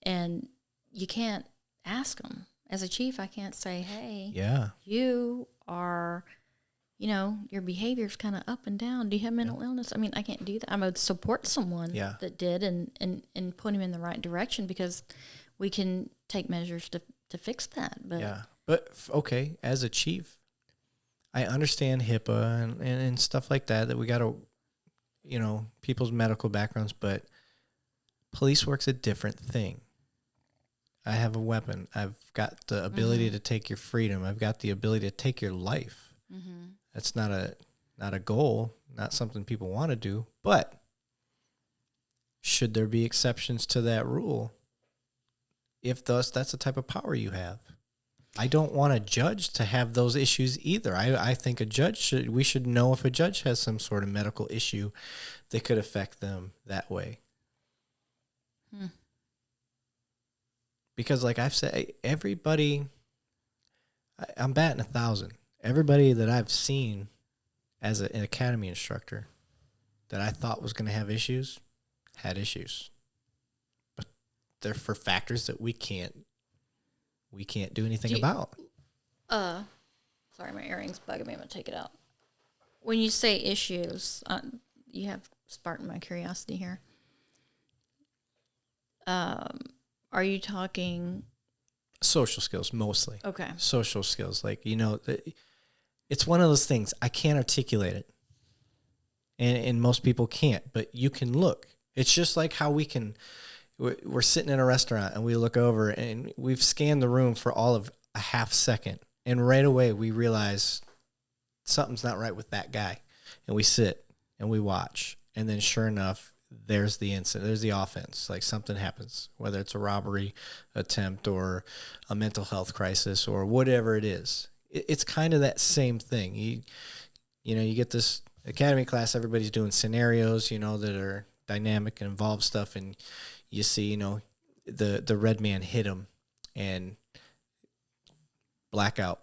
and you can't ask them. As a chief, I can't say, hey, you are, your behavior's kind of up and down. Do you have mental illness? I mean, I can't do that. I would support someone that did and put him in the right direction, because we can take measures to fix that. But okay, as a chief, I understand HIPAA and stuff like that we got to, people's medical backgrounds, but police work's a different thing. I have a weapon. I've got the ability to take your freedom. I've got the ability to take your life. Mm-hmm. That's not a goal, not something people want to do. But should there be exceptions to that rule? If thus that's the type of power you have. I don't want a judge to have those issues either. I think we should know if a judge has some sort of medical issue that could affect them that way. Because like I've said, everybody, I'm batting 1,000. Everybody that I've seen as an academy instructor that I thought was going to have issues, had issues. But they're for factors that we can't do anything about. Sorry, my earring's bugging me. I'm going to take it out. When you say issues, you have sparked my curiosity here. Are you talking social skills mostly? Okay. Social skills. Like, it's one of those things. I can't articulate it. And most people can't, but you can look. It's just like how we're sitting in a restaurant and we look over and we've scanned the room for all of a half second. And right away we realize something's not right with that guy. And we sit and we watch. And then sure enough, there's the incident. There's the offense. Like something happens, whether it's a robbery attempt or a mental health crisis or whatever it is. It's kind of that same thing. You get this academy class, everybody's doing scenarios, that are dynamic and involve stuff. And you see, the red man hit him and blackout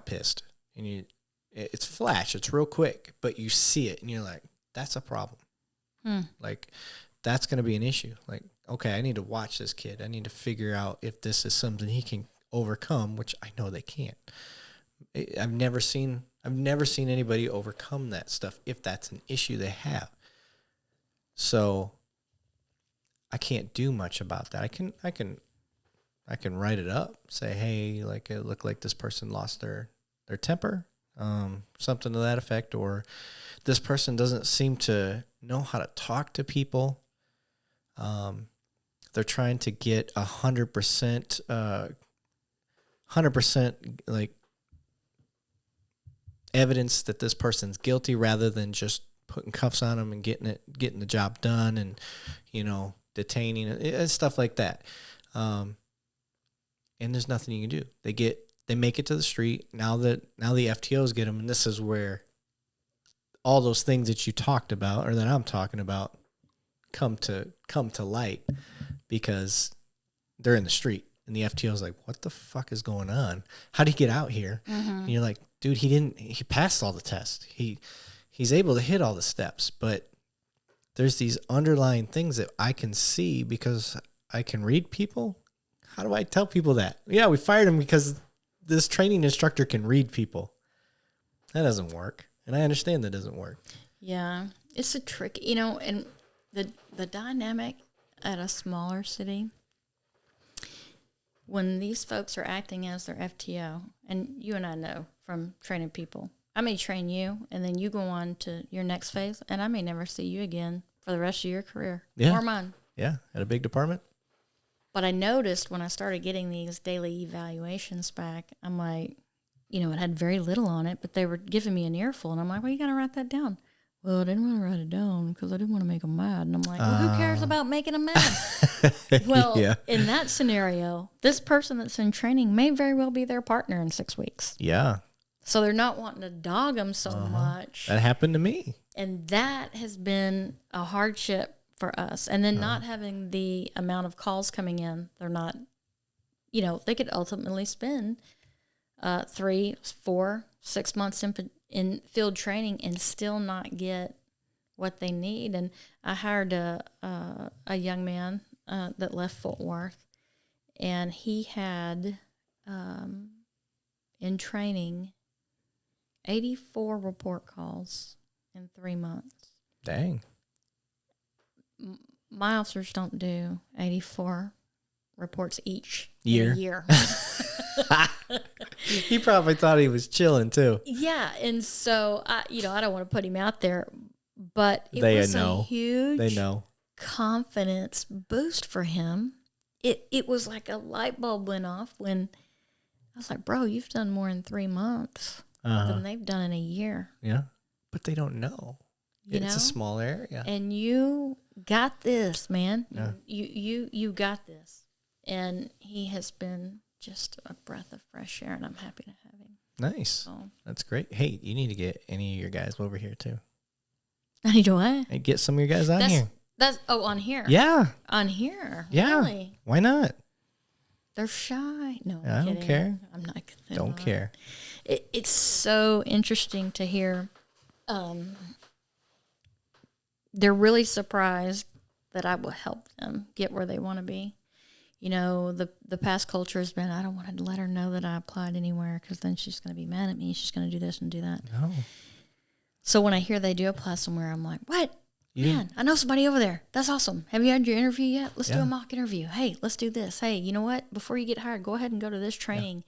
pissed. And it's flash, it's real quick, but you see it and you're like, that's a problem. Like, that's going to be an issue. Like, okay, I need to watch this kid. I need to figure out if this is something he can overcome, which I know they can't. I've never seen anybody overcome that stuff if that's an issue they have. So I can't do much about that. I can write it up, say, hey, like it looked like this person lost their temper, something to that effect, or this person doesn't seem to know how to talk to people. They're trying to get 100%, like evidence that this person's guilty rather than just putting cuffs on them and getting the job done and, detaining and stuff like that. And there's nothing you can do. They make it to the street. Now the FTOs get them. And this is where all those things that you talked about or that I'm talking about come to light because they're in the street and the FTO's like, what the fuck is going on? How'd he get out here? Mm-hmm. And you're like, dude, he passed all the tests. He's able to hit all the steps, but there's these underlying things that I can see because I can read people. How do I tell people that? Yeah, we fired him because this training instructor can read people. That doesn't work. And I understand that doesn't work. Yeah, it's a trick, and the dynamic at a smaller city, when these folks are acting as their FTO, and you and I know from training people, I may train you, and then you go on to your next phase, and I may never see you again for the rest of your career or mine. Yeah, at a big department. But I noticed when I started getting these daily evaluations back, I'm like, it had very little on it, but they were giving me an earful. And I'm like, well, you got to write that down. Well, I didn't want to write it down because I didn't want to make them mad. And I'm like, well, who cares about making them mad? Well, yeah. In that scenario, this person that's in training may very well be their partner in 6 weeks. Yeah. So they're not wanting to dog them so much. That happened to me. And that has been a hardship for us. And then not having the amount of calls coming in, they're not, they could ultimately spend 3, 4, 6 months in field training and still not get what they need. And I hired a young man that left Fort Worth, and he had in training 84 report calls in 3 months. Dang. My officers don't do 84 reports each year. In a year. He probably thought he was chilling too. Yeah, and so I don't want to put him out there, but it was a huge confidence boost for him. It was like a light bulb went off when I was like, bro, you've done more in 3 months than they've done in a year. Yeah, but they don't know. It's a small area. And you got this, man. Yeah. You got this. And he has been just a breath of fresh air, and I'm happy to have him. Nice. So, that's great. Hey, you need to get any of your guys over here too. I need to what? Hey, get some of your guys on here. On here. Yeah. On here. Yeah. Really? Why not? They're shy. No, I don't care. I'm not. Don't care. It's so interesting to hear. They're really surprised that I will help them get where they want to be. You know, the past culture has been, I don't want to let her know that I applied anywhere because then she's going to be mad at me. She's going to do this and do that. No. So when I hear they do apply somewhere, I'm like, what? Man, I know somebody over there. That's awesome. Have you had your interview yet? Let's do a mock interview. Hey, let's do this. Hey, you know what? Before you get hired, go ahead and go to this training.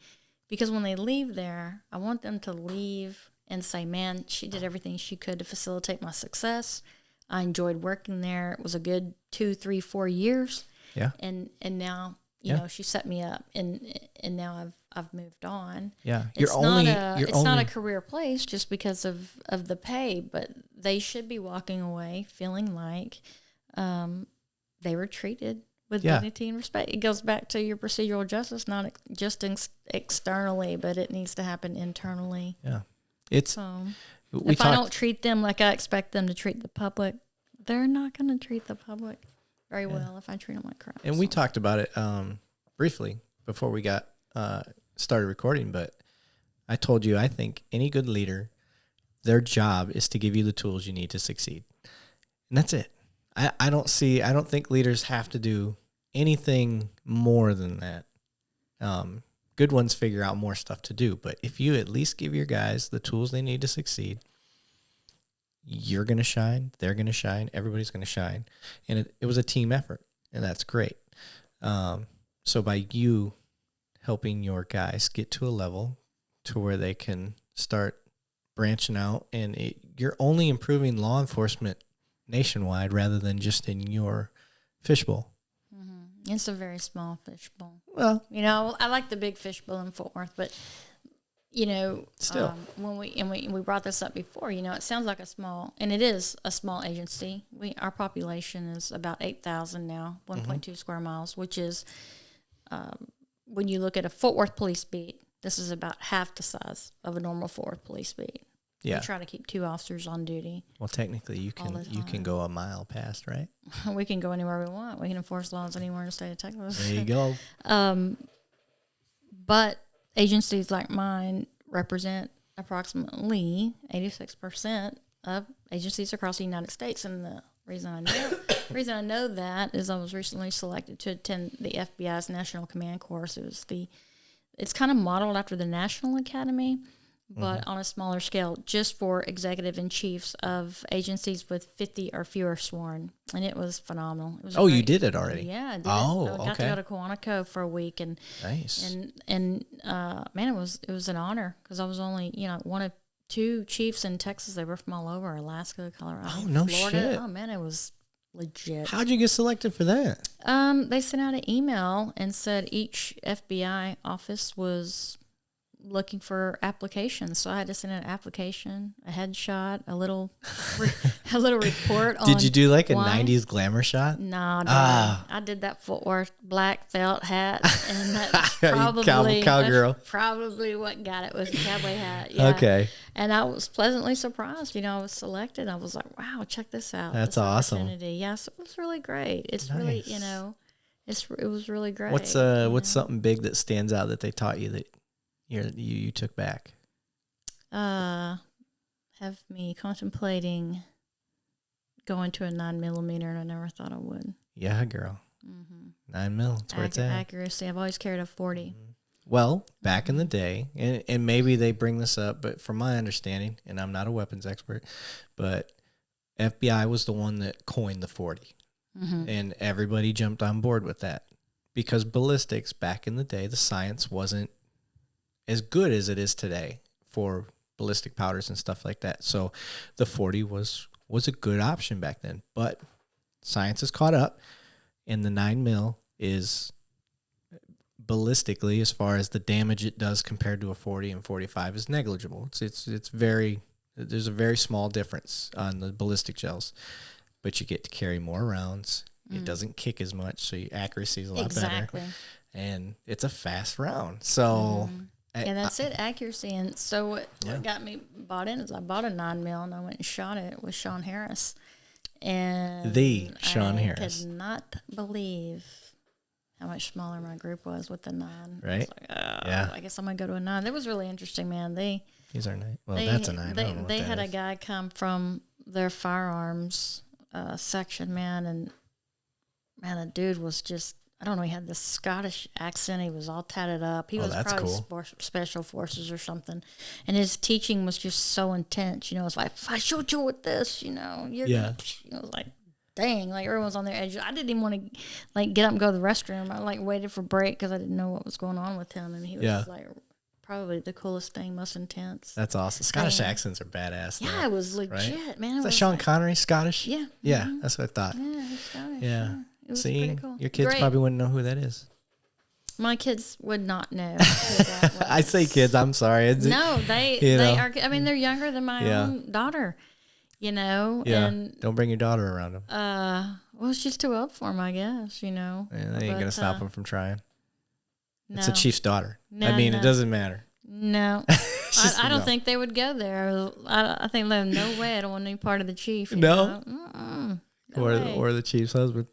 Because when they leave there, I want them to leave and say, man, she did everything she could to facilitate my success. I enjoyed working there. It was a good 2, 3, 4 years. Yeah. And now, you know, she set me up and now I've moved on. Yeah. It's not a career place just because of the pay, but they should be walking away feeling like they were treated with dignity and respect. It goes back to your procedural justice, not just externally, but it needs to happen internally. Yeah. If I don't treat them like I expect them to treat the public, they're not going to treat the public very well if I treat them like crap. And we talked about it briefly before we got started recording, but I told you I think any good leader, their job is to give you the tools you need to succeed. And that's it. I don't think leaders have to do anything more than that. Good ones figure out more stuff to do, but if you at least give your guys the tools they need to succeed, you're going to shine, they're going to shine, everybody's going to shine. And it was a team effort, and that's great. So by you helping your guys get to a level to where they can start branching out, and you're only improving law enforcement nationwide rather than just in your fishbowl. Mm-hmm. It's a very small fishbowl. Well, you know, I like the big fishbowl in Fort Worth, but you know, still, when we brought this up before, you know, it sounds like a small, and it is a small agency. Our population is about 8,000 now, 1.2 square miles, which is, when you look at a Fort Worth police beat, this is about half the size of a normal Fort Worth police beat. Yeah. We try to keep 2 officers on duty. Well, technically, you can go a mile past, right? We can go anywhere we want. We can enforce laws anywhere in the state of Texas. There you go. But agencies like mine represent approximately 86% of agencies across the United States, and the reason I know that is I was recently selected to attend the FBI's National Command Course. It's kind of modeled after the National Academy, but on a smaller scale, just for executive and chiefs of agencies with 50 or fewer sworn, and it was phenomenal. It was you did it already? Yeah, I did. I got to go to Quantico for a week, and nice. And man, it was an honor because I was only one of 2 chiefs in Texas. They were from all over Alaska, Colorado, no Florida. shit. Oh man, it was legit. How'd you get selected for that? They sent out an email and said each FBI office was looking for applications, so I had to send an application, a headshot, a little report. Did you do like a why. 90s glamour shot? No, I did that Fort Worth black felt hat, and that's probably cowgirl. Probably what got it was a cowboy hat. Yeah. Okay. And I was pleasantly surprised. I was selected. I was like, wow, check this out. That's awesome. Yes, it was really great. It's nice. Really, it was really great. What's something big that stands out that they taught you that you took back? Have me contemplating going to a 9mm, and I never thought I would. Yeah, girl. 9mm, that's where it's at. Accuracy. I've always carried a 40. Well, back in the day, and maybe they bring this up, but from my understanding, and I'm not a weapons expert, but FBI was the one that coined the 40. And everybody jumped on board with that because ballistics back in the day, the science wasn't as good as it is today for ballistic powders and stuff like that. So the 40 was a good option back then, but science has caught up, and the 9mm is ballistically, as far as the damage it does compared to a 40 and 45, is negligible. There's a very small difference on the ballistic gels. but you get to carry more rounds. It doesn't kick as much, so your accuracy is a lot better. And it's a fast round. So yeah, that's it, accuracy. And so what got me bought in is I bought a 9mm and I went and shot it with Sean Harris. And Sean I Harris. could not believe how much smaller my group was with the 9. Right? I was like, I guess I'm gonna go to a 9. That was really interesting, man. He's our 9. Well, that's a 9. They had a guy come from their firearms section, man, and the dude was just, I don't know, he had this Scottish accent. He was all tatted up. He was probably special forces or something. And his teaching was just so intense. You know, it's like, if I shoot you with this, you know, you're gonna, you know, it was like, dang, like everyone's on their edge. I didn't even want to like get up and go to the restroom. I like waited for break because I didn't know what was going on with him. And he was like probably the coolest thing, most intense. That's awesome. Scottish accents are badass. Yeah, it was legit, man. Is that Sean Connery Scottish? Yeah. Yeah, that's what I thought. Yeah, he's Scottish. Yeah. It was See, pretty cool. your kids probably wouldn't know who that is. My kids would not know who that was. I say kids, I'm sorry. No, they are. I mean, they're younger than my own daughter. You know. Yeah. And, don't bring your daughter around them. Well, she's too old for him, I guess. You know. And they ain't gonna stop them from trying. No. It's a chief's daughter. No, I mean, it doesn't matter. No, I don't think they would go there. I think there's no way. I don't want any part of the chief. No. No or the chief's husband.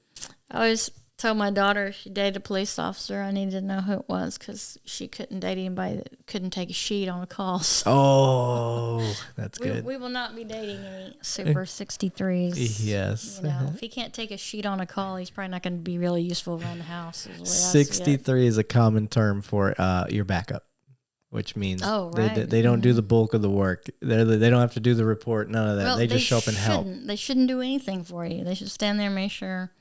I always told my daughter if she dated a police officer, I needed to know who it was because she couldn't date anybody that couldn't take a sheet on a call. So that's good. We will not be dating any Super 63s. Yes. You know, if he can't take a sheet on a call, he's probably not going to be really useful around the house. 63 is a common term for your backup, which means they don't do the bulk of the work. They don't have to do the report, none of that. Well, they just show up and help. They shouldn't do anything for you. They should stand there and make sure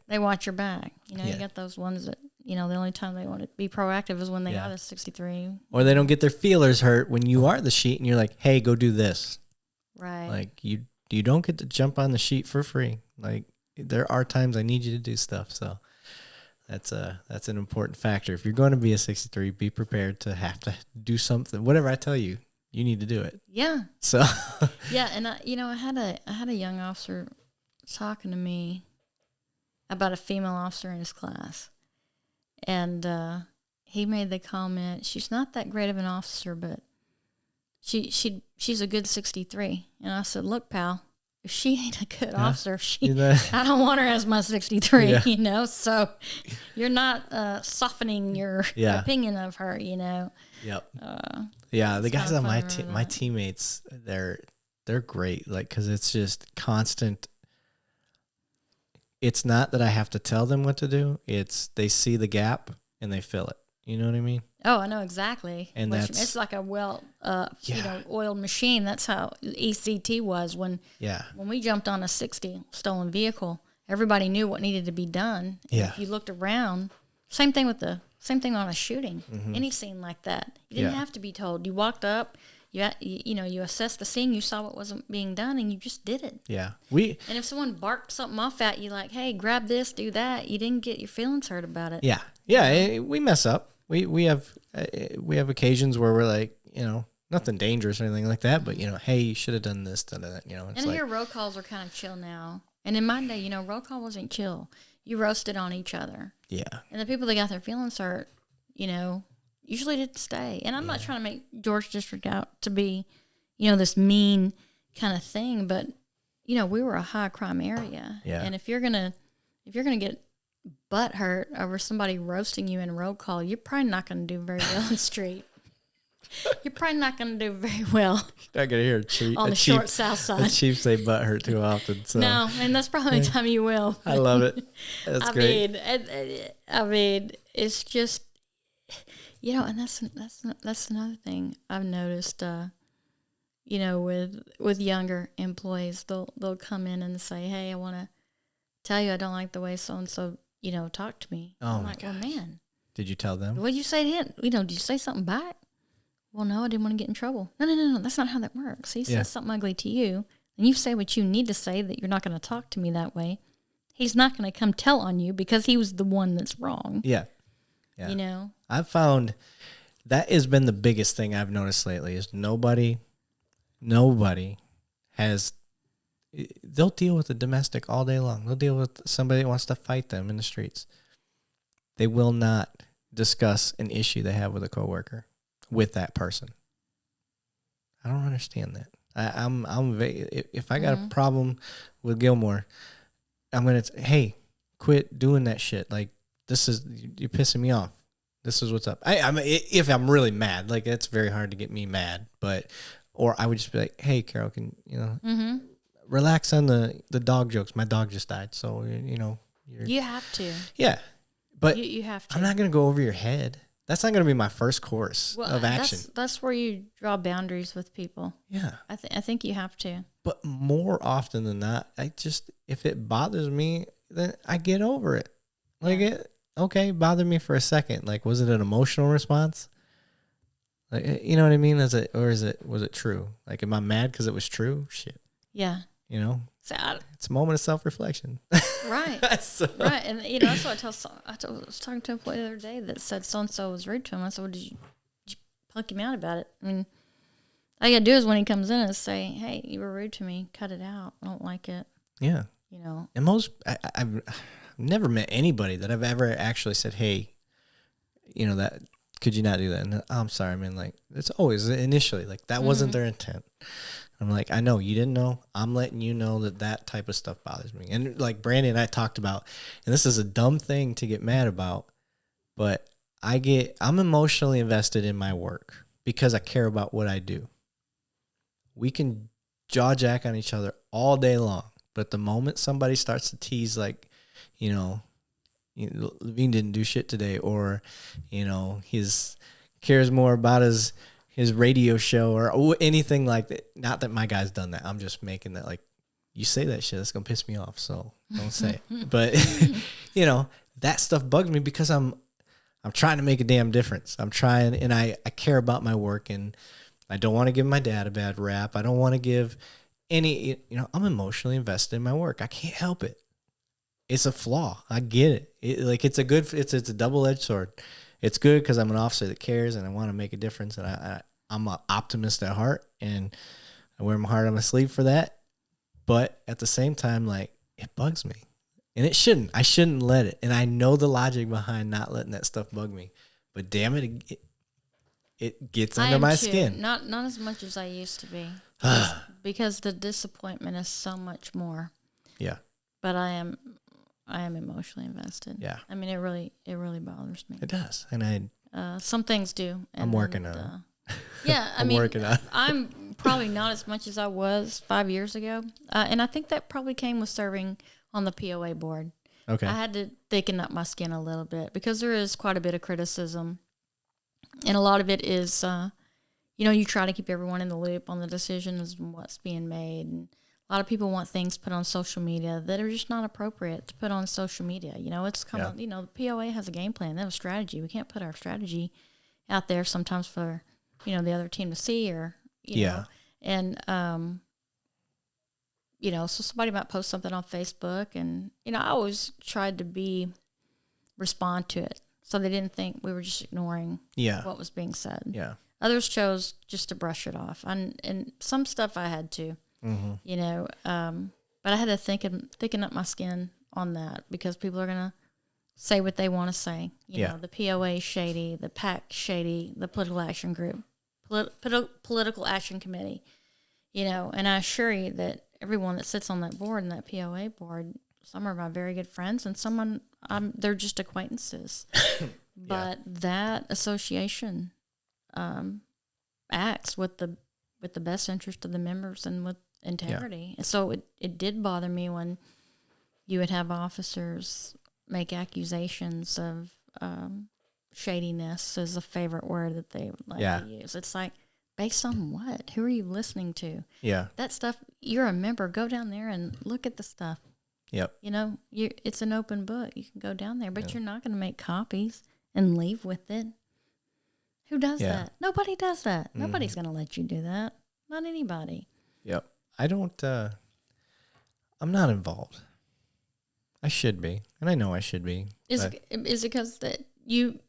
they watch your back. You know, you got those ones that, you know, the only time they want to be proactive is when they got a 63. Or they don't get their feelers hurt when you are the sheet and you're like, hey, go do this. Right. Like, you don't get to jump on the sheet for free. Like, there are times I need you to do stuff, so... That's an important factor. If you're going to be a 63, be prepared to have to do something. Whatever I tell you, you need to do it. Yeah. So. Yeah, and I had a young officer talking to me about a female officer in his class, and he made the comment, "She's not that great of an officer, but she's a good 63." And I said, "Look, pal. If she ain't a good officer, I don't want her as my 63, you know? So you're not softening your opinion of her, you know? Yep. The guys on my teammates, they're great. Like, cause it's just constant. It's not that I have to tell them what to do. It's they see the gap and they fill it. You know what I mean? Oh, I know exactly. And it's like a oiled machine. That's how ECT was when we jumped on a 60 stolen vehicle. Everybody knew what needed to be done. Yeah. If you looked around, same thing on a shooting. Any scene like that, you didn't have to be told. You walked up, you assessed the scene, you saw what wasn't being done, and you just did it. Yeah. And if someone barked something off at you, like, "Hey, grab this, do that," you didn't get your feelings hurt about it. Yeah. Yeah. We mess up. We have occasions where we're like, you know, nothing dangerous or anything like that, but, you know, hey, you should have done this, done that, you know. And here roll calls are kind of chill now. And in my day, you know, roll call wasn't chill. You roasted on each other. Yeah. And the people that got their feelings hurt, you know, usually didn't stay. And I'm not trying to make George District out to be, you know, this mean kind of thing, but, you know, we were a high crime area. Yeah. And if you're gonna get butt hurt over somebody roasting you in roll call, you're probably not going to do very well on the street. You're probably not going to do very well. Not going to hear a chief on the short south side. A chief say butt hurt too often. So. No, and that's probably the time you will. I love it. That's great. I mean, it's just, you know, and that's another thing I've noticed. You know, with younger employees, they'll come in and say, "Hey, I want to tell you I don't like the way so and so, you know, talk to me." Oh, I'm my like, gosh. "Well, man, did you tell them? What did you say to him? You know, did you say something back?" "Well, no, I didn't want to get in trouble." No, that's not how that works. He says something ugly to you, and you say what you need to say, that you're not going to talk to me that way. He's not going to come tell on you because he was the one that's wrong. Yeah. You know? I've found that has been the biggest thing I've noticed lately is nobody has they'll deal with the domestic all day long. They'll deal with somebody that wants to fight them in the streets. They will not discuss an issue they have with a coworker with that person. I don't understand that. If I got a problem with Gilmore, I'm gonna hey, quit doing that shit. Like, you're pissing me off. This is what's up. If I'm really mad, like, it's very hard to get me mad, or I would just be like, hey, Carol, can relax on the dog jokes. My dog just died, so you have to. Yeah, but you have to. I'm not gonna go over your head. That's not gonna be my first course of action. That's where you draw boundaries with people. Yeah, I think you have to. But more often than not, if it bothers me, then I get over it. Like, okay, bothered me for a second. Like, was it an emotional response? Like, you know what I mean? Was it true? Like, am I mad because it was true? Shit. Yeah. So it's a moment of self-reflection. Right. Right. And, that's what I was talking to a employee the other day that said so-and-so was rude to him. I said, well, did you punk him out about it? I mean, all you got to do is when he comes in is say, hey, you were rude to me. Cut it out. I don't like it. Yeah. And I've never met anybody that I've ever actually said, hey, that, could you not do that? And I'm sorry, man. Like, it's always initially like that wasn't their intent. I'm like, I know you didn't know. I'm letting you know that type of stuff bothers me. And like Brandy and I talked about, and this is a dumb thing to get mad about, but I'm emotionally invested in my work because I care about what I do. We can jaw jack on each other all day long, but the moment somebody starts to tease, like, Levine didn't do shit today, or, his cares more about his radio show or anything like that. Not that my guy's done that. I'm just making that, like, you say that shit, that's going to piss me off. So don't say it. But, that stuff bugs me because I'm trying to make a damn difference. I'm trying, and I care about my work, and I don't want to give my dad a bad rap. I don't want to give any, I'm emotionally invested in my work. I can't help it. It's a flaw. I get it. It's a double-edged sword. It's good because I'm an officer that cares and I want to make a difference, and I'm an optimist at heart, and I wear my heart on my sleeve for that. But at the same time, like, it bugs me, and it shouldn't. I shouldn't let it. And I know the logic behind not letting that stuff bug me, but damn it, it gets under my skin. Not as much as I used to be, because the disappointment is so much more. Yeah. But I am emotionally invested. Yeah. I mean, it really bothers me. It does. And some things do. I'm working on it. Yeah. I'm working on it. I'm probably not as much as I was 5 years ago. And I think that probably came with serving on the POA board. Okay. I had to thicken up my skin a little bit because there is quite a bit of criticism. And a lot of it is, you try to keep everyone in the loop on the decisions and what's being made. And a lot of people want things put on social media that are just not appropriate to put on social media. It's come on, the POA has a game plan. They have a strategy. We can't put our strategy out there sometimes for, the other team to see or, you know. And, so somebody might post something on Facebook and, I always tried to respond to it so they didn't think we were just ignoring what was being said. Yeah. Others chose just to brush it off. And some stuff I had to. Mm-hmm. But I had to thicken up my skin on that because people are going to say what they want to say. You know, the POA shady, the PAC shady, the Political Action Group, Political Action Committee, and I assure you that everyone that sits on that board and that POA board, some are my very good friends and some they're just acquaintances. But that association acts with the best interest of the members and with integrity. Yeah. So it did bother me when you would have officers make accusations of shadiness is a favorite word that they like to use. It's like, based on what? Who are you listening to? Yeah. That stuff, you're a member. Go down there and look at the stuff. Yep. It's an open book. You can go down there, but you're not going to make copies and leave with it. Who does that? Nobody does that. Mm-hmm. Nobody's going to let you do that. Not anybody. Yep. I don't, I'm not involved. I should be. And I know I should be. Is it because that you,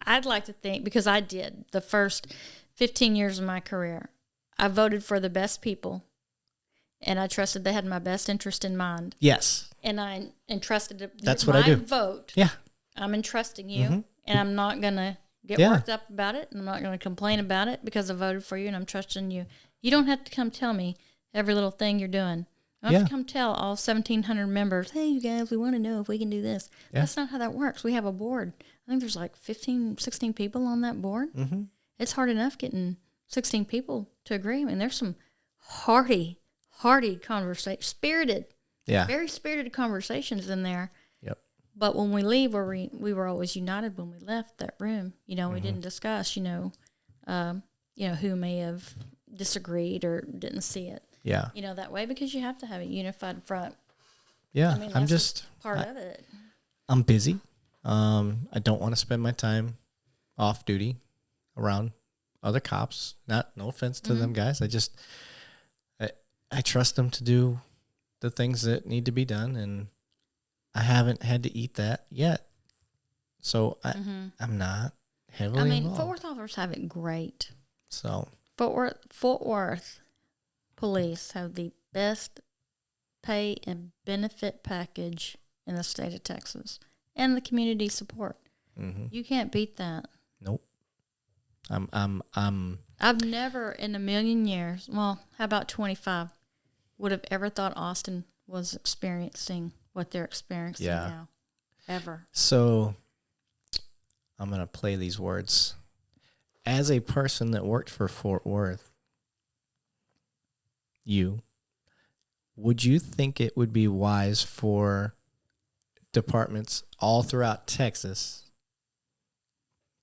I'd like to think, because I did the first 15 years of my career, I voted for the best people and I trusted they had my best interest in mind. Yes. And I entrusted That's what I do. My vote. Yeah. I'm entrusting you, and I'm not going to get worked up about it, and I'm not going to complain about it because I voted for you and I'm trusting you. You don't have to come tell me every little thing you're doing. I don't have to come tell all 1,700 members, hey, you guys, we want to know if we can do this. Yeah. That's not how that works. We have a board. I think there's like 15, 16 people on that board. Mm-hmm. It's hard enough getting 16 people to agree. I mean, there's some hearty conversation, very spirited conversations in there. Yep. But when we leave, we were always united when we left that room. You know, we didn't discuss, who may have disagreed or didn't see it. Yeah. That way, because you have to have a unified front. Yeah. I mean, that's just part of it. I'm busy. I don't want to spend my time off duty around other cops. No offense to them guys. I trust them to do the things that need to be done, and I haven't had to eat that yet. So I'm not heavily involved. Fort Worth officers have it great. So Fort Worth police have the best pay and benefit package in the state of Texas, and the community support. Mm-hmm. You can't beat that. Nope. I've never in a million years, well, how about 25, would have ever thought Austin was experiencing what they're experiencing now. Ever. So I'm going to play these words. As a person that worked for Fort Worth, would you think it would be wise for departments all throughout Texas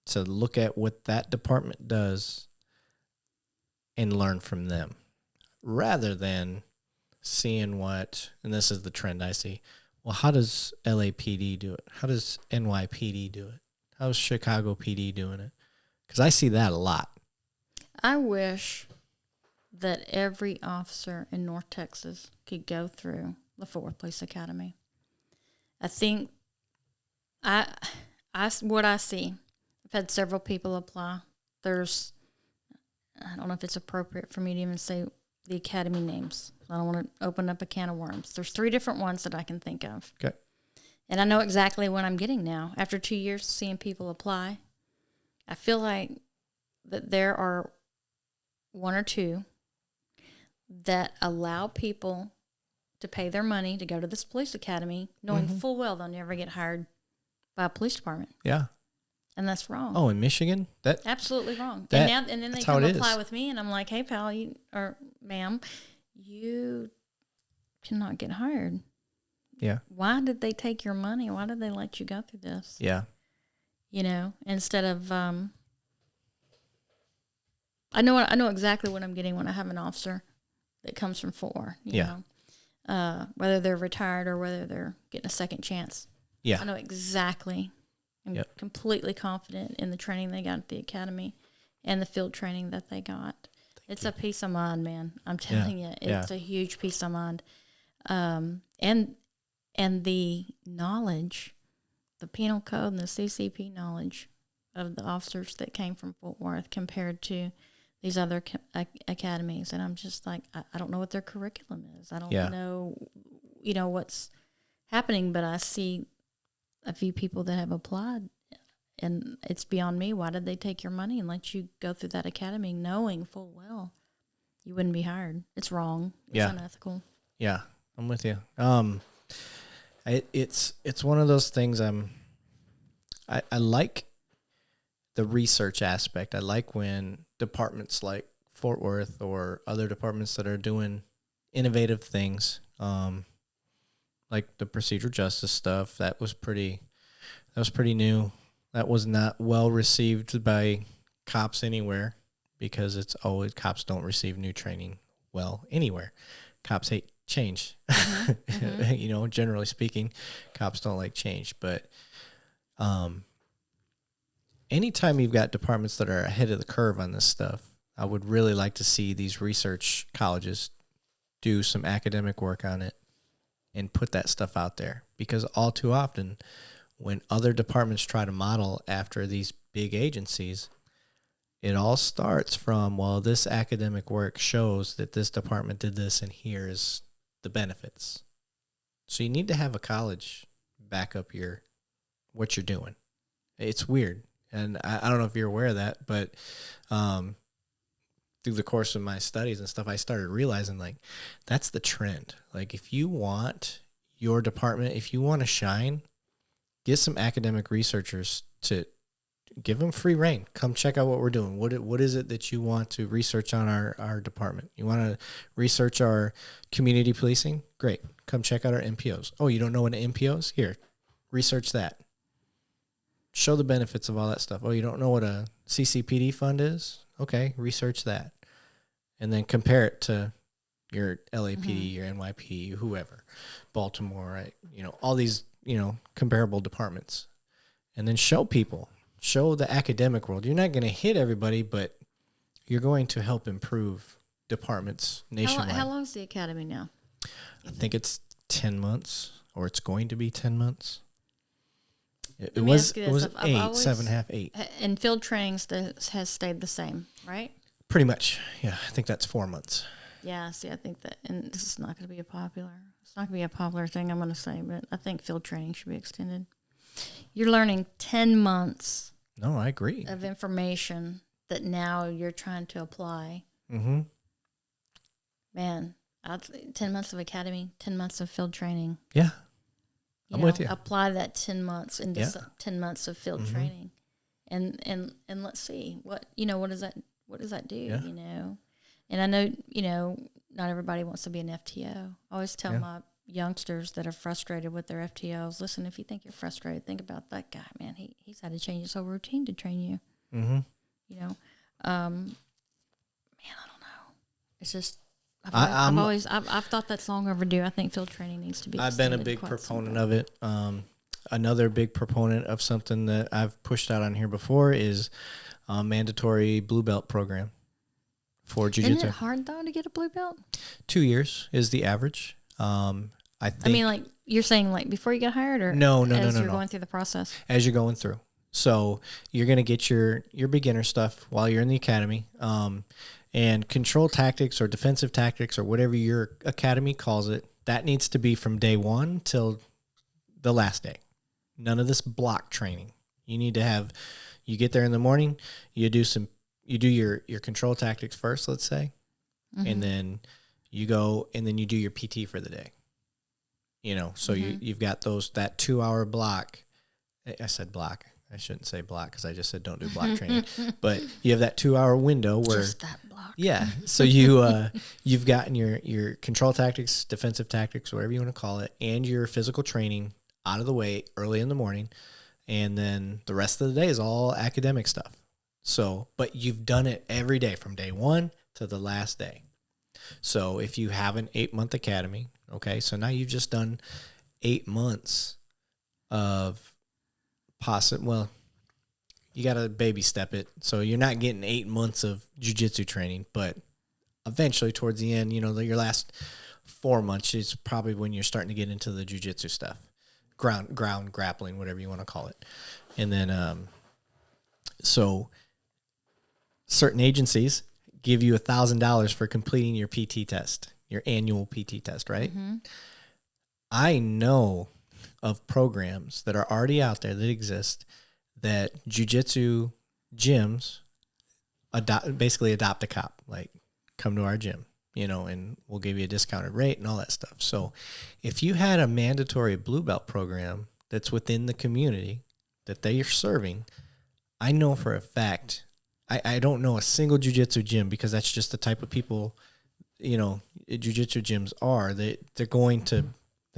to look at what that department does and learn from them, rather than seeing what, and this is the trend I see, well, how does LAPD do it? How does NYPD do it? How's Chicago PD doing it? Because I see that a lot. I wish that every officer in North Texas could go through the Fort Worth Police Academy. I think what I see, I've had several people apply. I don't know if it's appropriate for me to even say the academy names. I don't want to open up a can of worms. There's 3 different ones that I can think of. Okay. And I know exactly what I'm getting now. After 2 years seeing people apply, I feel like that there are 1 or 2 that allow people to pay their money to go to this police academy, knowing full well they'll never get hired by a police department. Yeah. And that's wrong. Oh, in Michigan? That's absolutely wrong. And then they come apply with me, and I'm like, hey, pal, or ma'am, you cannot get hired. Yeah. Why did they take your money? Why did they let you go through this? Yeah. Instead of, I know exactly what I'm getting when I have an officer that comes from Fort Worth. You know, whether they're retired or whether they're getting a second chance. Yeah. I know exactly. I'm completely confident in the training they got at the academy and the field training that they got. It's a peace of mind, man. I'm telling you, it's a huge peace of mind. And the knowledge, the penal code and the CCP knowledge of the officers that came from Fort Worth compared to these other academies. And I'm just like, I don't know what their curriculum is. I don't know, what's happening, but I see a few people that have applied, and it's beyond me. Why did they take your money and let you go through that academy knowing full well you wouldn't be hired? It's wrong. It's unethical. Yeah, I'm with you. It's one of those things. I like the research aspect. I like when departments like Fort Worth or other departments that are doing innovative things, like the procedural justice stuff. That was pretty new. That was not well received by cops anywhere, because it's always, cops don't receive new training well anywhere. Cops hate change. Generally speaking, cops don't like change. But anytime you've got departments that are ahead of the curve on this stuff, I would really like to see these research colleges do some academic work on it and put that stuff out there. Because all too often, when other departments try to model after these big agencies, It all starts from, well, this academic work shows that this department did this, and here's the benefits. So you need to have a college back up what you're doing. It's weird. And I don't know if you're aware of that, but through the course of my studies and stuff, I started realizing, like, that's the trend. Like, if you want your department, if you want to shine, get some academic researchers to give them free reign. Come check out what we're doing. What is it that you want to research on our department? You want to research our community policing? Great. Come check out our MPOs. Oh, you don't know what an MPO is? Here, research that. Show the benefits of all that stuff. Oh, you don't know what a CCPD fund is? Okay, research that. And then compare it to your LAPD, your NYPD, whoever, Baltimore, right? All these, comparable departments. And then show the academic world. You're not going to hit everybody, but you're going to help improve departments nationwide. How long is the academy now? I think it's 10 months, or it's going to be 10 months. It was 8. And field trainings has stayed the same, right? Pretty much. Yeah, I think that's 4 months. Yeah, see, I think that, and this is not going to be it's not going to be a popular thing, I'm going to say, but I think field training should be extended. You're learning 10 months. No, I agree. Of information that now you're trying to apply. Mm-hmm. Man, 10 months of academy, 10 months of field training. Yeah. I'm with you. Apply that 10 months into 10 months of field training. And let's see what does that do, Yeah. And I know, not everybody wants to be an FTO. I always tell my youngsters that are frustrated with their FTOs, listen, if you think you're frustrated, think about that guy, man. He's had to change his whole routine to train you. Mm-hmm. Man, I don't know. It's just, I've thought that's long overdue. I think field training needs to be I've been a big proponent of it. Another big proponent of something that I've pushed out on here before is a mandatory blue belt program for jiu-jitsu. Isn't it hard, though, to get a blue belt? 2 years is the average. I mean, like, you're saying, like, before you get hired, or no, as you're going through the process? As you're going through. So you're going to get your beginner stuff while you're in the academy. And control tactics or defensive tactics or whatever your academy calls it, that needs to be from day one till the last day. None of this block training. You need to you get there in the morning, you do your control tactics first, let's say, and then you go and then you do your PT for the day. So you've got that 2 hour block. I said block. I shouldn't say block because I just said don't do block training. But you have that 2 hour window where just that block. Yeah. So you've gotten your control tactics, defensive tactics, whatever you want to call it, and your physical training out of the way early in the morning, and then the rest of the day is all academic stuff. So, but you've done it every day from day one to the last day. So if you have an 8-month academy, okay, so now you've just done 8 months of you got to baby step it. So you're not getting 8 months of jiu-jitsu training, but eventually towards the end, your last 4 months is probably when you're starting to get into the jiu-jitsu stuff, ground grappling, whatever you want to call it. And then, so certain agencies give you $1,000 for completing your PT test, your annual PT test, right? Mm-hmm. I know of programs that are already out there that exist that jiu-jitsu gyms basically adopt a cop, like come to our gym, and we'll give you a discounted rate and all that stuff. So if you had a mandatory blue belt program that's within the community that they are serving, I know for a fact, I don't know a single jiu-jitsu gym, because that's just the type of people, jiu-jitsu gyms are. They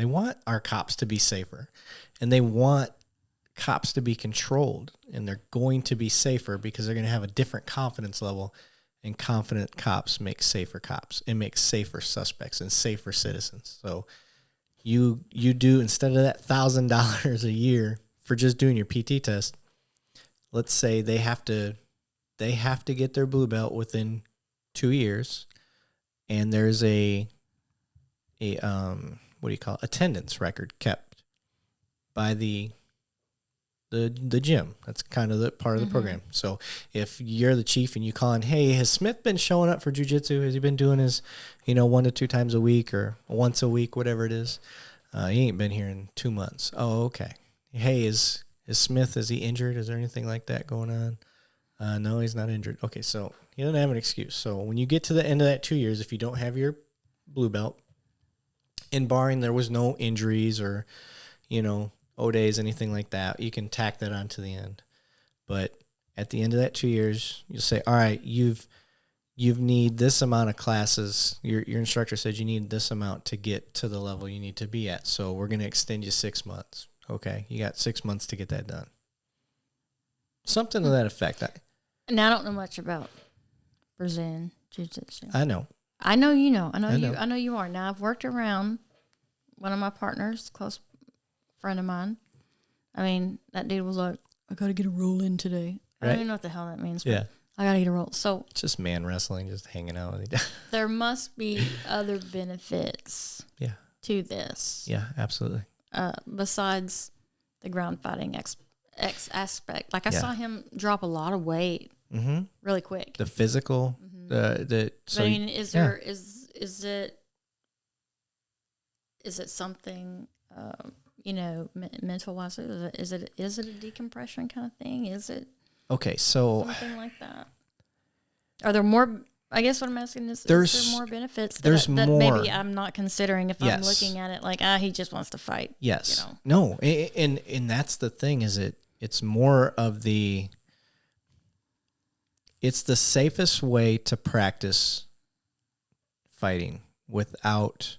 want our cops to be safer, and they want cops to be controlled, and they're going to be safer because they're going to have a different confidence level, and confident cops make safer cops. It makes safer suspects and safer citizens. So you do, instead of that $1,000 a year for just doing your PT test, let's say they have to get their blue belt within 2 years, and there's a attendance record kept by the the gym. That's kind of the part of the program. So if you're the chief and you call in, hey, has Smith been showing up for jiu-jitsu? Has he been doing his, 1 to 2 times a week or once a week, whatever it is? He ain't been here in 2 months. Oh, okay. Hey, is Smith, is he injured? Is there anything like that going on? No, he's not injured. Okay, so he doesn't have an excuse. So when you get to the end of that 2 years, if you don't have your blue belt, and barring there was no injuries or, O-days, anything like that, you can tack that on to the end. But at the end of that 2 years, you'll say, all right, you need this amount of classes. Your instructor said you need this amount to get to the level you need to be at. So we're going to extend you 6 months. Okay, you got 6 months to get that done. Something to that effect. Now I don't know much about Brazilian Jiu-Jitsu. I know. I know you know. I know you are. Now I've worked around one of my partners, close friend of mine. I mean, that dude was like, I got to get a roll in today. I don't even know what the hell that means. But yeah. I got to get a roll. So it's just man wrestling, just hanging out. There must be other benefits to this. Yeah, absolutely. Besides the ground fighting aspect. Like I saw him drop a lot of weight really quick. The physical. So I mean, is it something, mental wise? Is it a decompression kind of thing? Is it okay? So something like that. Are there more? I guess what I'm asking is there more benefits that maybe I'm not considering if I'm looking at it like he just wants to fight? Yes. No, and that's the thing is it's more of the. It's the safest way to practice fighting without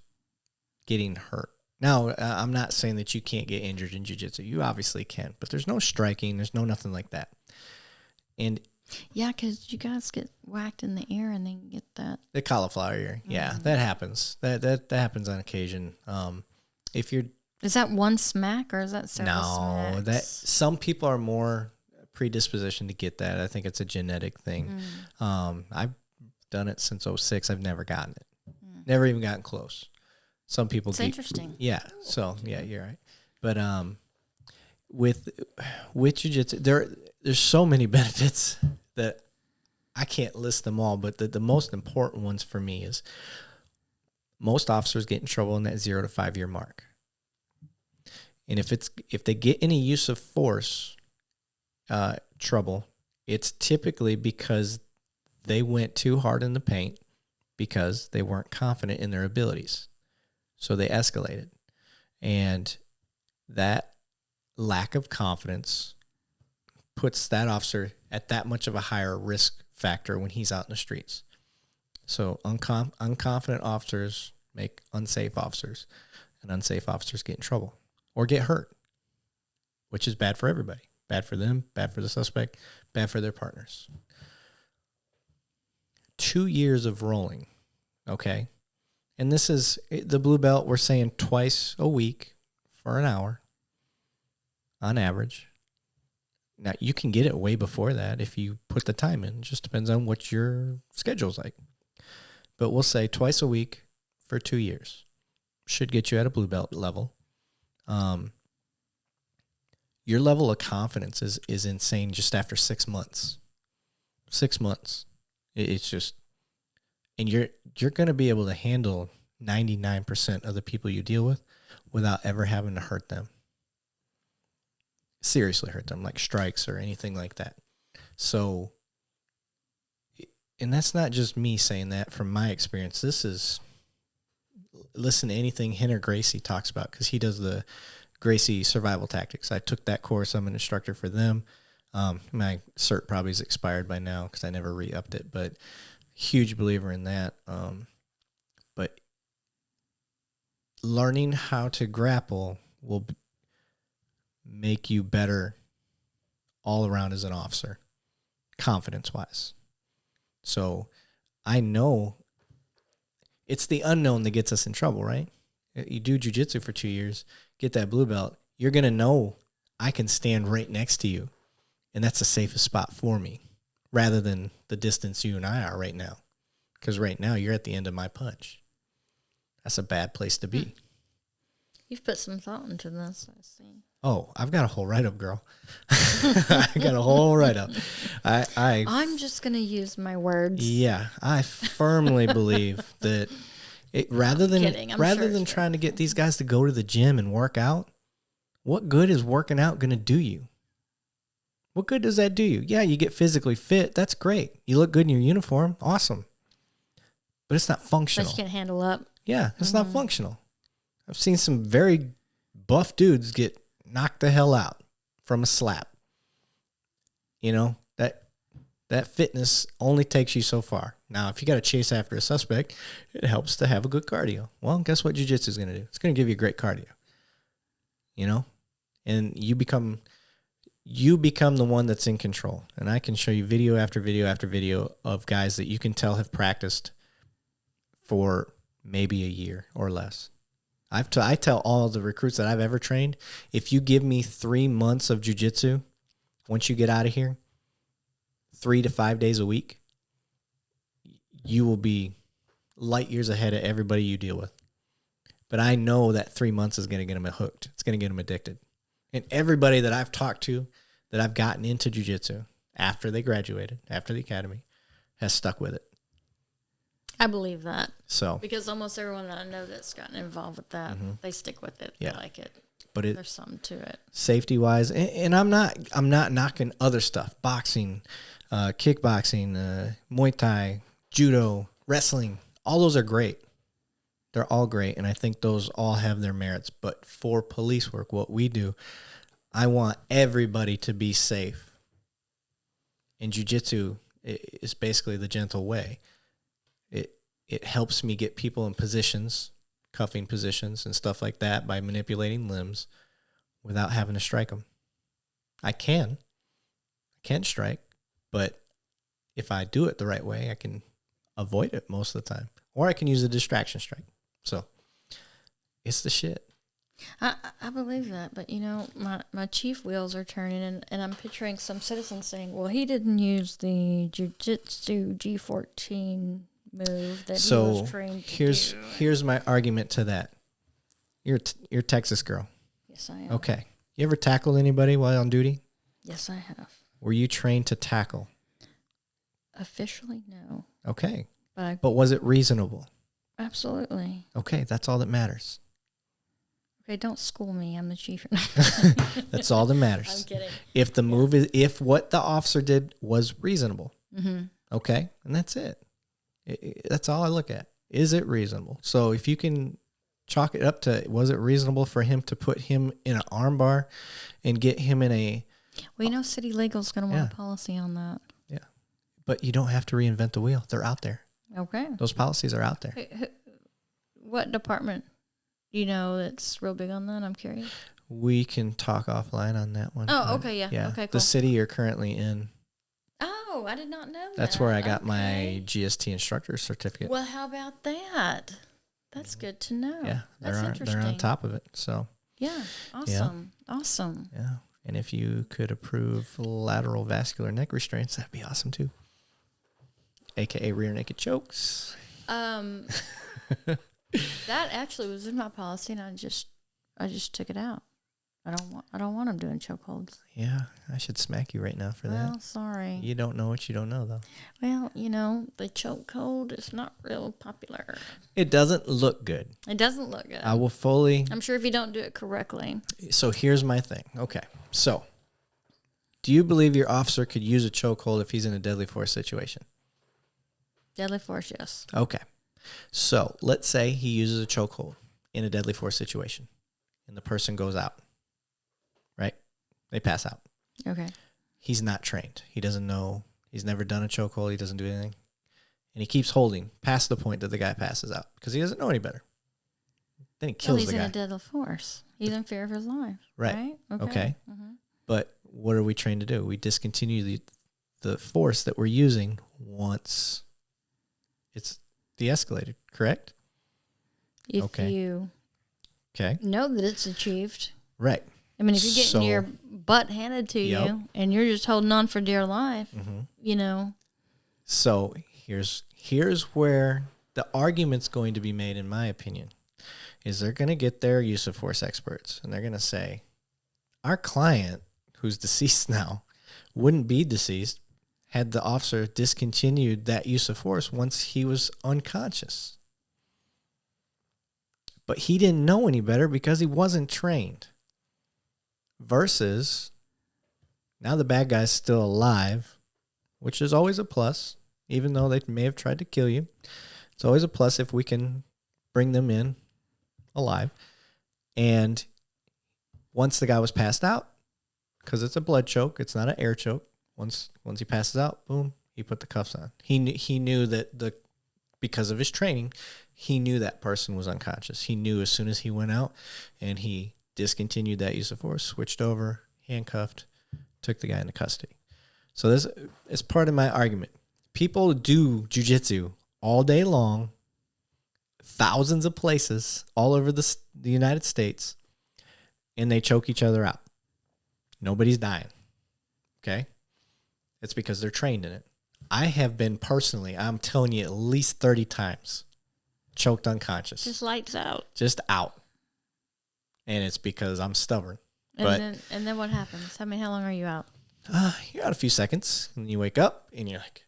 getting hurt. Now, I'm not saying that you can't get injured in jiu-jitsu. You obviously can, but there's no striking. There's nothing like that. And yeah, because you guys get whacked in the ear and then get that. The cauliflower ear. Yeah, that happens. That happens on occasion. If you're. Is that one smack or is that several smacks? That some people are more predisposition to get that. I think it's a genetic thing. I've done it since 2006. I've never gotten it. Never even gotten close. Some people it's interesting. Yeah. So yeah, you're right. But with jiu-jitsu, there's so many benefits that I can't list them all, but the most important ones for me is most officers get in trouble in that 0 to 5 year mark. And if they get any use of force trouble, it's typically because they went too hard in the paint because they weren't confident in their abilities. So they escalated. And that lack of confidence puts that officer at that much of a higher risk factor when he's out in the streets. So unconfident officers make unsafe officers, and unsafe officers get in trouble or get hurt, which is bad for everybody. Bad for them, bad for the suspect, bad for their partners. 2 years of rolling, okay? And this is the blue belt, we're saying twice a week for an hour on average. Now, you can get it way before that if you put the time in. It just depends on what your schedule's like. But we'll say twice a week for 2 years. Should get you at a blue belt level. Your level of confidence is insane just after 6 months. 6 months. It's just, and you're going to be able to handle 99% of the people you deal with without ever having to hurt them. Seriously hurt them, like strikes or anything like that. So, and that's not just me saying that from my experience. This is, listen to anything Henner Gracie talks about because he does the Gracie survival tactics. I took that course. I'm an instructor for them. My cert probably is expired by now because I never re-upped it, but huge believer in that. But learning how to grapple will make you better all around as an officer, confidence-wise. So I know it's the unknown that gets us in trouble, right? You do jiu-jitsu for 2 years, get that blue belt, you're going to know I can stand right next to you, and that's the safest spot for me, rather than the distance you and I are right now. Because right now, you're at the end of my punch. That's a bad place to be. You've put some thought into this, I see. Oh, I've got a whole write-up, girl. I got a whole write-up. I'm just going to use my words. Yeah, I firmly believe that rather than trying to get these guys to go to the gym and work out, what good is working out going to do you? What good does that do you? Yeah, you get physically fit. That's great. You look good in your uniform. Awesome. But it's not functional. But you can't handle up. Yeah, it's not functional. I've seen some very buff dudes get knocked the hell out from a slap. You know, that fitness only takes you so far. Now, if you got to chase after a suspect, it helps to have a good cardio. Well, guess what jiu-jitsu is going to do? It's going to give you great cardio. You know? And you become the one that's in control. And I can show you video after video after video of guys that you can tell have practiced for maybe a year or less. I tell all the recruits that I've ever trained, if you give me 3 months of jiu-jitsu, once you get out of here, 3 to 5 days a week, you will be light years ahead of everybody you deal with. But I know that 3 months is going to get them hooked. It's going to get them addicted. And everybody that I've talked to that I've gotten into jiu-jitsu after they graduated, after the academy, has stuck with it. I believe that. So because almost everyone that I know that's gotten involved with that, they stick with it. Yeah. They like it. But there's something to it. Safety wise, and I'm not knocking other stuff. Boxing, kickboxing, Muay Thai, judo, wrestling. All those are great. They're all great, and I think those all have their merits. But for police work, what we do, I want everybody to be safe. And jiu-jitsu is basically the gentle way. It helps me get people in positions, cuffing positions and stuff like that by manipulating limbs without having to strike them. I can strike, but if I do it the right way, I can avoid it most of the time. Or I can use a distraction strike. So it's the shit. I believe that, but you know, my chief wheels are turning, and I'm picturing some citizen saying, well, he didn't use the jiu-jitsu G14 move that he was trained to do. Here's my argument to that. You're a Texas girl. Yes, I am. Okay. You ever tackled anybody while on duty? Yes, I have. Were you trained to tackle? Officially, no. Okay. But was it reasonable? Absolutely. Okay, that's all that matters. Okay, don't school me. I'm the chief. That's all that matters. I'm kidding. If the move if what the officer did was reasonable, okay, and that's it. That's all I look at. Is it reasonable? So if you can chalk it up to, was it reasonable for him to put him in an arm bar and get him in a... Well, you know, city legal's going to want a policy on that. Yeah. But you don't have to reinvent the wheel. They're out there. Okay. Those policies are out there. What department do you know that's real big on that? I'm curious. We can talk offline on that one. Oh, okay, yeah. Okay, cool. The city you're currently in. Oh, I did not know that. That's where I got my GST instructor certificate. Well, how about that? That's good to know. Yeah, that's interesting. They're on top of it. So yeah, awesome, awesome. Yeah, and if you could approve lateral vascular neck restraints, that'd be awesome too. AKA rear naked chokes. That actually was in my policy, and I just took it out. I don't want them doing chokeholds. Yeah, I should smack you right now for that. Well, sorry. You don't know what you don't know, though. Well, you know, the chokehold is not real popular. It doesn't look good. It doesn't look good. I will fully... I'm sure if you don't do it correctly. So here's my thing. Okay, so do you believe your officer could use a chokehold if he's in a deadly force situation? Deadly force, yes. Okay. So let's say he uses a chokehold in a deadly force situation and the person goes out. Right? They pass out. Okay. He's not trained. He doesn't know. He's never done a chokehold. He doesn't do anything. And he keeps holding past the point that the guy passes out because he doesn't know any better. Then he kills the guy. He's in a deadly force. He's in fear of his life. Right. Okay. Mm-hmm. But what are we trained to do? We discontinue the force that we're using once it's de-escalated, correct? If you know that it's achieved. Right. I mean, if you're getting your butt handed to you and you're just holding on for dear life, you know. So here's where the argument's going to be made, in my opinion, is they're going to get their use of force experts and they're going to say, our client, who's deceased now, wouldn't be deceased had the officer discontinued that use of force once he was unconscious. But he didn't know any better because he wasn't trained. Versus, now the bad guy's still alive, which is always a plus, even though they may have tried to kill you. It's always a plus if we can bring them in alive. And once the guy was passed out, because it's a blood choke, it's not an air choke. Once he passes out, boom, he put the cuffs on. He knew that because of his training, he knew that person was unconscious. He knew as soon as he went out, and he discontinued that use of force, switched over, handcuffed, took the guy into custody. So this is part of my argument. People do jujitsu all day long, thousands of places all over the United States, and they choke each other out. Nobody's dying. Okay? It's because they're trained in it. I have been personally, I'm telling you, at least 30 times choked unconscious. Just lights out. Just out. And it's because I'm stubborn. And then what happens? How long are you out? You're out a few seconds, and you wake up, and you're like,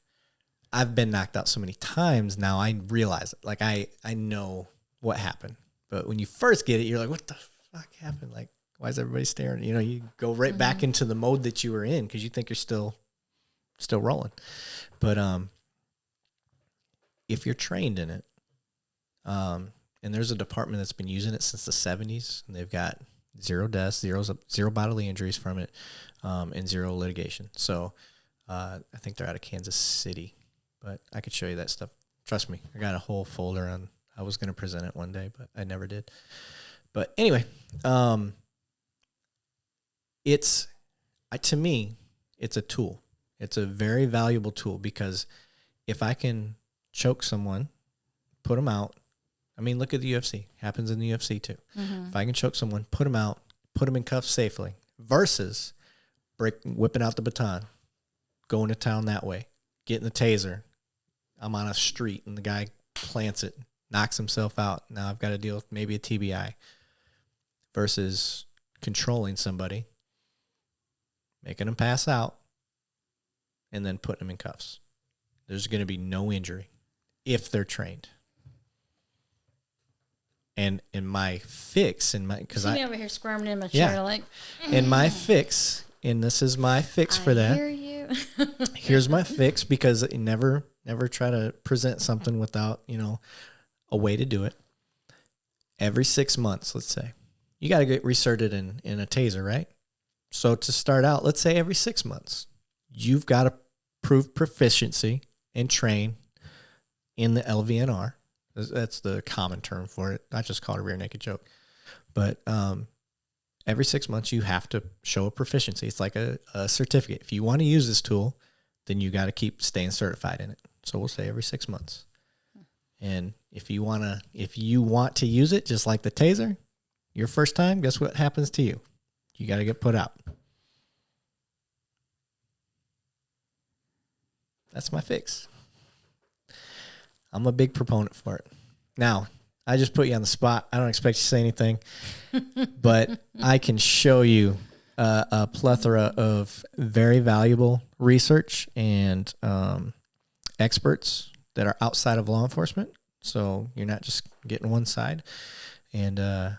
I've been knocked out so many times now, I realize it. Like, I know what happened. But when you first get it, you're like, what the fuck happened? Like, why is everybody staring? You know, you go right back into the mode that you were in because you think you're still rolling. But if you're trained in it, and there's a department that's been using it since the 70s, and they've got 0 deaths, zero bodily injuries from it, and 0 litigation. So I think they're out of Kansas City, but I could show you that stuff. Trust me, I got a whole folder on. I was going to present it one day, but I never did. But anyway, to me, it's a tool. It's a very valuable tool because if I can choke someone, put them out. I mean, look at the UFC. Happens in the UFC too. If I can choke someone, put them out, put them in cuffs safely, versus whipping out the baton, going to town that way, getting the taser. I'm on a street and the guy plants it, knocks himself out. Now I've got to deal with maybe a TBI. Versus controlling somebody, making them pass out, and then putting them in cuffs. There's going to be no injury if they're trained. And in my fix, because I over here squirming in my chair, like. And my fix, and this is my fix for that. I hear you. Here's my fix, because never try to present something without a way to do it. Every 6 months, let's say, you got to get recerted in a taser, right? So to start out, let's say every 6 months, you've got to prove proficiency and train in the LVNR. That's the common term for it. I just call it a rear naked choke. But every 6 months, you have to show a proficiency. It's like a certificate. If you want to use this tool, then you got to keep staying certified in it. So we'll say every 6 months. And if you want to use it, just like the taser, your first time, guess what happens to you? You got to get put out. That's my fix. I'm a big proponent for it. Now, I just put you on the spot. I don't expect you to say anything, but I can show you a plethora of very valuable research and experts that are outside of law enforcement. So you're not just getting one side. And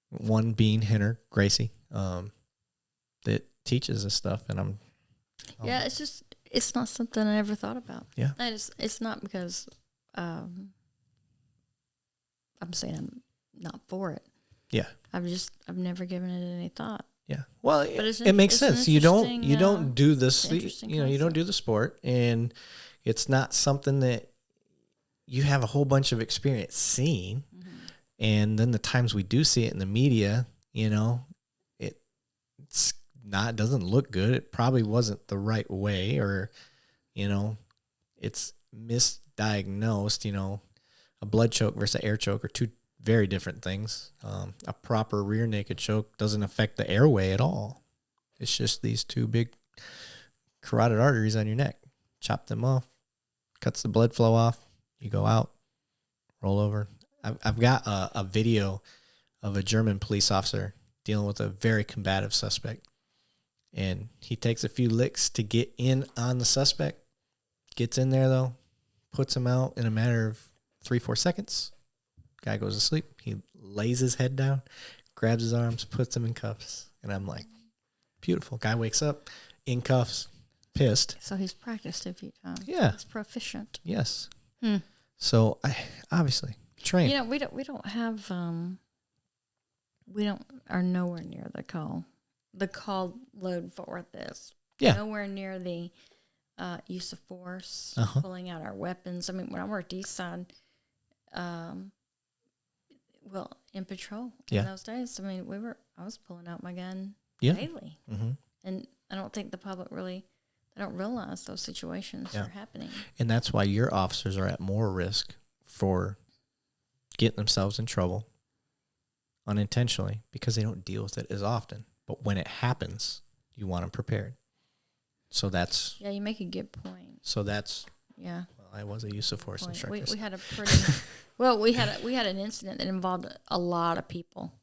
one being Henner Gracie that teaches this stuff. And yeah, it's not something I ever thought about. Yeah. It's not because I'm saying I'm not for it. Yeah. I've never given it any thought. Yeah. Well, it makes sense. You don't do this, you don't do the sport, and it's not something that you have a whole bunch of experience seeing. Mm-hmm. And then the times we do see it in the media, it doesn't look good. It probably wasn't the right way, or, it's misdiagnosed. A blood choke versus an air choke are two very different things. A proper rear naked choke doesn't affect the airway at all. It's just these two big carotid arteries on your neck. Chop them off, cuts the blood flow off. You go out, roll over. I've got a video of a German police officer dealing with a very combative suspect. And he takes a few licks to get in on the suspect. Gets in there, though. Puts him out in a matter of 3-4 seconds. Guy goes to sleep. He lays his head down, grabs his arms, puts him in cuffs. And I'm like, beautiful. Guy wakes up in cuffs, pissed. So he's practiced a few times. Yeah. He's proficient. Yes. So I obviously trained. You know, we don't have we don't are nowhere near the call load for this. Yeah. Nowhere near the use of force, pulling out our weapons. I mean, when I worked east side, in patrol in those days, I mean, I was pulling out my gun daily. And I don't think the public they don't realize those situations are happening. And that's why your officers are at more risk for getting themselves in trouble unintentionally, because they don't deal with it as often. But when it happens, you want them prepared. So that's... Yeah, you make a good point. So that's... Yeah. Well, I was a use of force instructor. We had a pretty... we had an incident that involved a lot of people.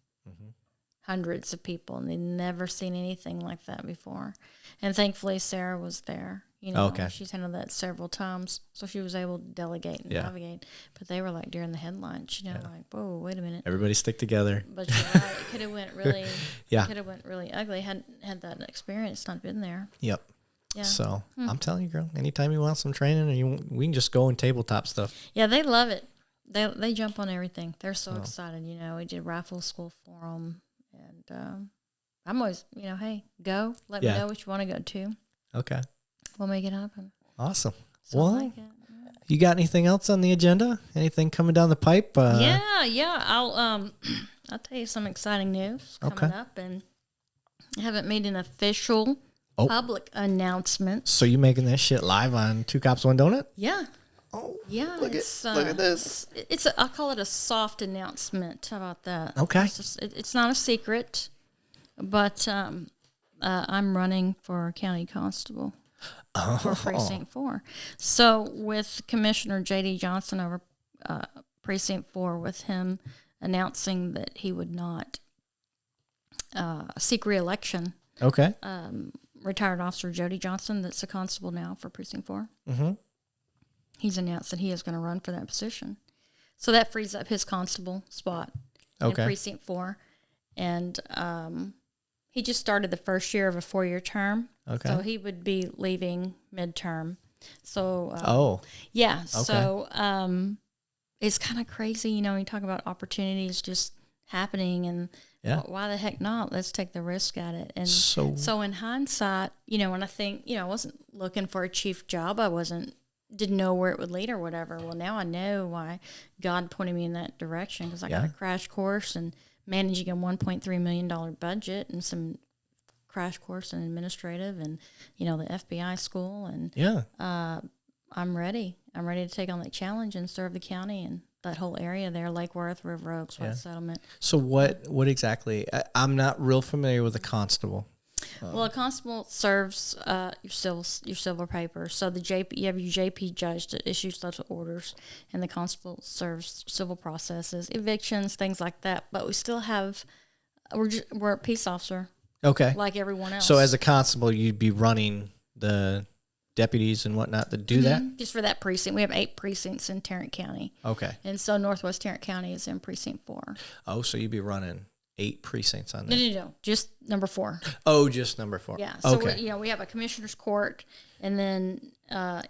Hundreds of people, and they'd never seen anything like that before. And thankfully, Sarah was there. You know, she's handled that several times, so she was able to delegate and navigate. But they were like during the headlines, like, whoa, wait a minute. Everybody stick together. But you're right, it could have went really, ugly had that experience not been there. Yep. Yeah. So I'm telling you, girl, anytime you want some training, we can just go and tabletop stuff. Yeah, they love it. They jump on everything. They're so excited. You know, we did rifle school for them. And I'm always, hey, go. Let me know what you want to go to. Okay. We'll make it happen. Awesome. So well, you got anything else on the agenda? Anything coming down the pipe? Yeah. I'll tell you some exciting news coming up, and I haven't made an official public announcement. So you making that shit live on Two Cops One Donut? Yeah. Oh, yeah. Look at this. I call it a soft announcement. How about that? Okay. It's not a secret, but I'm running for county constable for Precinct 4. So with Commissioner J.D. Johnson over Precinct 4, with him announcing that he would not seek re-election. Okay. Retired Officer Jody Johnson, that's a constable now for Precinct 4. He's announced that he is going to run for that position. So that frees up his constable spot in Precinct 4. And he just started the first year of a 4-year term. Okay. So he would be leaving midterm. So, yeah. Okay. So it's kind of crazy, you talk about opportunities just happening, and why the heck not? Let's take the risk at it. And so in hindsight, when I think, I wasn't looking for a chief job. Didn't know where it would lead or whatever. Well, now I know why God pointed me in that direction, because I got a crash course in managing a $1.3 million budget and some crash course in administrative and, the FBI school. And I'm ready. I'm ready to take on that challenge and serve the county and that whole area there, Lake Worth, River Oaks, White Settlement. So what exactly? I'm not real familiar with a constable. Well, a constable serves your civil papers. So you have your JP judge that issues those orders, and the constable serves civil processes, evictions, things like that. But we still have we're a peace officer. Okay. Like everyone else. So as a constable, you'd be running the deputies and whatnot that do that? Just for that precinct. We have 8 precincts in Tarrant County. Okay. And so Northwest Tarrant County is in Precinct 4. Oh, so you'd be running 8 precincts on that? No. Just number 4. Oh, just number 4. Yeah. So we have a commissioner's court, and then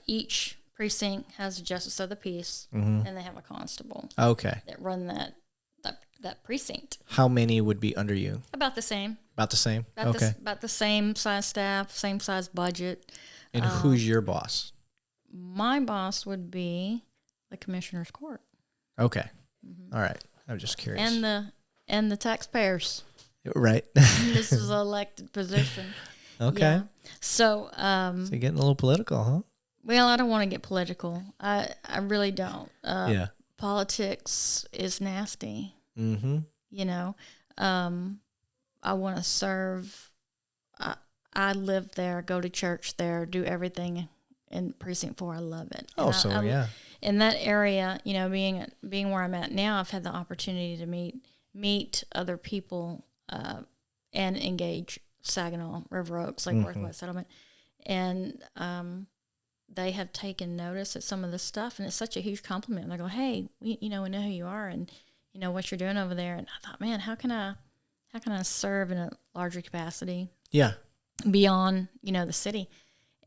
each precinct has a justice of the peace, and they have a constable. Okay. That run that precinct. How many would be under you? About the same. About the same? About the same size staff, same size budget. And who's your boss? My boss would be the commissioner's court. Okay. All right. I was just curious. And the taxpayers. Right. This is an elected position. Okay. Yeah. So you're getting a little political, huh? Well, I don't want to get political. I really don't. Politics is nasty. I want to serve. I live there, go to church there, do everything in Precinct 4. I love it. In that area, being where I'm at now, I've had the opportunity to meet other people and engage Saginaw, River Oaks, Lake Worth West Settlement. And they have taken notice at some of this stuff, and it's such a huge compliment. And they go, hey, we know who you are and, what you're doing over there. And I thought, man, how can I serve in a larger capacity? Yeah. Beyond, the city.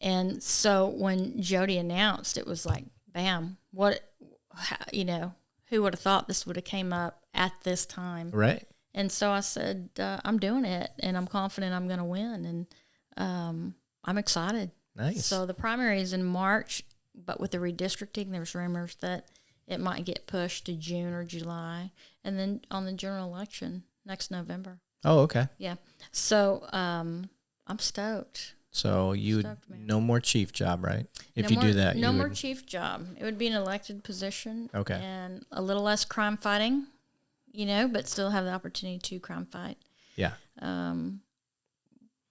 And so when Jody announced, it was like, bam, who would have thought this would have came up at this time? Right. And so I said, I'm doing it, and I'm confident I'm going to win, and I'm excited. Nice. So the primary is in March, but with the redistricting, there's rumors that it might get pushed to June or July, and then on the general election next November. Oh, okay. Yeah. So I'm stoked. So no more chief job, right? If you do that, no more chief job. It would be an elected position. Okay. And a little less crime fighting, but still have the opportunity to crime fight. Yeah.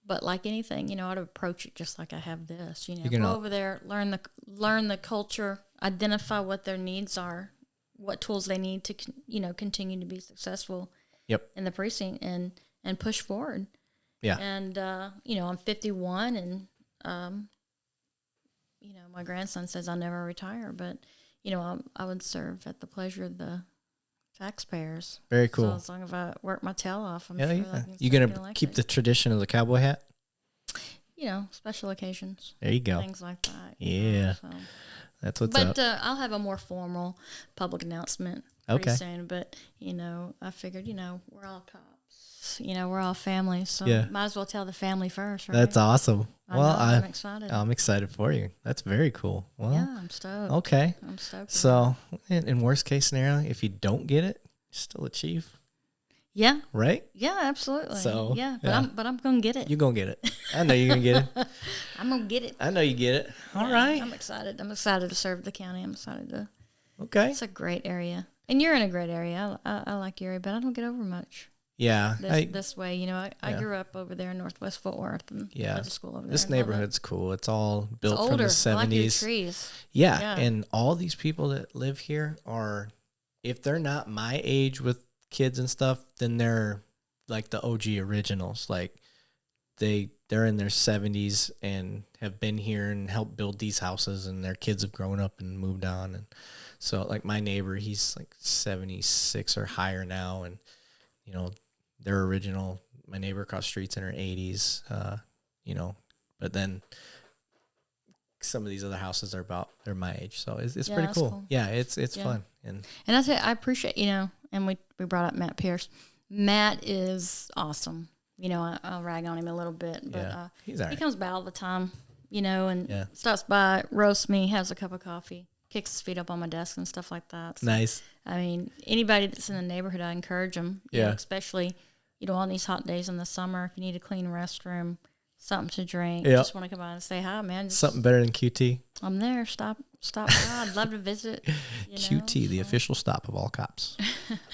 But like anything, I'd approach it just like I have this. You're go over there, learn the culture, identify what their needs are, what tools they need to, continue to be successful. Yep. In the precinct and push forward. Yeah. And, I'm 51 and, my grandson says I'll never retire, but, I would serve at the pleasure of the taxpayers. Very cool. So as long as I work my tail off, I'm sure I yeah. can You going to keep the tradition of the cowboy hat? Special occasions. There you go. Things like that. Yeah. So. That's what's up. But I'll have a more formal public announcement pretty soon. But, I figured, we're all cops. We're all family. So might as well tell the family first, right? That's awesome. I'm excited. I'm excited for you. That's very cool. Well, yeah, I'm stoked. Okay. I'm stoked. So, in worst case scenario, if you don't get it, you're still a chief. Yeah. Right? Yeah, absolutely. So, but I'm going to get it. You're going to get it. I know you're going to get it. I'm going to get it. I know you get it. All right. I'm excited. I'm excited to serve the county. I'm excited to. Okay. It's a great area. And you're in a great area. I like your area, but I don't get over much. Yeah. This way, I grew up over there in Northwest Fort Worth and went to school over there. This neighborhood's cool. It's all built older. from the 70s. I like your trees. Yeah. And all these people that live here are, if they're not my age with kids and stuff, then they're like the OG originals. Like they're in their 70s and have been here and helped build these houses, and their kids have grown up and moved on. And so like my neighbor, he's like 76 or higher now, and they're original. My neighbor across the street's in her 80s, but then some of these other houses they're my age, so it's pretty cool. Yeah, it's fun. And I say I appreciate and we brought up Matt Pierce. Matt is awesome. I'll rag on him a little bit, but he's all right. He comes by all the time, and stops by, roasts me, has a cup of coffee, kicks his feet up on my desk and stuff like that. So, nice. I mean, anybody that's in the neighborhood, I encourage them. Especially, on these hot days in the summer, if you need a clean restroom, something to drink, just want to come by and say hi, man. Something better than QT. I'm there. Stop by. I'd love to visit. QT, the official stop of all cops.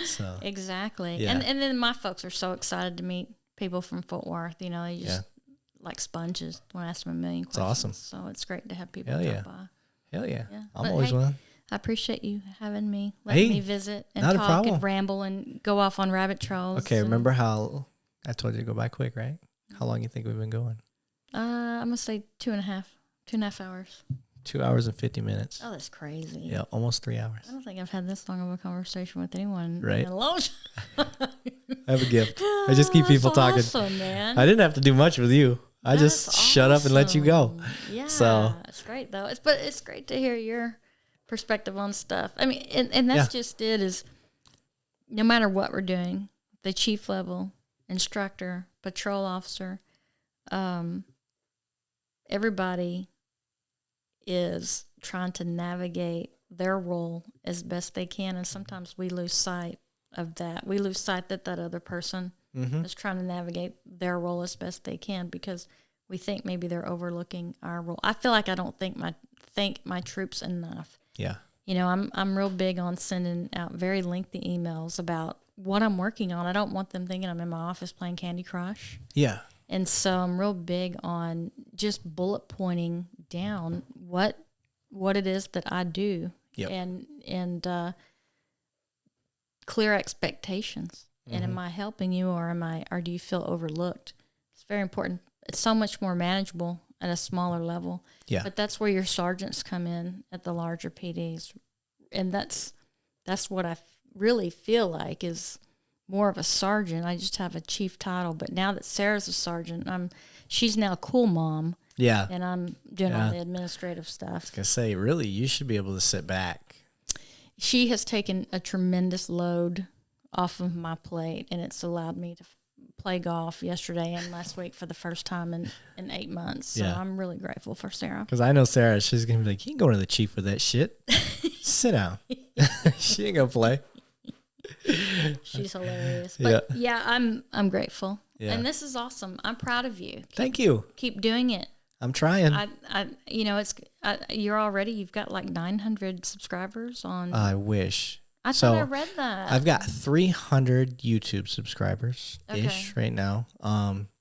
So exactly. Yeah. And then my folks are so excited to meet people from Fort Worth. They just like sponges. Want to ask them a million questions. It's awesome. So it's great to have people come by. Hell yeah. I'm always willing. I appreciate you having me, letting me visit and talk and ramble and go off on rabbit trails. Okay, remember how I told you to go by quick, right? How long you think we've been going? I'm going to say 2.5 hours. 2 hours and 50 minutes. Oh, that's crazy. Yeah, almost 3 hours. I don't think I've had this long of a conversation with anyone in a long time. I have a gift. I just keep people talking. Awesome, man. I didn't have to do much with you. I just shut up and let you go. Yeah, so it's great though. But it's great to hear your perspective on stuff. I mean, and that's just it. Is no matter what we're doing, the chief level, instructor, patrol officer, everybody is trying to navigate their role as best they can, and sometimes we lose sight of that. We lose sight that other person is trying to navigate their role as best they can because we think maybe they're overlooking our role. I feel like I don't thank my troops enough. Yeah. I'm real big on sending out very lengthy emails about what I'm working on. I don't want them thinking I'm in my office playing Candy Crush. Yeah. And so I'm real big on just bullet pointing down what it is that I do and clear expectations. and am I helping you, or do you feel overlooked? It's very important. It's so much more manageable at a smaller level. Yeah. But that's where your sergeants come in at the larger PDs. And that's what I really feel like is more of a sergeant. I just have a chief title, but now that Sarah's a sergeant, she's now cool mom. Yeah. And I'm doing all the administrative stuff. I was going to say, really, you should be able to sit back. She has taken a tremendous load off of my plate, and it's allowed me to play golf yesterday and last week for the first time in 8 months. So I'm really grateful for Sarah. Because I know Sarah, she's going to be like, you can go to the chief with that shit. Sit down. She ain't going to play. She's hilarious. But yeah, I'm grateful. Yeah. And this is awesome. I'm proud of you. Thank you. Keep doing it. I'm trying. You've got like 900 subscribers on. I wish. I thought I read that. I've got 300 YouTube subscribers ish right now.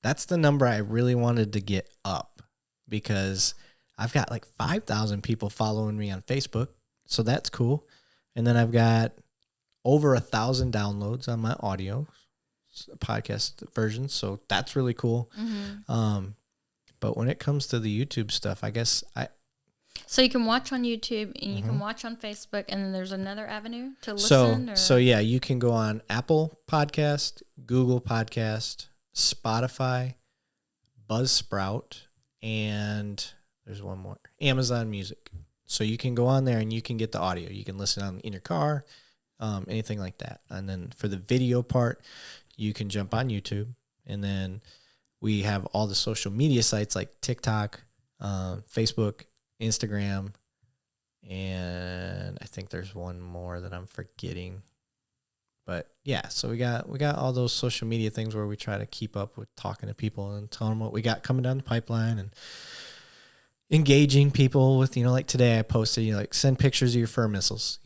That's the number I really wanted to get up because I've got like 5,000 people following me on Facebook. So that's cool. And then I've got over 1,000 downloads on my audio podcast version. So that's really cool. Mm-hmm. But when it comes to the YouTube stuff, I guess So you can watch on YouTube and you can watch on Facebook, and then there's another avenue to listen? So yeah, you can go on Apple Podcast, Google Podcast, Spotify, Buzzsprout, and there's one more, Amazon Music. So you can go on there and you can get the audio. You can listen in your car, anything like that. And then for the video part, you can jump on YouTube, and then we have all the social media sites like TikTok, Facebook, Instagram, and I think there's one more that I'm forgetting. But yeah, so we got all those social media things where we try to keep up with talking to people and telling them what we got coming down the pipeline and engaging people with, like today I posted, like send pictures of your fur missiles,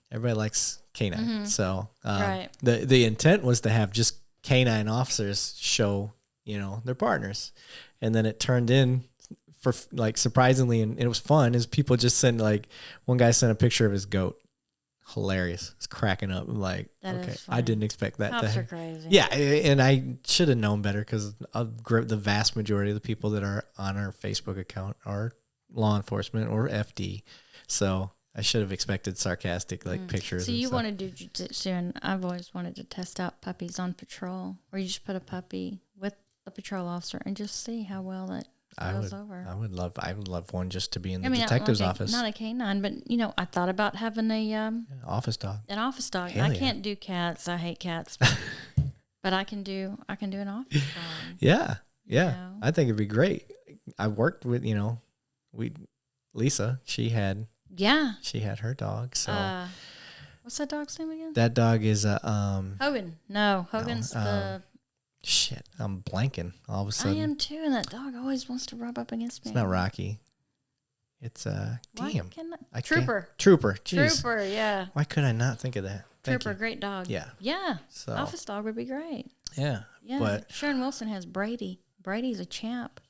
everybody likes canine. Mm-hmm. So right. The intent was to have just canine officers show, their partners. And then it turned in for like surprisingly, and it was fun, is people just send one guy sent a picture of his goat. Hilarious. It's cracking up. I'm like, okay, I didn't expect that. Cops are crazy. Yeah, and I should have known better because the vast majority of the people that are on our Facebook account are law enforcement or FD. So I should have expected sarcastic pictures. So you want to do jiu-jitsu, and I've always wanted to test out puppies on patrol, where you just put a puppy with a patrol officer and just see how well that goes over. I would love one just to be in the detective's office. Not a canine, but I thought about having a office dog. An office dog. Hell I can't do cats. I hate cats. But I can do an office dog. Yeah. I think it'd be great. I worked with Lisa. She had her dog. So what's that dog's name again? That dog is Hogan. No, Hogan's the. Shit, I'm blanking all of a sudden. I am too, and that dog always wants to rub up against me. It's not Rocky. It's damn. Trooper. Jeez. Trooper, yeah. Why could I not think of that? Trooper, great dog. Yeah. Yeah. So office dog would be great. Yeah. Yeah. But Sharon Wilson has Brady. Brady's a champ.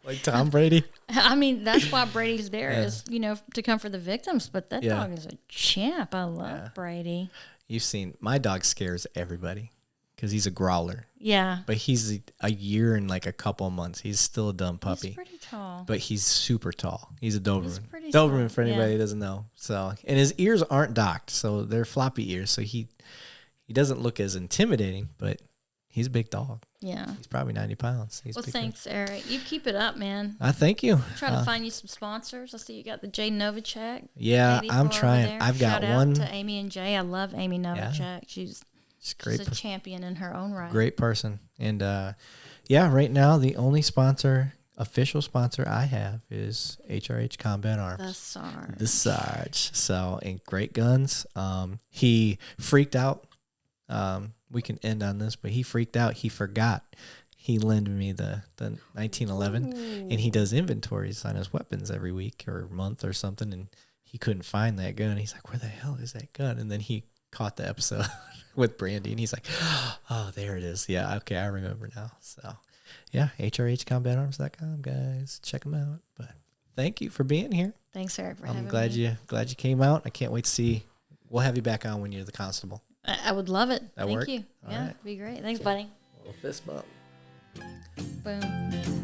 Like Tom Brady? I mean, that's why Brady's there is, to come for the victims, but that dog is a champ. I love Brady. You've seen, my dog scares everybody. Because he's a growler. Yeah. But he's a year and a couple of months. He's still a dumb puppy. He's pretty tall. But he's super tall. He's a Doberman. He's pretty Doberman, tall. for anybody who doesn't know. So, and his ears aren't docked, so they're floppy ears. So he doesn't look as intimidating, but he's a big dog. Yeah. He's probably 90 pounds. Thanks, Eric. You keep it up, man. I thank you. Try to find you some sponsors. I see you got the Jay Novacek. Yeah, I'm trying. I've got one. Shout out to Amy and Jay. I love Amy Novacek. Yeah. She's great. She's a champion in her own right. Great person. And right now the only official sponsor I have is HRH Combat Arms. The Sarge. So, and great guns. He freaked out. We can end on this, but he freaked out. He forgot. He lent me the 1911, and he does inventories on his weapons every week or month or something, and he couldn't find that gun. He's like, where the hell is that gun? And then he caught the episode with Brandy, and he's like, oh, there it is. Yeah, okay, I remember now. So, yeah, HRHCombatArms.com, guys. Check them out. But thank you for being here. Thanks, Eric, for having me. I'm glad you came out. I can't wait to see. We'll have you back on when you're the constable. I would love it. That Thank work? you. All yeah, right. be great. Thanks, buddy. A little fist bump. Boom.